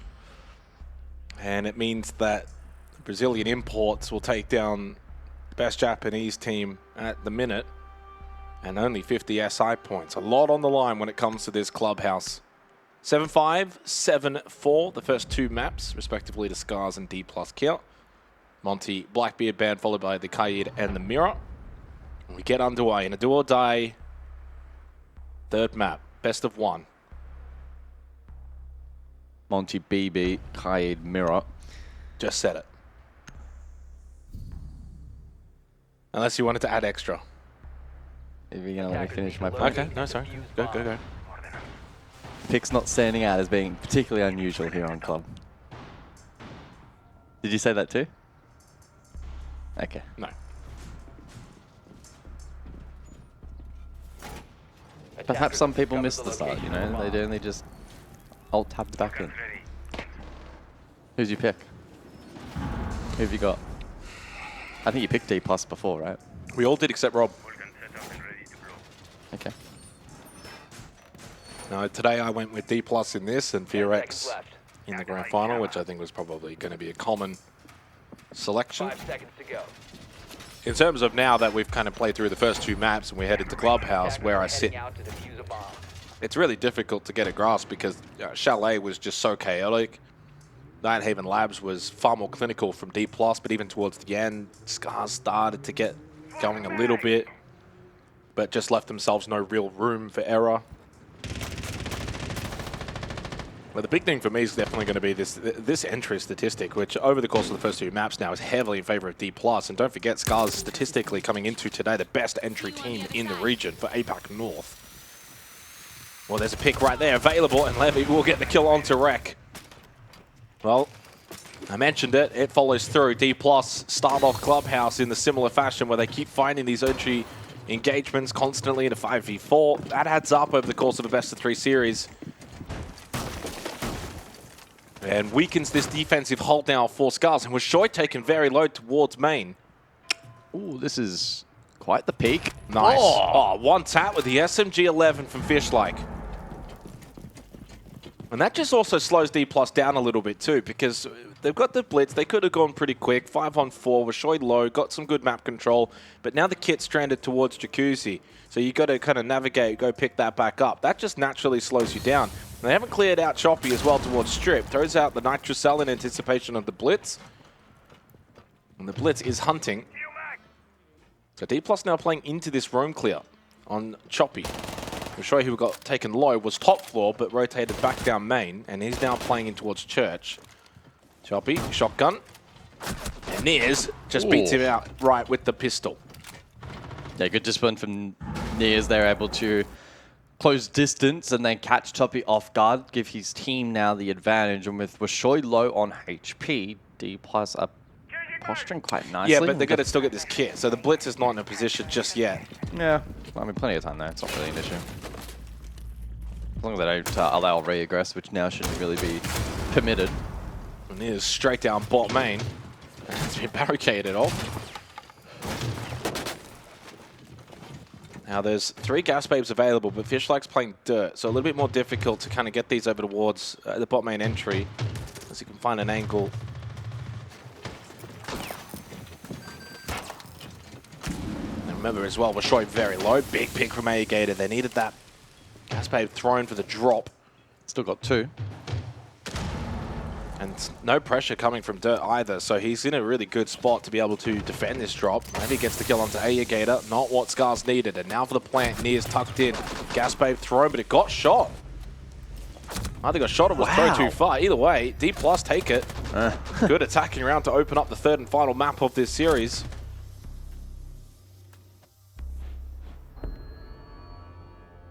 and it means that Brazilian imports will take down the best Japanese team at the minute, and only 50 SI points. A lot on the line when it comes to this clubhouse. 7-5, 7-4, the first 2 maps, respectively to SCARZ and DPLUS Kia. Monty, Blackbeard band, followed by the Kaid and the Mirror. And we get underway in a do or die 3rd map, best of 1. Monty, BB, Kaid, Mirror. Just said it. Unless you wanted to add extra. If you're going to let me finish my point. Okay, no, sorry. Go. Pick's not standing out as being particularly unusual here on Club. Did you say that too? Okay. No. Perhaps some people miss the start, you know? They'd only just alt-tab back in. Who's your pick? Who have you got? I think you picked DPLUS before, right? We all did except Rob. Okay. No, today I went with DPLUS in this and Fear X in the grand final, which I think was probably going to be a common selection. 5 seconds to go. In terms of now that we've kind of played through the first 2 maps and we're headed to Clubhouse where I sit, it's really difficult to get a grasp because Chalet was just so chaotic. Nighthaven Labs was far more clinical from DPLUS, but even towards the end, SCARZ started to get going a little bit, but just left themselves no real room for error. Well, the big thing for me is definitely going to be this entry statistic, which over the course of the first 2 maps now is heavily in favor of DPLUS. And don't forget, SCARZ statistically coming into today the best entry team in the region for APAC North. Well, there's a pick right there available, and Levy will get the kill onto Rek. Well, I mentioned it. It follows through. DPLUS start off Clubhouse in the similar fashion where they keep finding these entry engagements constantly in a 5v4. That adds up over the course of a best-of-3 series. And weakens this defensive hold now for SCARZ. And Washoy taken very low towards main. Ooh, this is quite the peak. Nice. Oh, one tap with the SMG-11 from Fishlike. And that just also slows DPLUS down a little bit too, because they've got the blitz. They could have gone pretty quick. 5-on-4, Washoy low, got some good map control. But now the kit's stranded towards Jacuzzi. So you got to kind of navigate, go pick that back up. That just naturally slows you down. And they haven't cleared out Choppy as well towards Strip. Throws out the Nitrocell in anticipation of the blitz. And the blitz is hunting. So DPLUS now playing into this roam clear on Choppy. Washoy, who got taken low, was top floor, but rotated back down main. And he's now playing in towards Church. Choppy, shotgun. And Nears just beats him out right with the pistol. Yeah, good discipline from Nears. They're able to close distance and then catch Choppy off guard, give his team now the advantage. And with Washoy low on HP, DPLUS are posturing quite nicely. Yeah, but they're going to still get this kit, so the blitz is not in a position just yet. Yeah, I mean, plenty of time there. It's not really an issue. As long as they don't allow re-aggress, which now shouldn't really be permitted. And Nears straight down bot main. And it's been barricaded off. Now there's 3 gas babes available, but Fishlike's playing dirt, so a little bit more difficult to kind of get these over towards the bot main entry, as you can find an angle. And remember as well, Washoy very low, big pick from Gator. They needed that gas babe thrown for the drop. Still got 2. And no pressure coming from Dirt either, so he's in a really good spot to be able to defend this drop. Maybe gets the kill onto Gator, not what SCARZ needed. And now for the plant, Near's tucked in. Gas babe thrown, but it got shot. Either got shot or was thrown too far. Either way, DPLUS take it. Good attacking round to open up the 3rd and final map of this series.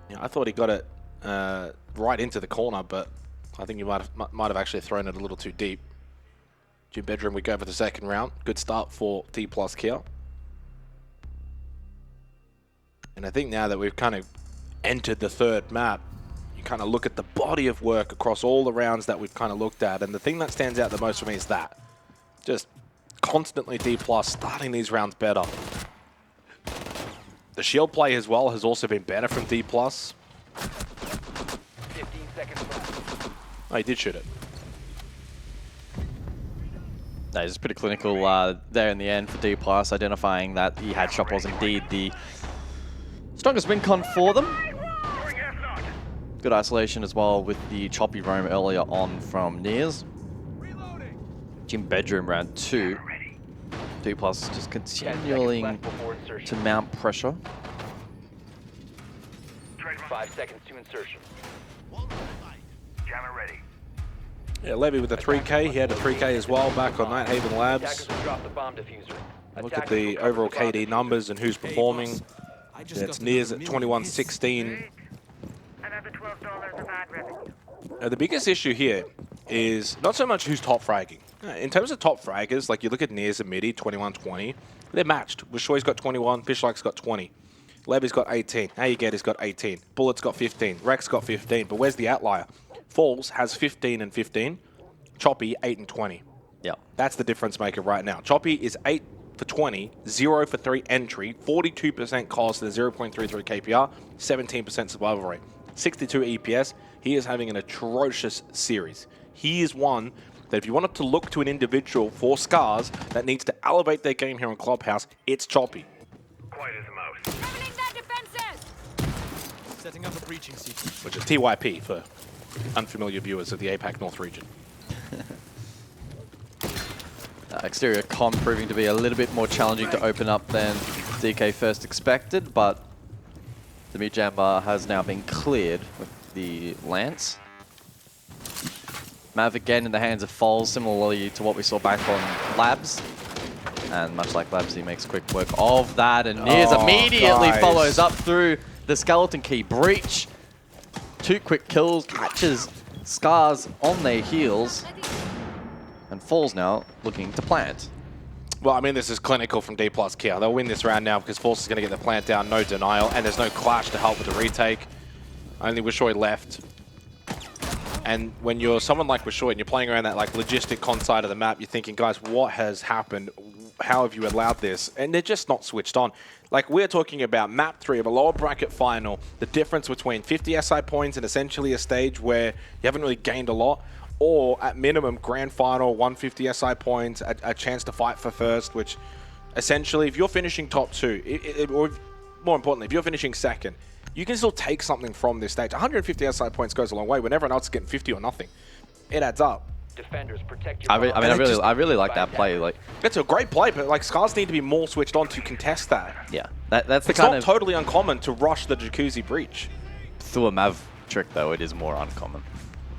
Yeah, I thought he got it right into the corner, but I think you might have actually thrown it a little too deep. Gym Bedroom, we go for the 2nd round. Good start for DPLUS Kia. And I think now that we've kind of entered the 3rd map, you kind of look at the body of work across all the rounds that we've kind of looked at. And the thing that stands out the most for me is that. Just constantly DPLUS starting these rounds better. The shield play as well has also been better from DPLUS. 15 seconds left. Oh, he did shoot it. No, he's pretty clinical there in the end for DPLUS, identifying that he had shot was indeed the strongest win con for them. Good isolation as well with the choppy roam earlier on from Nears. Gym bedroom round 2. DPLUS just continuing to mount pressure. 5 seconds to insertion. Jammer ready. Yeah, Levy with a 3K. He had a 3K as well back on Nighthaven Labs. Attackers will drop the bomb diffuser. Look at the overall KD numbers and who's performing. It's Nears at 21-16. Another $12 of ad revenue. The biggest issue here is not so much who's top fragging. In terms of top fraggers, like you look at Nears and Midi, 21-20, they're matched. Wishoy's got 21, Fishlike's got 20. Levy's got 18, How You Get has got 18, Bullet's got 15, Rex got 15, but where's the outlier? Falls has 15 and 15, Choppy 8 and 20. Yeah. That's the difference maker right now. Choppy is 8 for 20, 0 for 3 entry, 42% cost at a 0.33 KPR, 17% survival rate, 62 EPS. He is having an atrocious series. He is one that if you wanted to look to an individual for SCARZ that needs to elevate their game here on Clubhouse, it's Choppy. Quite as a mouse. Opening their defenses! Setting up a breaching sequence. Which is TYP for unfamiliar viewers of the APAC North region. Exterior comm proving to be a little bit more challenging to open up than DK first expected, but the mid jambar has now been cleared with the Lance. Mav again in the hands of Foles, similarly to what we saw back on Labs. And much like Labs, he makes quick work of that, and Nears immediately follows up through the skeleton key breach. 2 quick kills, catches SCARZ on their heels, and Falls now looking to plant. Well, I mean, this is clinical from DPLUS Kia. They'll win this round now because Force is going to get the plant down, no denial, and there's no clash to help with the retake. Only Wishoy left. And when you're someone like Wishoy and you're playing around that like logistic con side of the map, you're thinking, guys, what has happened? How have you allowed this? And they're just not switched on. Like, we're talking about map 3 of a lower bracket final, the difference between 50 SI points and essentially a stage where you haven't really gained a lot, or at minimum, grand final, 150 SI points, a chance to fight for first, which essentially, if you're finishing top 2, or more importantly, if you're finishing second, you can still take something from this stage. 150 SI points goes a long way when everyone else is getting 50 or nothing. It adds up. Defenders, protect your I really like that play. Like, it's a great play, but like SCARZ need to be more switched on to contest that. Yeah, that's the it's kind not of totally uncommon to rush the Jacuzzi breach. Through a Mav trick, though, it is more uncommon.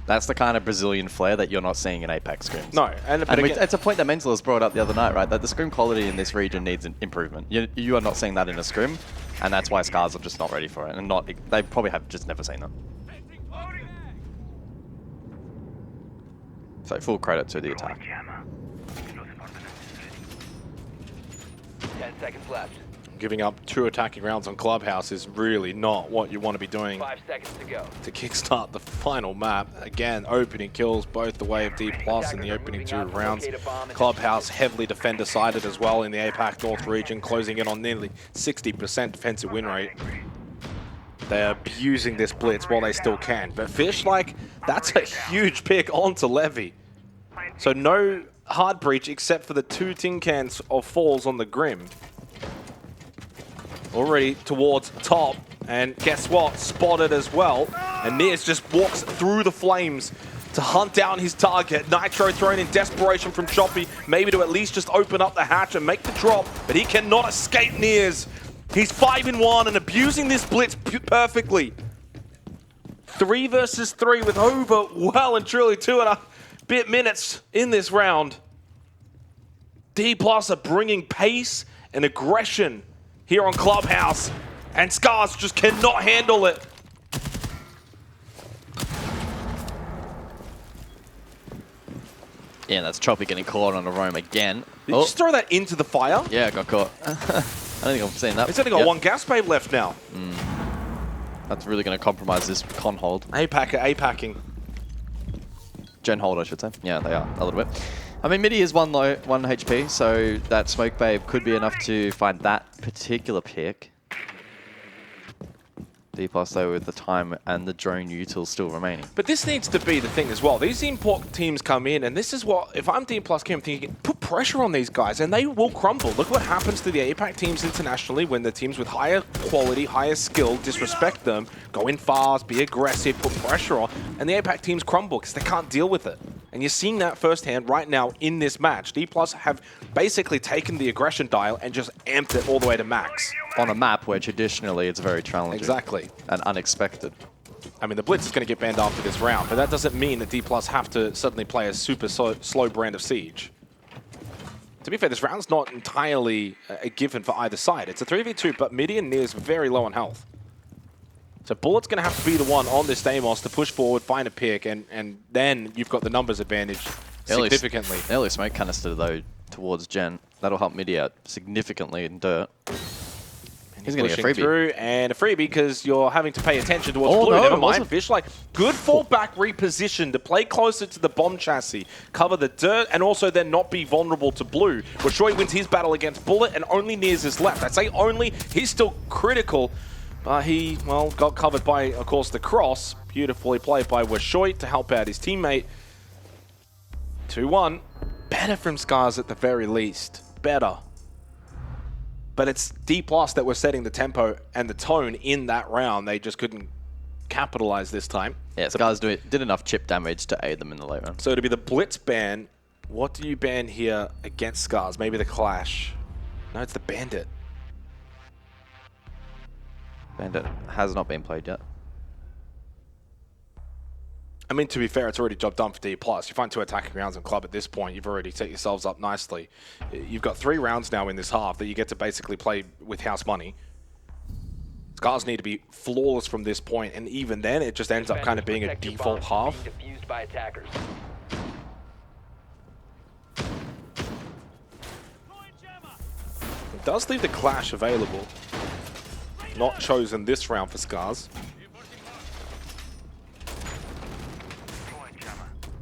That's the kind of Brazilian flair that you're not seeing in APAC scrims. No, and it's a point that Mentalist brought up the other night, right? That the scrim quality in this region needs an improvement. You are not seeing that in a scrim, and that's why SCARZ are just not ready for it, and they probably have just never seen that. So full credit to the attack. 10 seconds left. Giving up 2 attacking rounds on Clubhouse is really not what you want to be doing 5 seconds to go. to kickstart the final map. Again, opening kills both the way of DPLUS in the opening 2 rounds. Clubhouse heavily defender-sided as well in the APAC North region, closing in on nearly 60% defensive win rate. They're abusing this blitz while they still can. But Fish, like, that's a huge pick onto Levy. So no hard breach except for the 2 tin cans of Falls on the Grim. Already towards top, and guess what? Spotted as well. And Nears just walks through the flames to hunt down his target. Nitro thrown in desperation from Choppy, maybe to at least just open up the hatch and make the drop, but he cannot escape Nears. He's 5-1 and abusing this blitz perfectly. 3 versus 3 with over well and truly 2.5 minutes in this round. DPLUS are bringing pace and aggression here on Clubhouse, and SCARZ just cannot handle it. Yeah, that's Choppy getting caught on a roam again. Did you just throw that into the fire? Yeah, got caught. I don't think I've seen that. It's only got 1 gas babe left now. That's really going to compromise this con hold. APAC are APACing. Gen hold, I should say. Yeah, they are, a little bit. I mean, Midi is 1 HP, so that Smoke Babe could be enough to find that particular pick. DPLUS, though, with the time and the drone util still remaining. But this needs to be the thing as well. These import teams come in, and this is what, if I'm DPLUS, I'm thinking, put pressure on these guys, and they will crumble. Look what happens to the APAC teams internationally when the teams with higher quality, higher skill disrespect them, go in fast, be aggressive, put pressure on, and the APAC teams crumble because they can't deal with it. And you're seeing that firsthand right now in this match. DPLUS have basically taken the aggression dial and just amped it all the way to max. On a map where traditionally it's very challenging. Exactly. And unexpected. I mean, the Blitz is going to get banned after this round, but that doesn't mean that DPLUS have to suddenly play a super slow brand of Siege. To be fair, this round's not entirely a given for either side. It's a 3v2, but Midi and Near's very low on health. So Bullet's going to have to be the one on this Deimos to push forward, find a pick, and then you've got the numbers advantage significantly. Early smoke canister, though, towards Gen. That'll help Midi out significantly in dirt. He's going to get a freebie. Through, and a freebie because you're having to pay attention towards Blue. No, Never mind. Fish like good fallback reposition to play closer to the bomb chassis, cover the dirt, and also then not be vulnerable to Blue. Washoy wins his battle against Bullet, and only Nears is left. I say only, he's still critical, but he, well, got covered by, of course, the cross. Beautifully played by Washoy to help out his teammate. 2-1. Better from SCARZ at the very least. Better. But it's DPLUS that were setting the tempo and the tone in that round. They just couldn't capitalize this time. Yeah, SCARZ did enough chip damage to aid them in the late round. So to be the Blitz ban, what do you ban here against SCARZ? Maybe the Clash. No, it's the Bandit. Bandit has not been played yet. I mean, to be fair, it's already job done for DPLUS. You find 2 attacking rounds in club at this point, you've already set yourselves up nicely. You've got 3 rounds now in this half that you get to basically play with house money. SCARZ need to be flawless from this point, and even then, it just ends up kind of being a default half. Defused by attackers. It does leave the Clash available. Not chosen this round for SCARZ.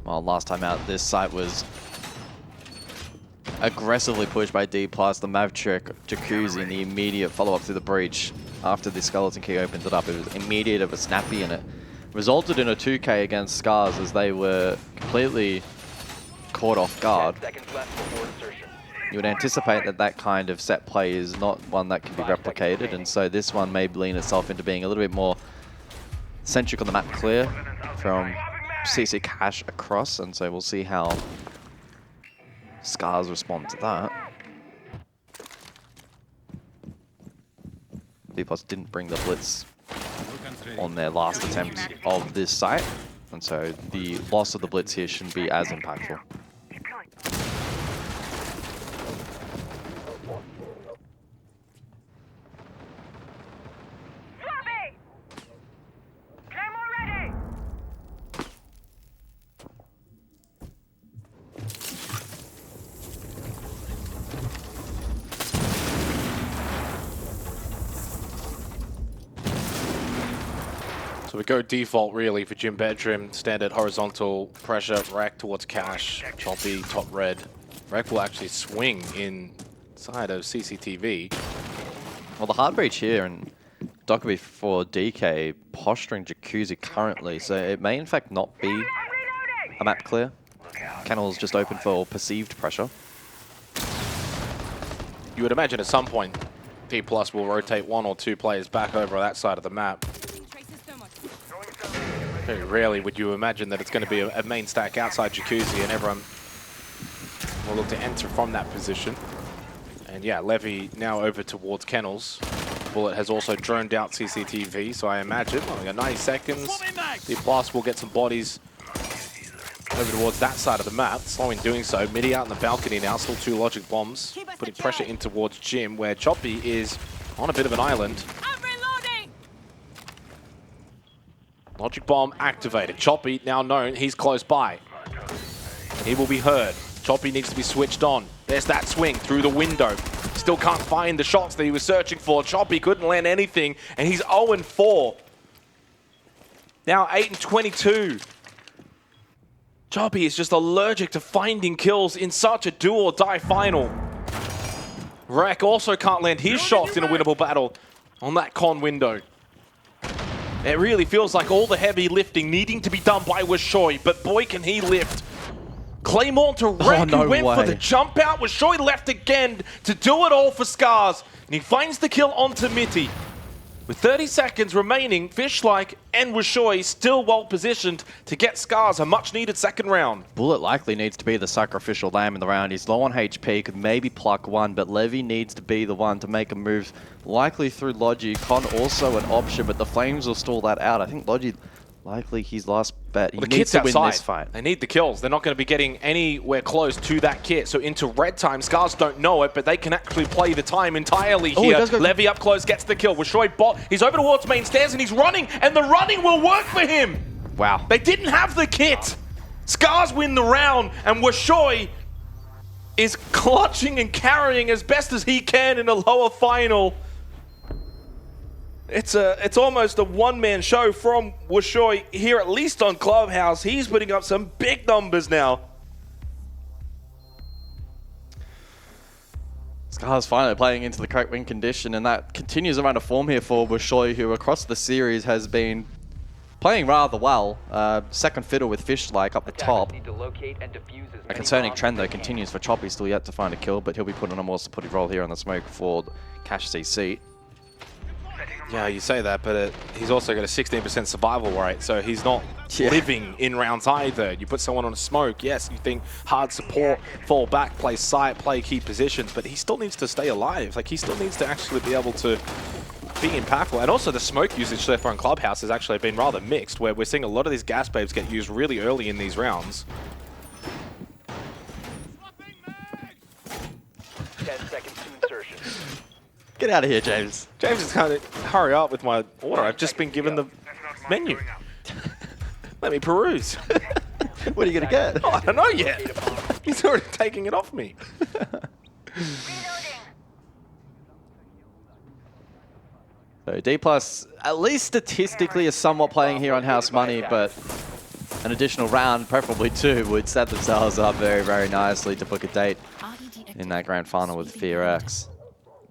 Well, last time out, this site was aggressively pushed by DPLUS. The Mavtrick Jacuzzi in the immediate follow-up to the breach after the Skeleton Key opened it up. It was immediate of a snappy, and it resulted in a 2K against SCARZ as they were completely caught off guard. 10 seconds left before insertion. You would anticipate that that kind of set play is not one that can be replicated, and so this one may lean itself into being a little bit more centric on the map clear from CC Cash across, and so we'll see how SCARZ respond to that. DPLUS didn't bring the Blitz on their last attempt of this site, and so the loss of the Blitz here shouldn't be as impactful. So we go default really for Gym Bedroom, standard horizontal pressure, Rack towards Cash, Choppy, top red. Rack will actually swing inside of CCTV. Well, the hard breach here and Dockerby for DK posturing Jacuzzi currently, so it may in fact not be a map clear. Kennel's just open for perceived pressure. You would imagine at some point DPLUS will rotate 1 or 2 players back over that side of the map. Very rarely would you imagine that it's going to be a main stack outside Jacuzzi and everyone will look to enter from that position. And yeah, Levy now over towards Kennels. Bullet has also droned out CCTV, so I imagine, well, we got 90 seconds. DPLUS will get some bodies over towards that side of the map. Slow in doing so. Midi out in the balcony now, still 2 logic bombs. Putting pressure in towards Jim, where Choppy is on a bit of an island. Logic bomb activated. Choppy now known, he's close by. He will be heard. Choppy needs to be switched on. There's that swing through the window. Still can't find the shots that he was searching for. Choppy couldn't land anything, and he's 0-4. Now 8-22. Choppy is just allergic to finding kills in such a do-or-die final. Rek also can't land his shots in a winnable battle on that con window. It really feels like all the heavy lifting needing to be done by Wishoy, but boy can he lift. Claymore to Rek, who went for the jump out. Wishoy left again to do it all for SCARZ, and he finds the kill onto Mitty. With 30 seconds remaining, Fishlike and Wishoy still well positioned to get SCARZ a much needed second round. Bullet likely needs to be the sacrificial lamb in the round. He's low on HP, could maybe pluck one, but Levy needs to be the one to make a move, likely through Logi. Con also an option, but the Flames will stall that out. I think Logi likely his last bet. He needs to win this fight. They need the kills. They're not going to be getting anywhere close to that kit. So into red time, SCARZ don't know it, but they can actually play the time entirely here. Levy up close, gets the kill. Wishoy bot, he's over towards main stairs and he's running, and the running will work for him. Wow. They didn't have the kit. SCARZ win the round, and Wishoy is clutching and carrying as best as he can in a lower final. It's almost a one-man show from Wishoy here, at least on Clubhouse. He's putting up some big numbers now. SCARZ finally playing into the correct win condition, and that continues around a form here for Wishoy, who across the series has been playing rather well. Second fiddle with Fishlike up the top. A concerning trend though continues for Choppy, still yet to find a kill, but he'll be put on a more supportive role here on the smoke for Cash CC. Yeah, you say that, but he's also got a 16% survival rate, so he's not living in rounds either. You put someone on a smoke, yes, you think hard support, fall back, play sight, play key positions, but he still needs to stay alive. Like, he still needs to actually be able to be impactful. And also the smoke usage so far in Clubhouse has actually been rather mixed, where we're seeing a lot of these gas babes get used really early in these rounds. 10 seconds to insertion. Get out of here, James. James is kind of, hurry up with my order. I've just been given the menu. Let me peruse. What are you going to get? Oh, I don't know yet. He's already taking it off me. So DPLUS, at least statistically, is somewhat playing here on house money, but an additional round, preferably two, would set themselves up very, very nicely to book a date in that grand final with FearX.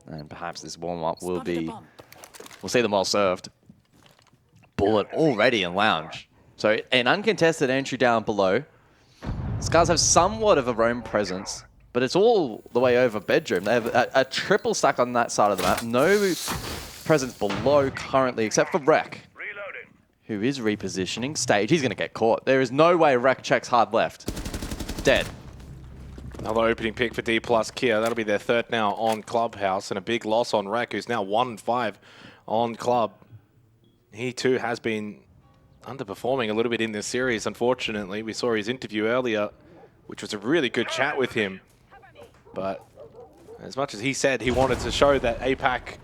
And perhaps this warm-up will be, we'll see them well served. Bullet already in lounge. So an uncontested entry down below. SCARZ have somewhat of a roam presence, but it's all the way over bedroom. They have a triple stack on that side of the map. No presence below currently, except for Rek, who is repositioning stage. He's going to get caught. There is no way Rek checks hard left. Dead. Another opening pick for DPLUS Kia. That'll be their third now on Clubhouse, and a big loss on Rek, who's now 1-5 on Club. He too has been underperforming a little bit in this series, unfortunately. We saw his interview earlier, which was a really good chat with him. But as much as he said he wanted to show that APAC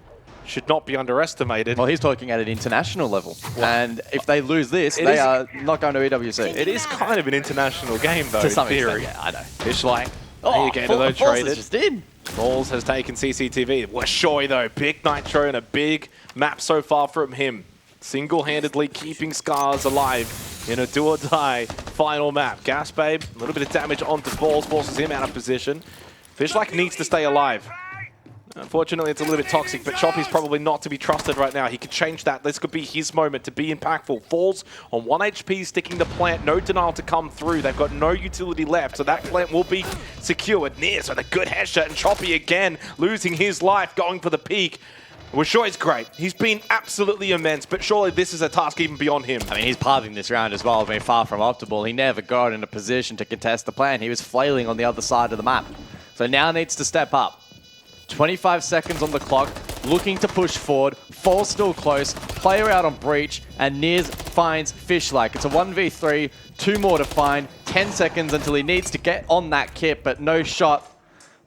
should not be underestimated. Well, he's talking at an international level. And if they lose this, they are not going to EWC. It is kind of an international game, though, to some in theory. extent, yeah, I know. Fishlike. Oh, traded. Just in. Balls has taken CCTV. Wishoy, though, big nitro and a big map so far from him. Single-handedly keeping SCARZ alive in a do-or-die final map. Gas Babe, a little bit of damage onto Balls, forces him out of position. Fishlike needs to stay alive. Unfortunately, it's a little bit toxic, but Choppy's probably not to be trusted right now. He could change that. This could be his moment to be impactful. Falls on 1 HP, sticking the plant. No denial to come through. They've got no utility left, so that plant will be secured. Nears with a good headshot, and Choppy again losing his life, going for the peak. Wishoy's great. He's been absolutely immense, but surely this is a task even beyond him. I mean, he's parting this round as well, being far from optimal. He never got in a position to contest the plant. He was flailing on the other side of the map. So now needs to step up. 25 seconds on the clock, looking to push forward. Fall still close, player out on breach, and Nears finds Fishlike. It's a 1v3, 2 more to find. 10 seconds until he needs to get on that kit, but no shot.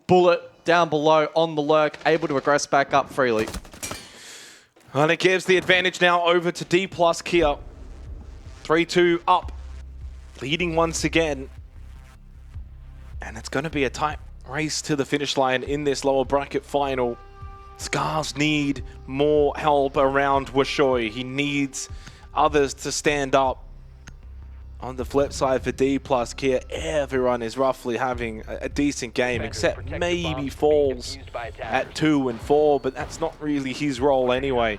Bullet down below on the lurk, able to regress back up freely. And it gives the advantage now over to DPLUS Kia. 3-2 up, leading once again. And it's going to be a tight race to the finish line in this lower bracket final. SCARZ need more help around Wishoy. He needs others to stand up On the flip side for DPLUS here, everyone is roughly having a decent game, except maybe Falls at 2 and 4, but that's not really his role anyway.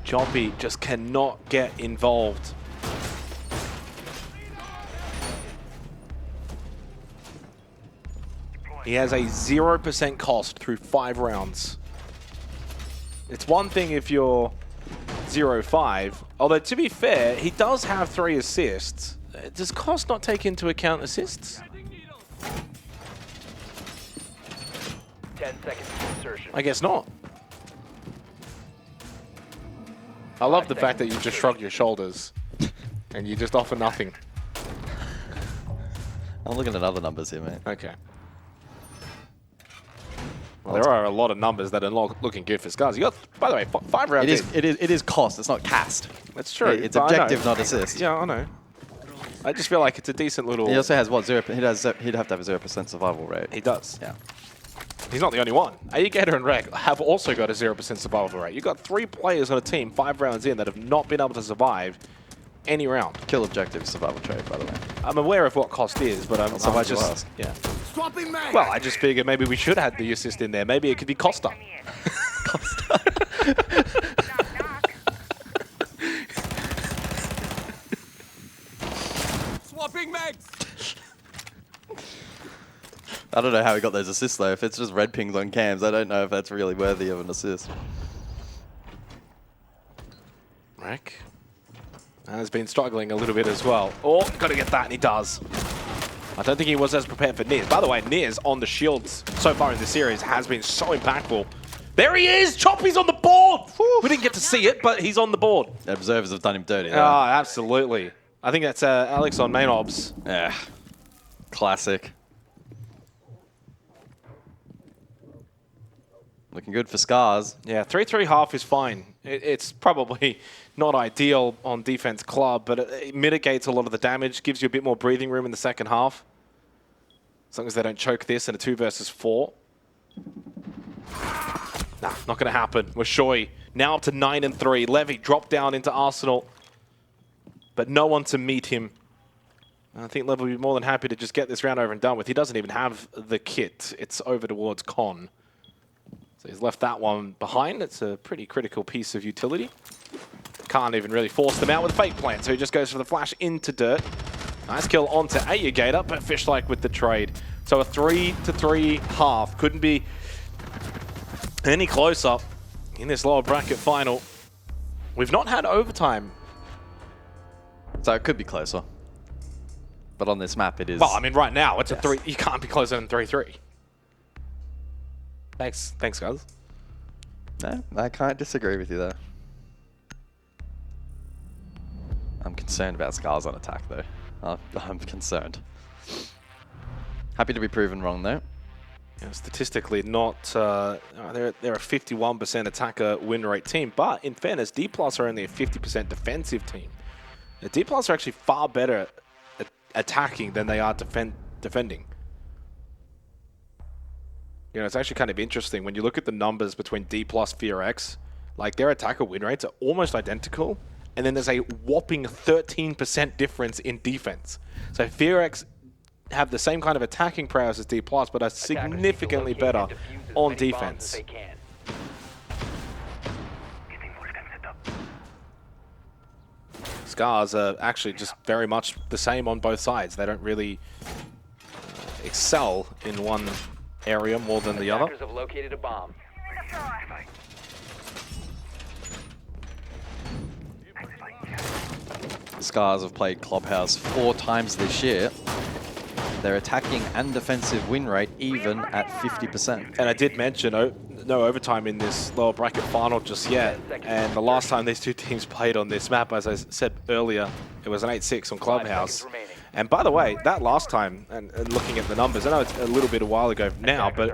Choppy just cannot get involved. He has a 0% cost through 5 rounds. It's one thing if you're 0-5, although to be fair, he does have 3 assists. Does cost not take into account assists? 10 seconds to insertion. I guess not. I love the fact that you just shrug your shoulders and you just offer nothing. I'm looking at other numbers here, mate. Okay. Well, there are a lot of numbers that are looking good for SCARZ. You got, by the way, 5 rounds. It is cost. It's not cast. That's true. It's objective, not assist. Yeah, I know. I just feel like it's a decent little. He also has what 0? He'd have to have a 0% survival rate. He does. Yeah. He's not the only one. Aegator and Reg have also got a 0% survival rate. You've got 3 players on a team 5 rounds in that have not been able to survive any round. Kill objective survival trait, by the way. I'm aware of what cost is, but I'm just yeah. Swapping mag. Well, I just figured maybe we should have the assist in there. Maybe it could be Costa. Costa. Swapping mags. I don't know how he got those assists though. If it's just red pings on cams, I don't know if that's really worthy of an assist. Reg has been struggling a little bit as well. Oh, got to get that, and he does. I don't think he was as prepared for Niz. By the way, Niz on the shields so far in the series has been so impactful. There he is! Choppy's on the board! We didn't get to see it, but he's on the board. The observers have done him dirty. Oh, absolutely. I think that's Alex on main ops. Yeah. Classic. Looking good for SCARZ. Yeah, 3-3 half is fine. It's probably not ideal on defense club, but it mitigates a lot of the damage, gives you a bit more breathing room in the second half. As long as they don't choke this in a 2 versus 4. Nah, not going to happen. We're Shoy now up to 9 and 3. Levy dropped down into Arsenal, but no one to meet him. I think Levy will be more than happy to just get this round over and done with. He doesn't even have the kit. It's over towards Con. So he's left that one behind. It's a pretty critical piece of utility. Can't even really force them out with a fake plant, so he just goes for the flash into dirt. Nice kill onto Aegator, but Fishlike with the trade. So a 3-3 half. Couldn't be any closer in this lower bracket final. We've not had overtime. So it could be closer. But on this map it is... Well, I mean, right now, it's a 3. You can't be closer than 3-3. Thanks, guys. No, I can't disagree with you there. I'm concerned about SCARZ on attack, though. I'm concerned. Happy to be proven wrong, though. Yeah, statistically, not they're a 51% attacker win rate team, but in fairness, DPLUS are only a 50% defensive team. Now, DPLUS are actually far better at attacking than they are defending. You know, it's actually kind of interesting when you look at the numbers between DPLUS, FearX, like their attacker win rates are almost identical, and then there's a whopping 13% difference in defense. So FearX have the same kind of attacking prowess as DPLUS, but are significantly better on defense. SCARZ are actually just very much the same on both sides. They don't really excel in one area more than the other. Attackers have located a bomb. SCARZ have played Clubhouse 4 times this year. Their attacking and defensive win rate even at 50%. And I did mention no overtime in this lower bracket final just yet. And the last time these two teams played on this map, as I said earlier, it was an 8-6 on Clubhouse. And by the way, that last time, and looking at the numbers, I know it's a little bit a while ago now, but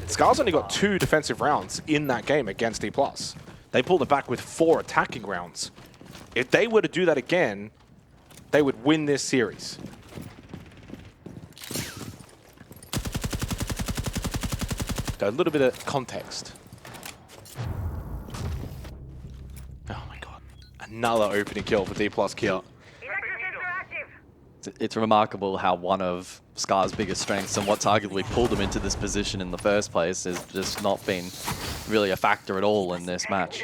SCARZ only got 2 defensive rounds in that game against DPLUS. They pulled it back with 4 attacking rounds. If they were to do that again, they would win this series. So a little bit of context. Oh my god. Another opening kill for DPLUS Kia. It's remarkable how one of SCAR's biggest strengths and what's arguably pulled them into this position in the first place has just not been really a factor at all in this match.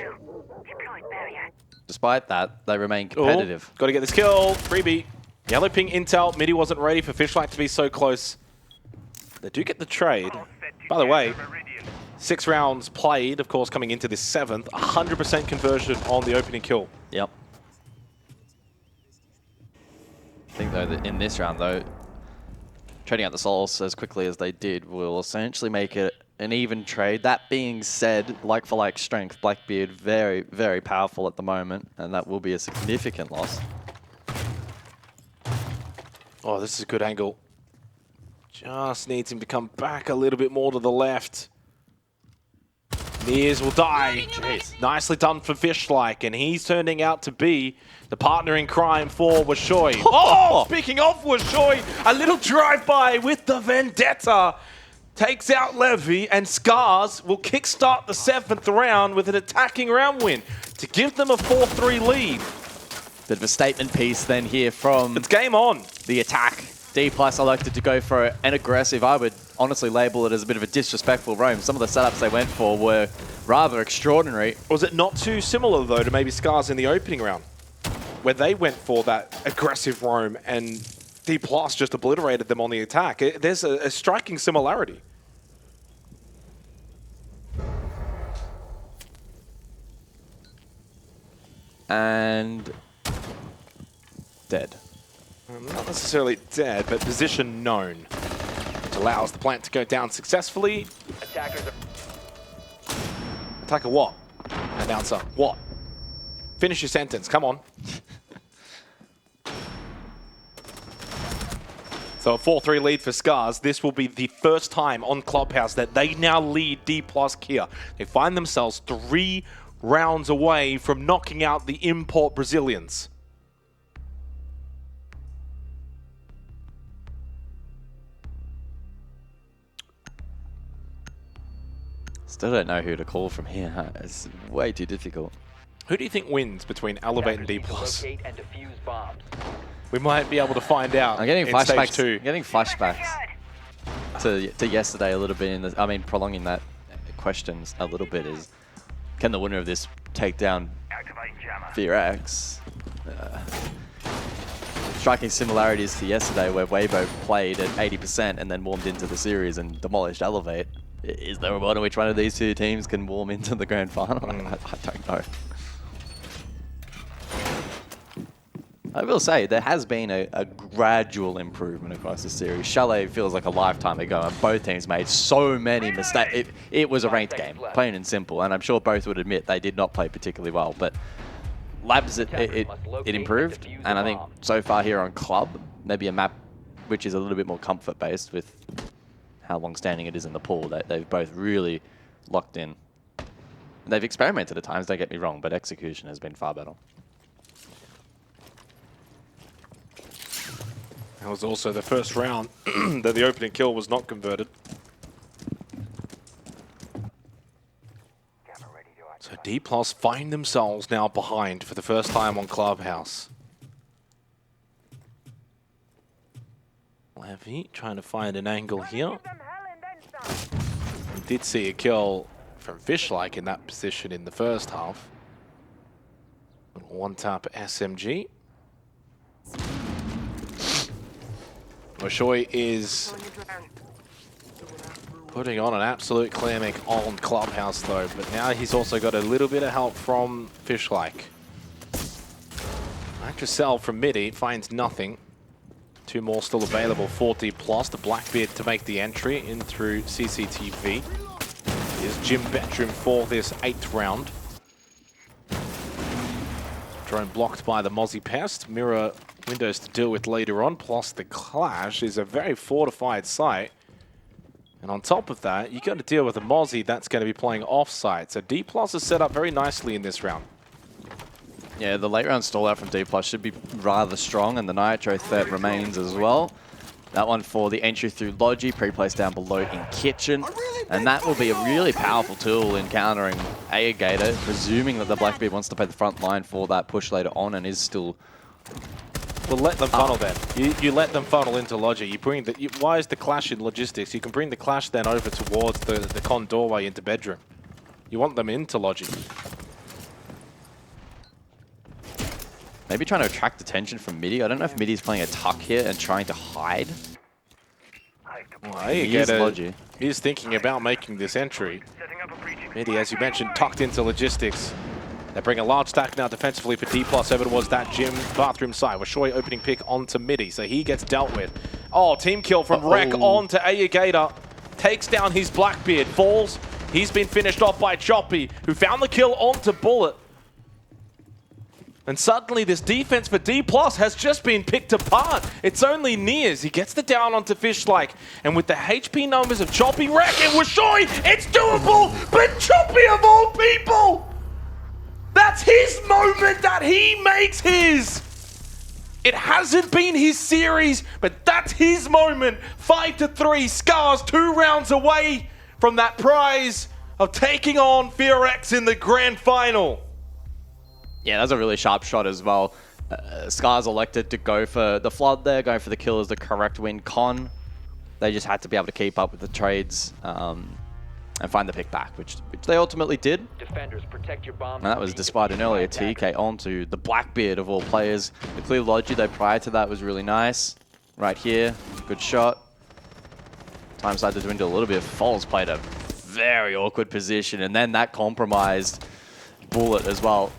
Despite that, they remain competitive. Got to get this kill. Freebie. Yellow ping intel. Midi wasn't ready for Fishlight to be so close. They do get the trade. By the way, 6 rounds played, of course, coming into this 7th. 100% conversion on the opening kill. Yep. I think, though, that in this round, though, trading out the souls as quickly as they did will essentially make it an even trade. That being said, like-for-like strength, Blackbeard very, very powerful at the moment, and that will be a significant loss. Oh, this is a good angle. Just needs him to come back a little bit more to the left. Nears will die. Jeez. Nicely done for Fishlike, and he's turning out to be the partner in crime for Washoy. Oh, speaking of Washoy, a little drive-by with the Vendetta. Takes out Levy, and SCARZ will kickstart the 7th round with an attacking round win to give them a 4-3 lead. Bit of a statement piece then here from... It's game on. The attack. DPLUS elected to go for an aggressive, I would honestly label it as a bit of a disrespectful roam. Some of the setups they went for were rather extraordinary. Was it not too similar, though, to maybe SCARZ in the opening round, where they went for that aggressive roam and DPLUS just obliterated them on the attack? There's a striking similarity. And dead. Not necessarily dead, but position known, which allows the plant to go down successfully. Attacker what? Announcer, what? Finish your sentence, come on. So a 4-3 lead for SCARZ. This will be the first time on Clubhouse that they now lead DPLUS Kia. They find themselves 3 rounds away from knocking out the import Brazilians. Still don't know who to call from here. It's way too difficult. Who do you think wins between Elevate and DPLUS? We might be able to find out. I'm getting in flashbacks. stage 2. I'm getting flashbacks to yesterday a little bit. In the, I mean, prolonging that questions a little bit is, can the winner of this take down Fear X? Striking similarities to yesterday, where Weibo played at 80% and then warmed into the series and demolished Elevate. Is there a world in which one of these two teams can warm into the grand final? I don't know. I will say, there has been a gradual improvement across the series. Chalet feels like a lifetime ago, and both teams made so many mistakes. It was a ranked game, plain and simple, and I'm sure both would admit they did not play particularly well. But Labs, it improved, and I think so far here on Club, maybe a map which is a little bit more comfort-based with how long-standing it is in the pool. They've both really locked in. They've experimented at times, don't get me wrong, but execution has been far better. That was also the first round that the opening kill was not converted. So DPLUS find themselves now behind for the first time on Clubhouse. Levy trying to find an angle here. We did see a kill from Fishlike in that position in the first half. One tap SMG. Washoy is putting on an absolute clinic on Clubhouse though, but now he's also got a little bit of help from Fishlike. Actracell from Midi finds nothing. 2 more still available for DPLUS. The Blackbeard to make the entry in through CCTV. Is Gym Bedroom for this 8th round. Drone blocked by the Mozzie Pest. Mirror windows to deal with later on, plus the Clash is a very fortified site. And on top of that, you got to deal with a Mozzie that's going to be playing off-site. So DPLUS is set up very nicely in this round. Yeah, the late round stall out from DPLUS should be rather strong, and the Nitro threat remains as well. That one for the entry through Logi, pre-placed down below in Kitchen. And that will be a really powerful tool in countering Gator, presuming that the Blackbeard wants to play the front line for that push later on and is still... Well, let them funnel then. You let them funnel into Logi. You bring the... why is the clash in logistics? You can bring the clash then over towards the con doorway into bedroom. You want them into Logi. Maybe trying to attract attention from Midi. I don't know if Midi's playing a tuck here and trying to hide. Well, he's thinking about making this entry. Midi, as you mentioned, tucked into logistics. They bring a large stack now defensively for DPLUS over towards that gym bathroom side. Washoy opening pick onto Midi, so he gets dealt with. Oh, team kill from Rek onto Gator. Takes down his Blackbeard, falls. He's been finished off by Choppy, who found the kill onto Bullet. And suddenly this defense for DPLUS has just been picked apart. It's only Nears. He gets the down onto Fishlike. And with the HP numbers of Choppy, Rek, and Washoy, it's doable! But Choppy of all people! That's his moment that he makes his! It hasn't been his series, but that's his moment. 5-3, SCARZ 2 rounds away from that prize of taking on FearX in the grand final. Yeah, that's a really sharp shot as well. SCARZ elected to go for the flood there, going for the kill as the correct win con. They just had to be able to keep up with the trades and find the pick back, which they ultimately did. Defenders, protect your bombs. And that was despite an earlier TK onto the Blackbeard of all players. The clear Logi though prior to that was really nice. Right here, good shot. Time started to dwindle a little bit. Foles played a very awkward position, and then that compromised Bullet as well.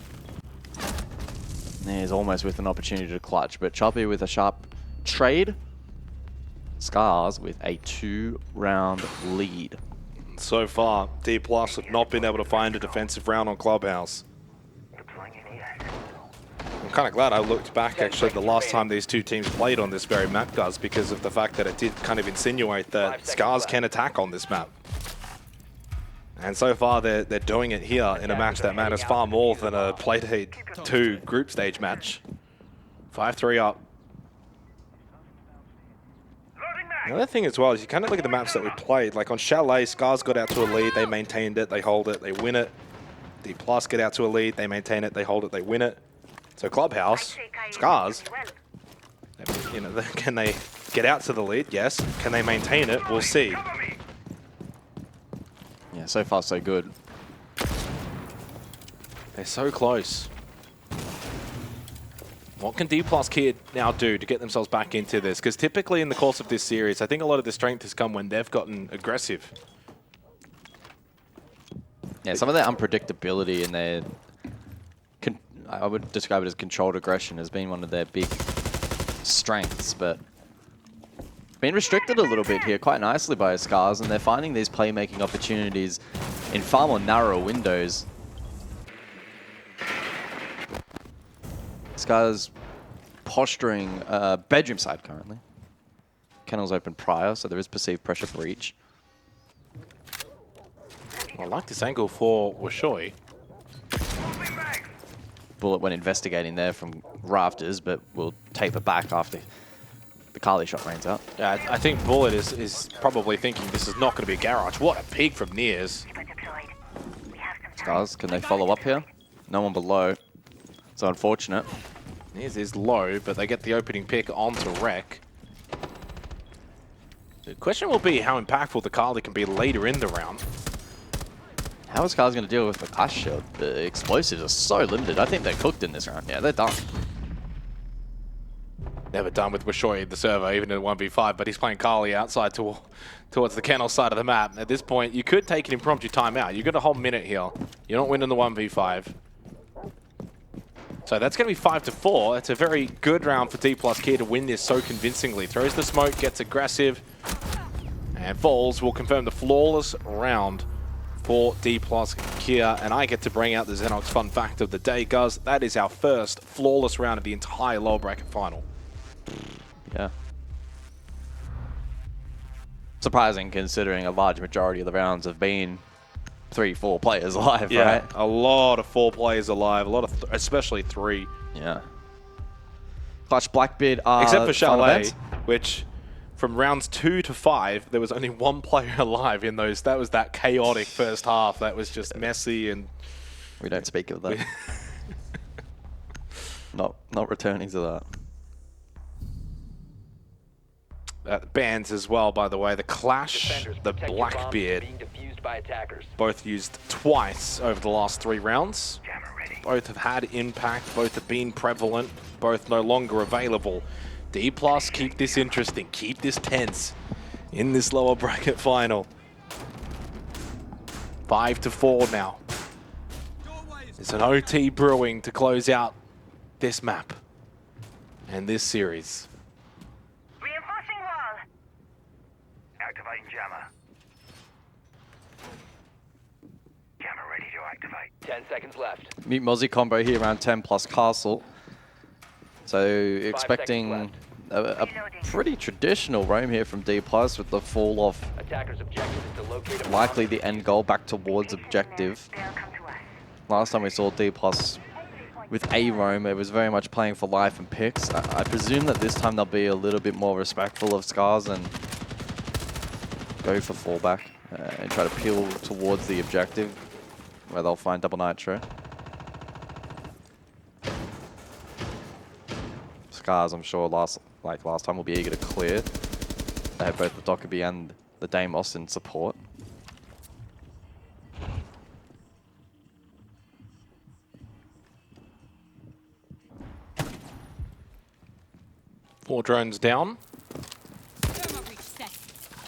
He's almost with an opportunity to clutch, but Choppy with a sharp trade. SCARZ with a 2-round lead. So far, DPLUS have not been able to find a defensive round on Clubhouse. I'm kind of glad I looked back actually the last time these two teams played on this very map, guys, because of the fact that it did kind of insinuate that SCARZ can attack on this map. And so far, they're doing it here in a match that matters far more than a Playdate 2 group stage match. 5-3 up. The other thing as well is you kind of look at the maps that we played. Like on Chalet, SCARZ got out to a lead, they maintained it, they hold it, they win it. DPLUS get out to a lead, they maintain it, they hold it, they win it. So Clubhouse, SCARZ, you know, can they get out to the lead? Yes. Can they maintain it? We'll see. Yeah, so far so good. They're so close. What can DPLUS Kid now do to get themselves back into this? Because typically in the course of this series, I think a lot of the strength has come when they've gotten aggressive. Yeah, some of their unpredictability and their... I would describe it as controlled aggression as being one of their big strengths, but... been restricted a little bit here quite nicely by SCARZ, and they're finding these playmaking opportunities in far more narrow windows. SCARZ posturing bedroom side currently. Kennel's open prior, so there is perceived pressure for each. I like this angle for Washoy. Bullet went investigating there from rafters, but will taper back after the Kali shot rains out. Yeah, I think Bullet is probably thinking this is not going to be a garage. What a peek from Nears. SCARZ, can they follow up here? No one below. So unfortunate. Nears is low, but they get the opening pick onto Rek. The question will be how impactful the Kali can be later in the round. How is SCARZ going to deal with the clash shield? The explosives are so limited. I think they're cooked in this round. Yeah, they're done. Never done with Washoy, the server, even in a 1v5, but he's playing Kali outside towards the Kennel side of the map. At this point, you could take an impromptu timeout. You've got a whole minute here. You're not winning the 1v5. So that's going to be 5-4. It's a very good round for DPLUS Kid to win this so convincingly. Throws the smoke, gets aggressive, and falls will confirm the flawless round for DPLUS Kia. And I get to bring out the Xenox fun fact of the day, guys. That is our first flawless round of the entire lower bracket final. Yeah. Surprising considering a large majority of the rounds have been 3-4 players alive, right? A lot of 4 players alive, a lot of, especially 3. Yeah. Clutch Blackbeard except for Chalet, which from rounds 2 to 5, there was only one player alive in those. That was that chaotic first half. That was just messy, and we don't speak of that. not returning to that. Bands as well, by the way. The Clash, the Blackbeard, both used twice over the last 3 rounds. Both have had impact, both have been prevalent, both no longer available. DPLUS, keep this interesting, keep this tense in this lower bracket final. 5-4 now. It's an OT brewing to close out this map and this series. Reinforcing wall. Activating jammer. Jammer ready to activate. 10 seconds left. Mute Mozzie combo here around 10 plus Castle. So expecting a pretty traditional roam here from DPLUS with the fall off. Attackers' objective is to locate a Likely the end goal back towards objective. Last time we saw DPLUS with a roam, it was very much playing for life and picks. I presume that this time they'll be a little bit more respectful of SCARZ and go for fallback and try to peel towards the objective where they'll find double nitro. SCARZ, I'm sure last time will be eager to clear. They have both the Dokkaebi and the Deimos in support. Four drones down.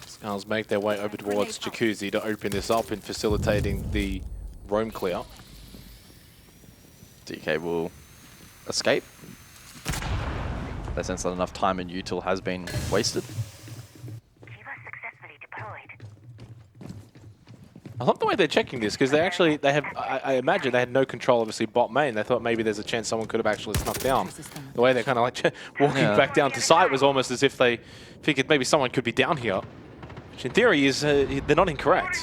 SCARZ make their way over towards Jacuzzi to open this up and facilitating the roam clear. DK will escape. They sense that enough time and util has been wasted. I love the way they're checking this, because they have, I imagine they had no control, obviously, bot main. They thought maybe there's a chance someone could have actually snuck down. The way they're kind of like walking back down to site was almost as if they figured maybe someone could be down here. Which in theory is, they're not incorrect.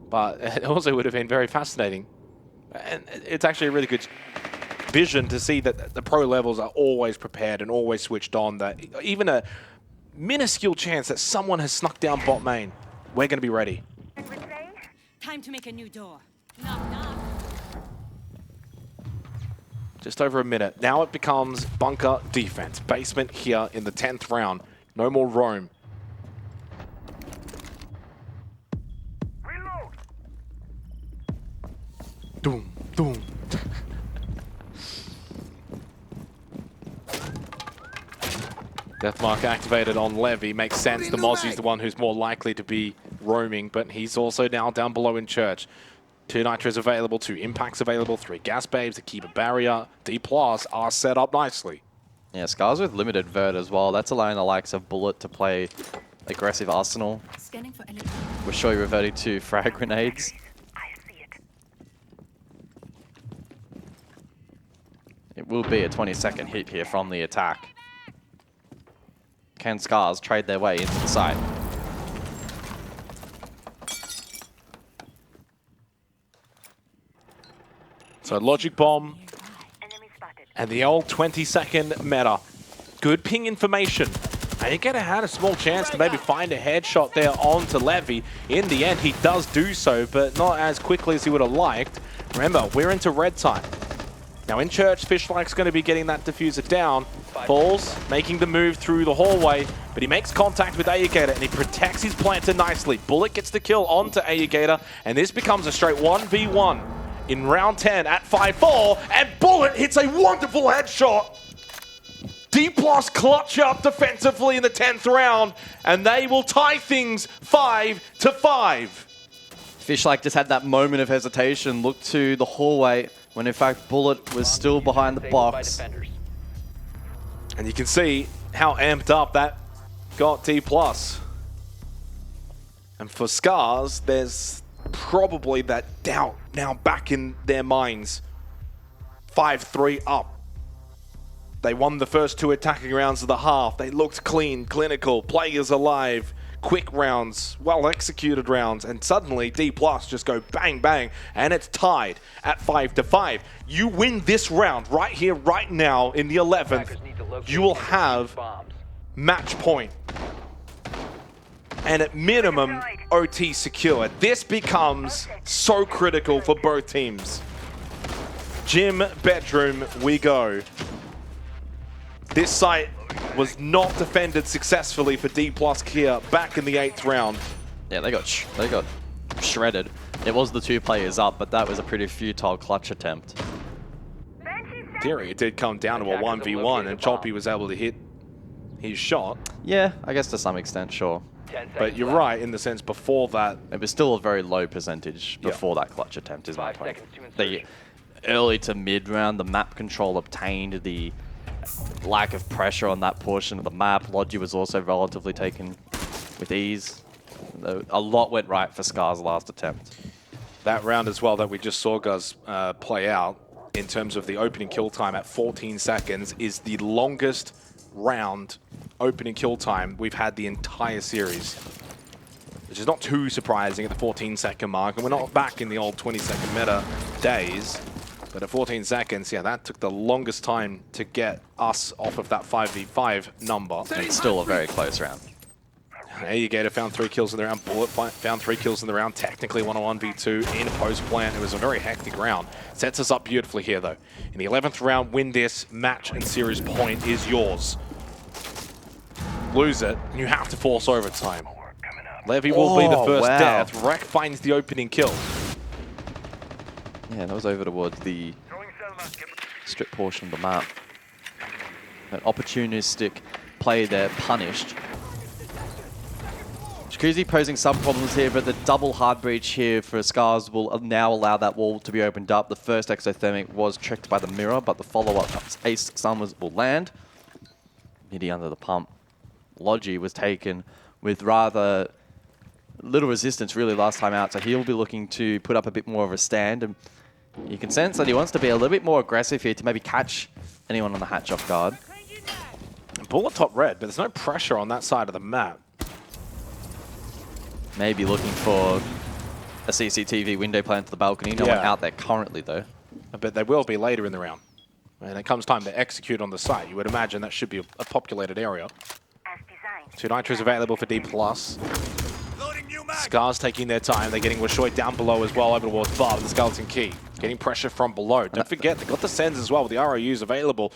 But it also would have been very fascinating. And it's actually a really good vision to see that the pro levels are always prepared and always switched on. That even a minuscule chance that someone has snuck down bot main, we're going to be ready. Time to make a new door. Knock, knock. Just over a minute. Now it becomes bunker defense. Basement here in the 10th round. No more roam. Reload. Doom, doom. Deathmark activated on Levy. Makes sense. The Mozzie's the one who's more likely to be roaming, but he's also now down below in church. 2 nitros available, 2 impacts available, 3 gas babes to keep a barrier. DPLUS are set up nicely. Yeah, SCARZ with limited vert as well. That's allowing the likes of Bullet to play aggressive Arsenal. We're sure you're reverting to frag grenades. It will be a 20-second hit here from the attack. Can SCARZ trade their way into the site? So Logic Bomb and the old 20-second meta. Good ping information. APAC had a small chance to maybe find a headshot there onto Levy. In the end, he does do so, but not as quickly as he would have liked. Remember, we're into red time. Now in church, Fishlike's going to be getting that diffuser down. Falls, making the move through the hallway, but he makes contact with Ayugator and he protects his planter nicely. Bullet gets the kill onto Ayugator, and this becomes a straight 1v1 in round 10 at 5-4, and Bullet hits a wonderful headshot. DPLUS clutch up defensively in the 10th round, and they will tie things 5-5. Fishlike just had that moment of hesitation, looked to the hallway, when in fact Bullet was still behind the box. And you can see how amped up that got DPLUS. And for SCARZ, there's probably that doubt now back in their minds. 5-3 up. They won the first 2 attacking rounds of the half. They looked clean, clinical, players alive, quick rounds, well-executed rounds, and suddenly DPLUS just go bang, bang, and it's tied at 5-5. You win this round right here, right now in the 11th, you will have match point. and at minimum, OT secure. This becomes so critical for both teams. Gym, bedroom, we go. This site was not defended successfully for DPLUS Kia back in the 8th round. Yeah, they got shredded. It was the 2 players up, but that was a pretty futile clutch attempt. In theory, it did come down to a 1v1, and Choppy was able to hit his shot. Yeah, I guess to some extent, sure. But you're right, in the sense before that... It was still a very low percentage before that clutch attempt, is my point. The early to mid-round, the map control obtained, the lack of pressure on that portion of the map. Logi was also relatively taken with ease. A lot went right for SCARZ last attempt. That round as well that we just saw Guz play out, in terms of the opening kill time at 14 seconds, is the longest round opening kill time we've had the entire series. Which is not too surprising at the 14-second mark, and we're not back in the old 20-second meta days. But at 14 seconds, yeah, that took the longest time to get us off of that 5v5 number. And it's still a very close round. Gator found 3 kills in the round. Bullet found 3 kills in the round. Technically 1-on-1v2 in post-plant. It was a very hectic round. Sets us up beautifully here, though. In the 11th round, win this match and series point is yours. Lose it, and you have to force overtime. Levy will be the first death. Rek finds the opening kill. Yeah, that was over towards the strip portion of the map. An opportunistic play there, punished. Jacuzzi posing some problems here, but the double hard breach here for SCARZ will now allow that wall to be opened up. The first exothermic was tricked by the mirror, but the follow-up Ace Summers will land. Midi under the pump. Logi was taken with rather little resistance really last time out, so he'll be looking to put up a bit more of a stand, and you can sense that he wants to be a little bit more aggressive here to maybe catch anyone on the hatch off guard. Bullet top red, but there's no pressure on that side of the map. Maybe looking for a CCTV window plan to the balcony. No one out there currently, though. But they will be later in the round. When it comes time to execute on the site, you would imagine that should be a populated area. 2 nitros available for DPLUS. SCARZ taking their time. They're getting Washoy down below as well, over towards Bar with the Skeleton Key. Getting pressure from below. Don't forget, they got the sends as well with the ROUs available.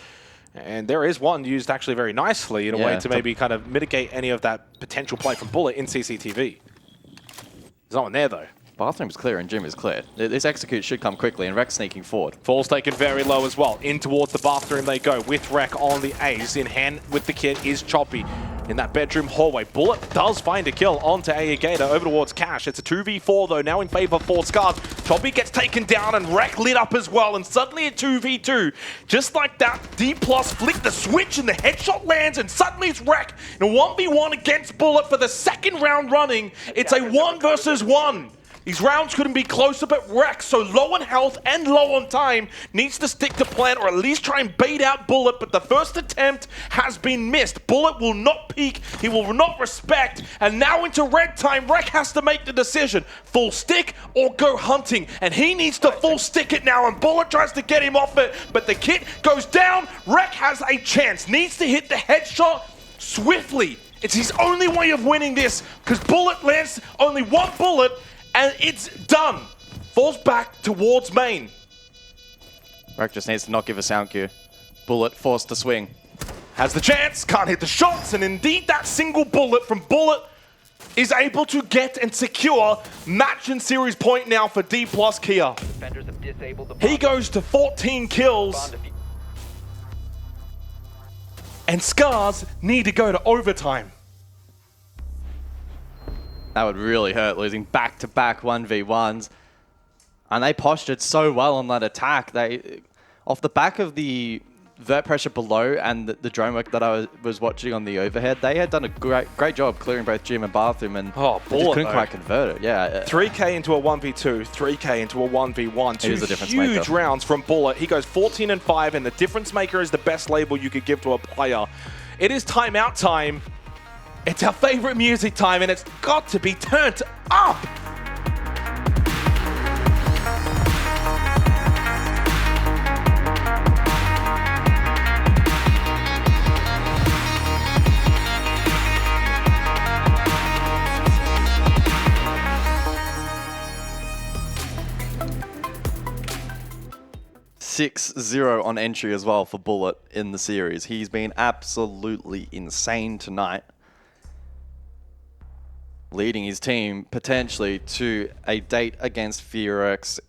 And there is one used actually very nicely in a way to maybe kind of mitigate any of that potential play from Bullet in CCTV. There's no one there, though. Bathroom's clear and gym is clear. This execute should come quickly, and Rek's sneaking forward. Fall's taken very low as well. In towards the bathroom they go with Rek on the ace. In hand with the kit is Choppy. In that bedroom hallway, Bullet does find a kill onto Gator over towards Cash. It's a 2v4 though, now in favor for SCARZ. Choppy gets taken down and Rek lit up as well, and suddenly a 2v2. Just like that, DPLUS flick the switch and the headshot lands, and suddenly it's Rek in a 1v1 against Bullet for the 2nd round running. It's a 1 versus 1. These rounds couldn't be closer, but Rek, so low on health and low on time, needs to stick to plan or at least try and bait out Bullet, but the first attempt has been missed. Bullet will not peek, he will not respect, and now into red time, Rek has to make the decision. Full stick or go hunting, and he needs to full stick it now, and Bullet tries to get him off it, but the kit goes down. Rek has a chance, needs to hit the headshot swiftly. It's his only way of winning this, because Bullet lands only 1 bullet, and it's done. Falls back towards main. Rek just needs to not give a sound cue. Bullet forced to swing. Has the chance, can't hit the shots, and indeed that single bullet from Bullet is able to get and secure match and series point now for DPLUS Kia. He goes to 14 kills. And SCARZ need to go to overtime. That would really hurt, losing back-to-back 1v1s. And they postured so well on that attack. They, off the back of the vert pressure below and the drone work that I was watching on the overhead, they had done a great job clearing both gym and bathroom, and they just couldn't quite convert it. Yeah, 3K into a 1v2, 3K into a 1v1. Two huge maker. Rounds from Bullet. He goes 14 and 5, and the difference maker is the best label you could give to a player. It is timeout time. It's our favorite music time, and it's got to be turned up. 6-0 on entry as well for Bullet in the series. He's been absolutely insane tonight, leading his team potentially to a date against Fearx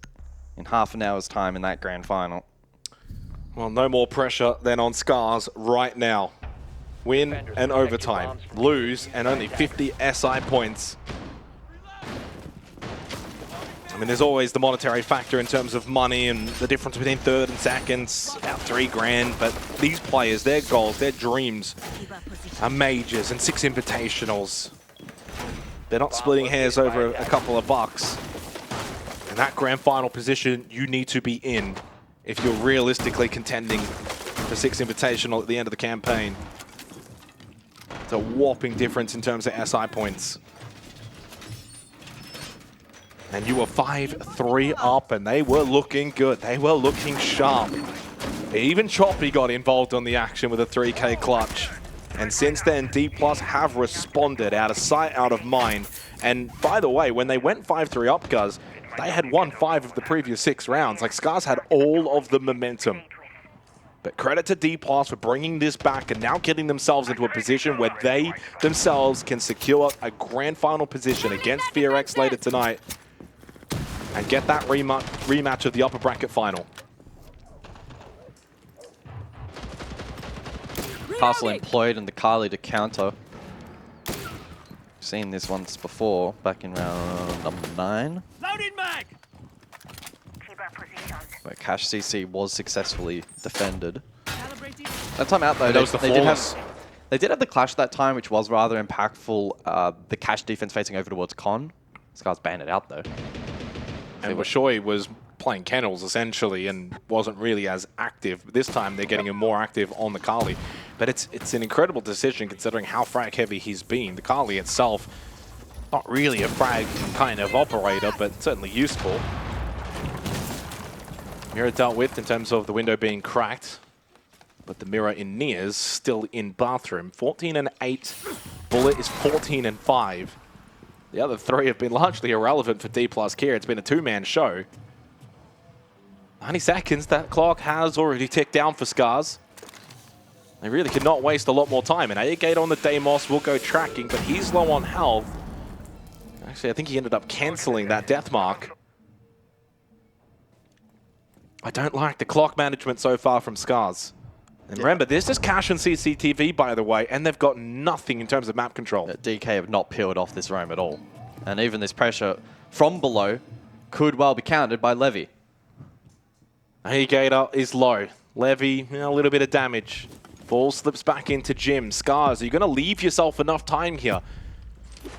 in half an hour's time in that grand final. Well, no more pressure than on SCARZ right now. Win and overtime. Lose and only 50 SI points. I mean, there's always the monetary factor in terms of money and the difference between third and seconds, about $3,000. But these players, their goals, their dreams are majors and 6 invitationals. They're not splitting hairs over a couple of bucks. And that grand final position you need to be in if you're realistically contending for 6 invitational at the end of the campaign. It's a whopping difference in terms of SI points. And you were 5-3 up, and they were looking good. They were looking sharp. Even Choppy got involved on the action with a 3K clutch. And since then, DPLUS have responded out of sight, out of mind. And by the way, when they went 5-3 up, Guz, they had won 5 of the previous 6 rounds. Like, SCARZ had all of the momentum. But credit to DPLUS for bringing this back and now getting themselves into a position where they themselves can secure a grand final position against Fearx later tonight and get that rematch of the upper bracket final. Castle employed and the Kali to counter. Seen this once before, back in round number 9. Loaded mag! Where Cash CC was successfully defended. That time out though, they did have the clash that time, which was rather impactful. The Cash defense facing over towards Con. SCARZ banned it out though. And Washoy was playing kennels essentially and wasn't really as active. But this time they're getting him more active on the Kali. But it's an incredible decision considering how frag heavy he's been. The Kali itself, not really a frag kind of operator, but certainly useful. Mirror dealt with in terms of the window being cracked, but the mirror in Nia's still in bathroom. 14-8, Bullet is 14-5. The other 3 have been largely irrelevant for DPLUS here. It's been a 2-man show. 90 seconds, that clock has already ticked down for SCARZ. They really could not waste a lot more time. And A-Gate on the Deimos will go tracking, but he's low on health. Actually, I think he ended up cancelling that death mark. I don't like the clock management so far from SCARZ. And remember, this is Cash and CCTV, by the way, and they've got nothing in terms of map control. DK have not peeled off this roam at all. And even this pressure from below could well be countered by Levy. A-Gator is low. Levy, a little bit of damage. Ball slips back into Jim. SCARZ, are you going to leave yourself enough time here?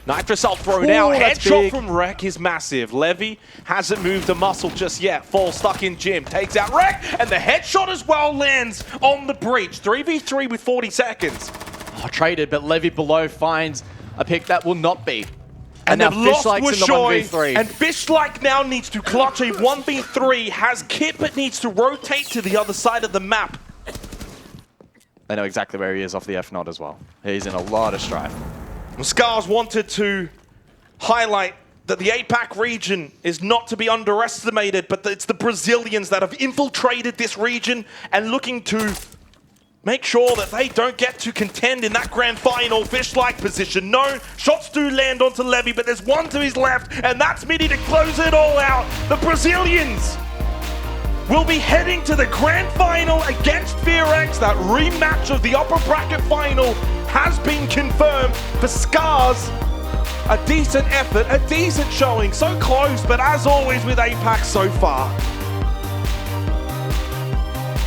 Nitrocell thrown out. Headshot from Rek is massive. Levy hasn't moved a muscle just yet. Fall stuck in Jim. Takes out Rek, and the headshot as well lands on the breach. 3v3 with 40 seconds. Oh, traded, but Levy below finds a pick that will not be. And now they've lost Fishlike's in the 1v3. And Fishlike now needs to clutch a 1v3. Has Kit, but needs to rotate to the other side of the map. They know exactly where he is off the F0 as well. He's in a lot of strife. SCARZ wanted to highlight that the APAC region is not to be underestimated, but it's the Brazilians that have infiltrated this region and looking to make sure that they don't get to contend in that grand final Fish-like position. No, shots do land onto Levy, but there's one to his left, and that's Midi to close it all out. The Brazilians will be heading to the grand final against Fearx. That rematch of the upper bracket final has been confirmed for SCARZ. A decent effort, a decent showing, so close, but as always with APAC so far.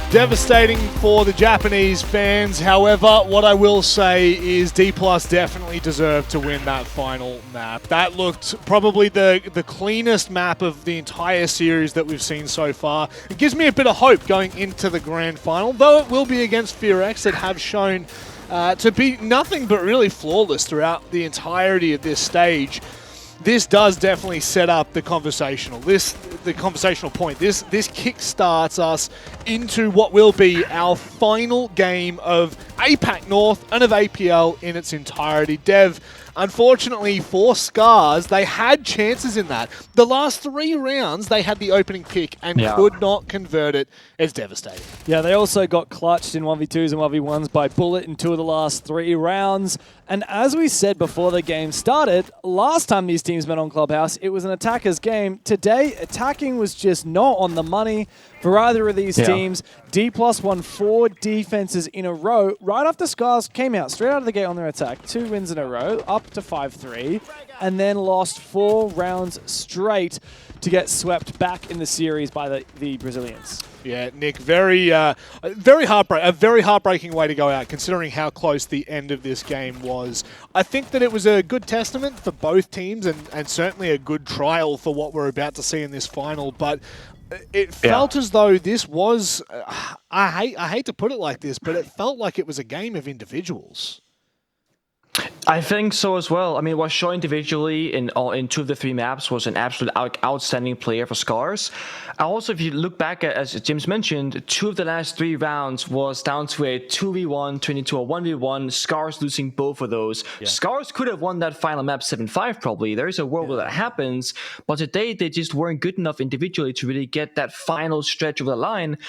Devastating for the Japanese fans. However, what I will say is DPLUS definitely deserved to win that final map. That looked probably the cleanest map of the entire series that we've seen so far. It gives me a bit of hope going into the grand final, though it will be against Fearx that have shown to be nothing but really flawless throughout the entirety of this stage. This does definitely set up the conversational point. This kickstarts us into what will be our final game of APAC North and of APL in its entirety. Dev, unfortunately for SCARZ, they had chances in that. The last 3 rounds, they had the opening pick and could not convert it. It's devastating. Yeah, they also got clutched in 1v2s and 1v1s by Bullet in 2 of the last 3 rounds. And as we said before the game started, last time these teams met on Clubhouse, it was an attacker's game. Today, attacking was just not on the money for either of these teams. DPLUS won 4 defenses in a row right after SCARZ came out straight out of the gate on their attack. 2 wins in a row, up to 5-3, and then lost 4 rounds straight to get swept back in the series by the Brazilians. Yeah, Nick, a very heartbreaking way to go out, considering how close the end of this game was. I think that it was a good testament for both teams and certainly a good trial for what we're about to see in this final, but it felt as though this was, I hate to put it like this, but it felt like it was a game of individuals. I think so as well. I mean, what Shaw individually in 2 of the 3 maps was an absolute outstanding player for SCARZ. Also, if you look back at, as James mentioned, 2 of the last 3 rounds was down to a 2v1, 22 or 1v1, SCARZ losing both of those. SCARZ could have won that final map 7-5 probably. There is a world where that happens, but today they just weren't good enough individually to really get that final stretch over the line.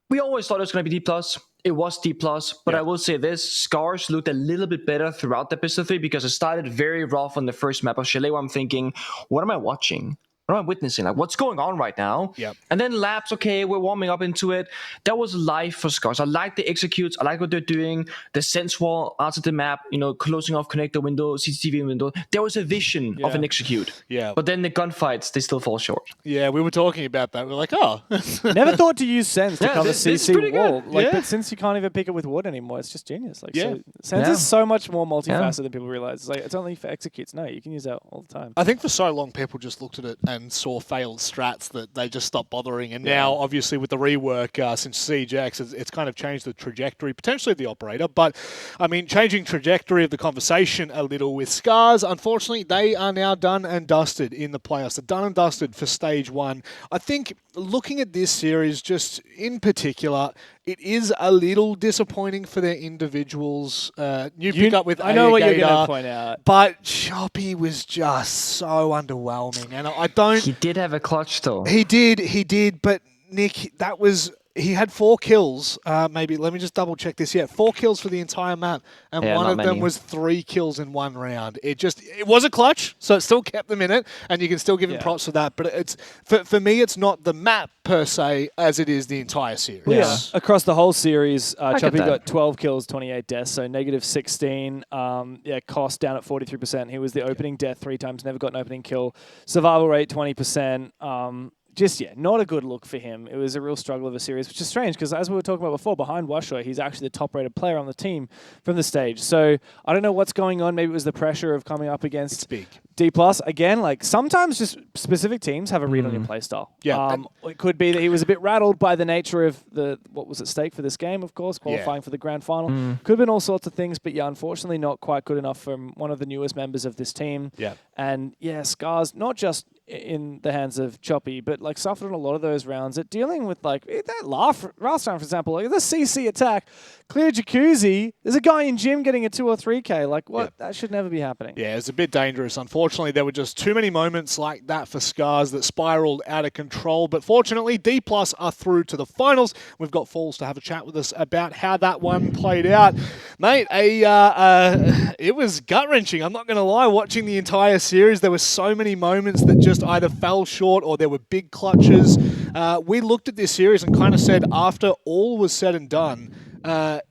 We always thought it was going to be DPLUS. It was DPLUS, but I will say this, SCARZ looked a little bit better throughout the best of 3 because it started very rough on the first map of Chalet where I'm thinking, what am I watching? What am I witnessing? Like, what's going on right now? And then Labs, okay, we're warming up into it. That was live for SCARZ. I like the executes. I like what they're doing. The sense wall out of the map, closing off connector window, CCTV window. There was a vision of an execute. But then the gunfights, they still fall short. Yeah, we were talking about that. We're like, oh. Never thought to use Sense to cover CC wall. Like, but since you can't even pick it with wood anymore, it's just genius. Like, so Sense is so much more multifaceted than people realize. It's like, it's only for executes. No, you can use that all the time. I think for so long, people just looked at it and saw failed strats that they just stopped bothering. And now, obviously, with the rework since Siege X, it's kind of changed the trajectory, potentially of the operator. But, I mean, changing trajectory of the conversation a little with SCARZ, unfortunately, they are now done and dusted in the playoffs. They're done and dusted for Stage 1. I think looking at this series, just in particular, it is a little disappointing for their individuals. New pickup with I know what you're going to point out. But Choppy was just so underwhelming. And I don't... He did have a clutch, though. He did. But, Nick, that was... He had 4 kills. Maybe, let me just double check this. 4 kills for the entire map. And one of them was 3 kills in 1 round. It was a clutch, so it still kept them in it. And you can still give him props for that. But it's for me, it's not the map per se as it is the entire series. Yeah. Across the whole series, Choppy got 12 kills, 28 deaths, so -16. Cost down at 43%. He was the opening death 3 times, never got an opening kill. Survival rate 20%. Not a good look for him. It was a real struggle of a series, which is strange because as we were talking about before, behind Washoy, he's actually the top-rated player on the team from the stage. So I don't know what's going on. Maybe it was the pressure of coming up against DPLUS. Again, like sometimes just specific teams have a read on your playstyle. It could be that he was a bit rattled by the nature of what was at stake for this game, of course, qualifying for the grand final. Could have been all sorts of things, but unfortunately not quite good enough from one of the newest members of this team. And SCARZ, not just in the hands of Choppy, but like suffered in a lot of those rounds at dealing with like that last round, for example, like the CC attack, clear jacuzzi. There's a guy in gym getting a 2 or 3K. Like what? That should never be happening. Yeah, it's a bit dangerous. Unfortunately, there were just too many moments like that for SCARZ that spiraled out of control. But fortunately, DPLUS are through to the finals. We've got Falls to have a chat with us about how that one played out, mate. It was gut wrenching. I'm not going to lie. Watching the entire series, there were so many moments that just either fell short or there were big clutches. We looked at this series and kind of said after all was said and done,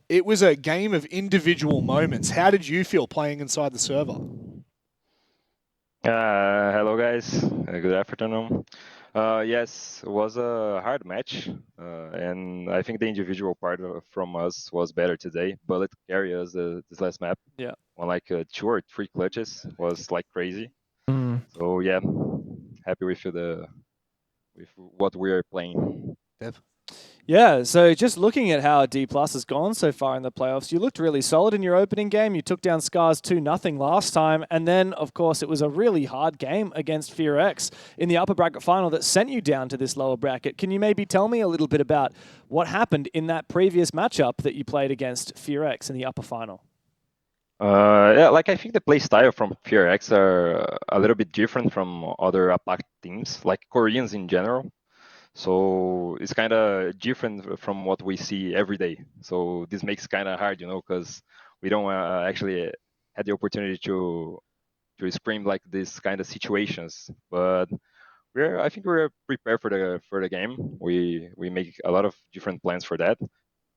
it was a game of individual moments. How did you feel playing inside the server? Hello guys, good afternoon. Yes, it was a hard match, and I think the individual part from us was better today. Bullet carried us this last map. On like 2 or 3 clutches was like crazy. So yeah, happy with what we are playing. Yeah, so just looking at how DPLUS has gone so far in the playoffs, you looked really solid in your opening game. You took down SCARZ 2-0 last time. And then, of course, it was a really hard game against FearX in the upper bracket final that sent you down to this lower bracket. Can you maybe tell me a little bit about what happened in that previous matchup that you played against FearX in the upper final? Yeah, like I think the play style from PRX are a little bit different from other APAC teams, like Koreans in general. So it's kind of different from what we see every day. So this makes kind of hard, because we don't actually had the opportunity to scream like this kind of situations. But I think we're prepared for the game. We make a lot of different plans for that,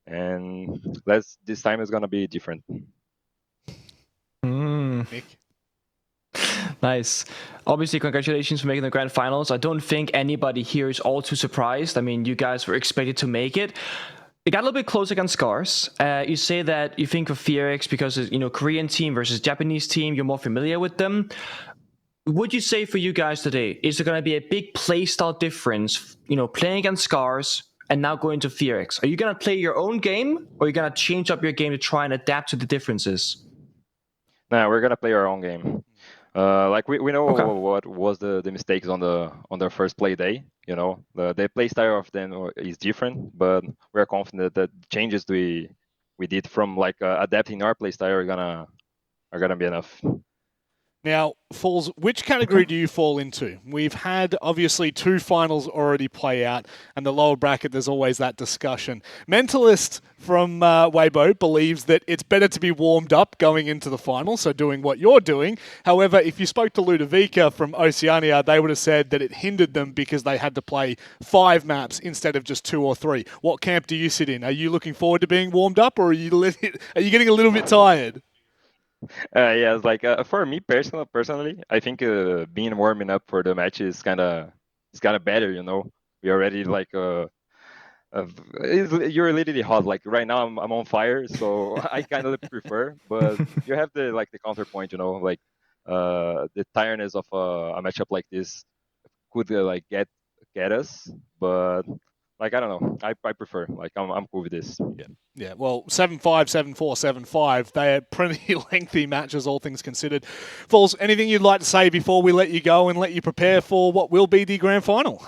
and this time is gonna be different. Nick. Nice. Obviously, congratulations for making the grand finals. I don't think anybody here is all too surprised. I mean, you guys were expected to make it. It got a little bit close against SCARZ. You say that you think of FearX because it's, Korean team versus Japanese team. You're more familiar with them. Would you say for you guys today, is there going to be a big playstyle difference, playing against SCARZ and now going to FearX? Are you going to play your own game, or are you going to change up your game to try and adapt to the differences? No, we're gonna play our own game. Like we know what was the mistakes on the first play day. The play style of them is different, but we're confident that the changes we did from like adapting our play style are gonna be enough. Now, Falls, which category do you fall into? We've had, obviously, 2 finals already play out, and the lower bracket, there's always that discussion. Mentalist from Weibo believes that it's better to be warmed up going into the final, so doing what you're doing. However, if you spoke to Ludovica from Oceania, they would have said that it hindered them because they had to play 5 maps instead of just 2 or 3. What camp do you sit in? Are you looking forward to being warmed up, or are you getting a little bit tired? Yeah, it's like for me personally, I think being warming up for the match is kind of better. We already like you're literally hot. Like right now, I'm on fire, so I kind of prefer. But you have the counterpoint. Like the tiredness of a matchup like this could like get us, but. Like, I don't know. I prefer. Like, I'm cool with this. Yeah. Well, 7-5, 7-4, 7-5. They are pretty lengthy matches, all things considered. Falls, anything you'd like to say before we let you go and let you prepare for what will be the grand final?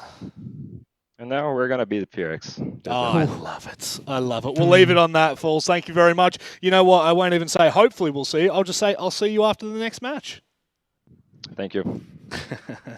And now we're going to be the PRX. Oh, I love it. I love it. We'll leave it on that, Falls. Thank you very much. You know what? I won't even say hopefully we'll see you. I'll just say I'll see you after the next match. Thank you.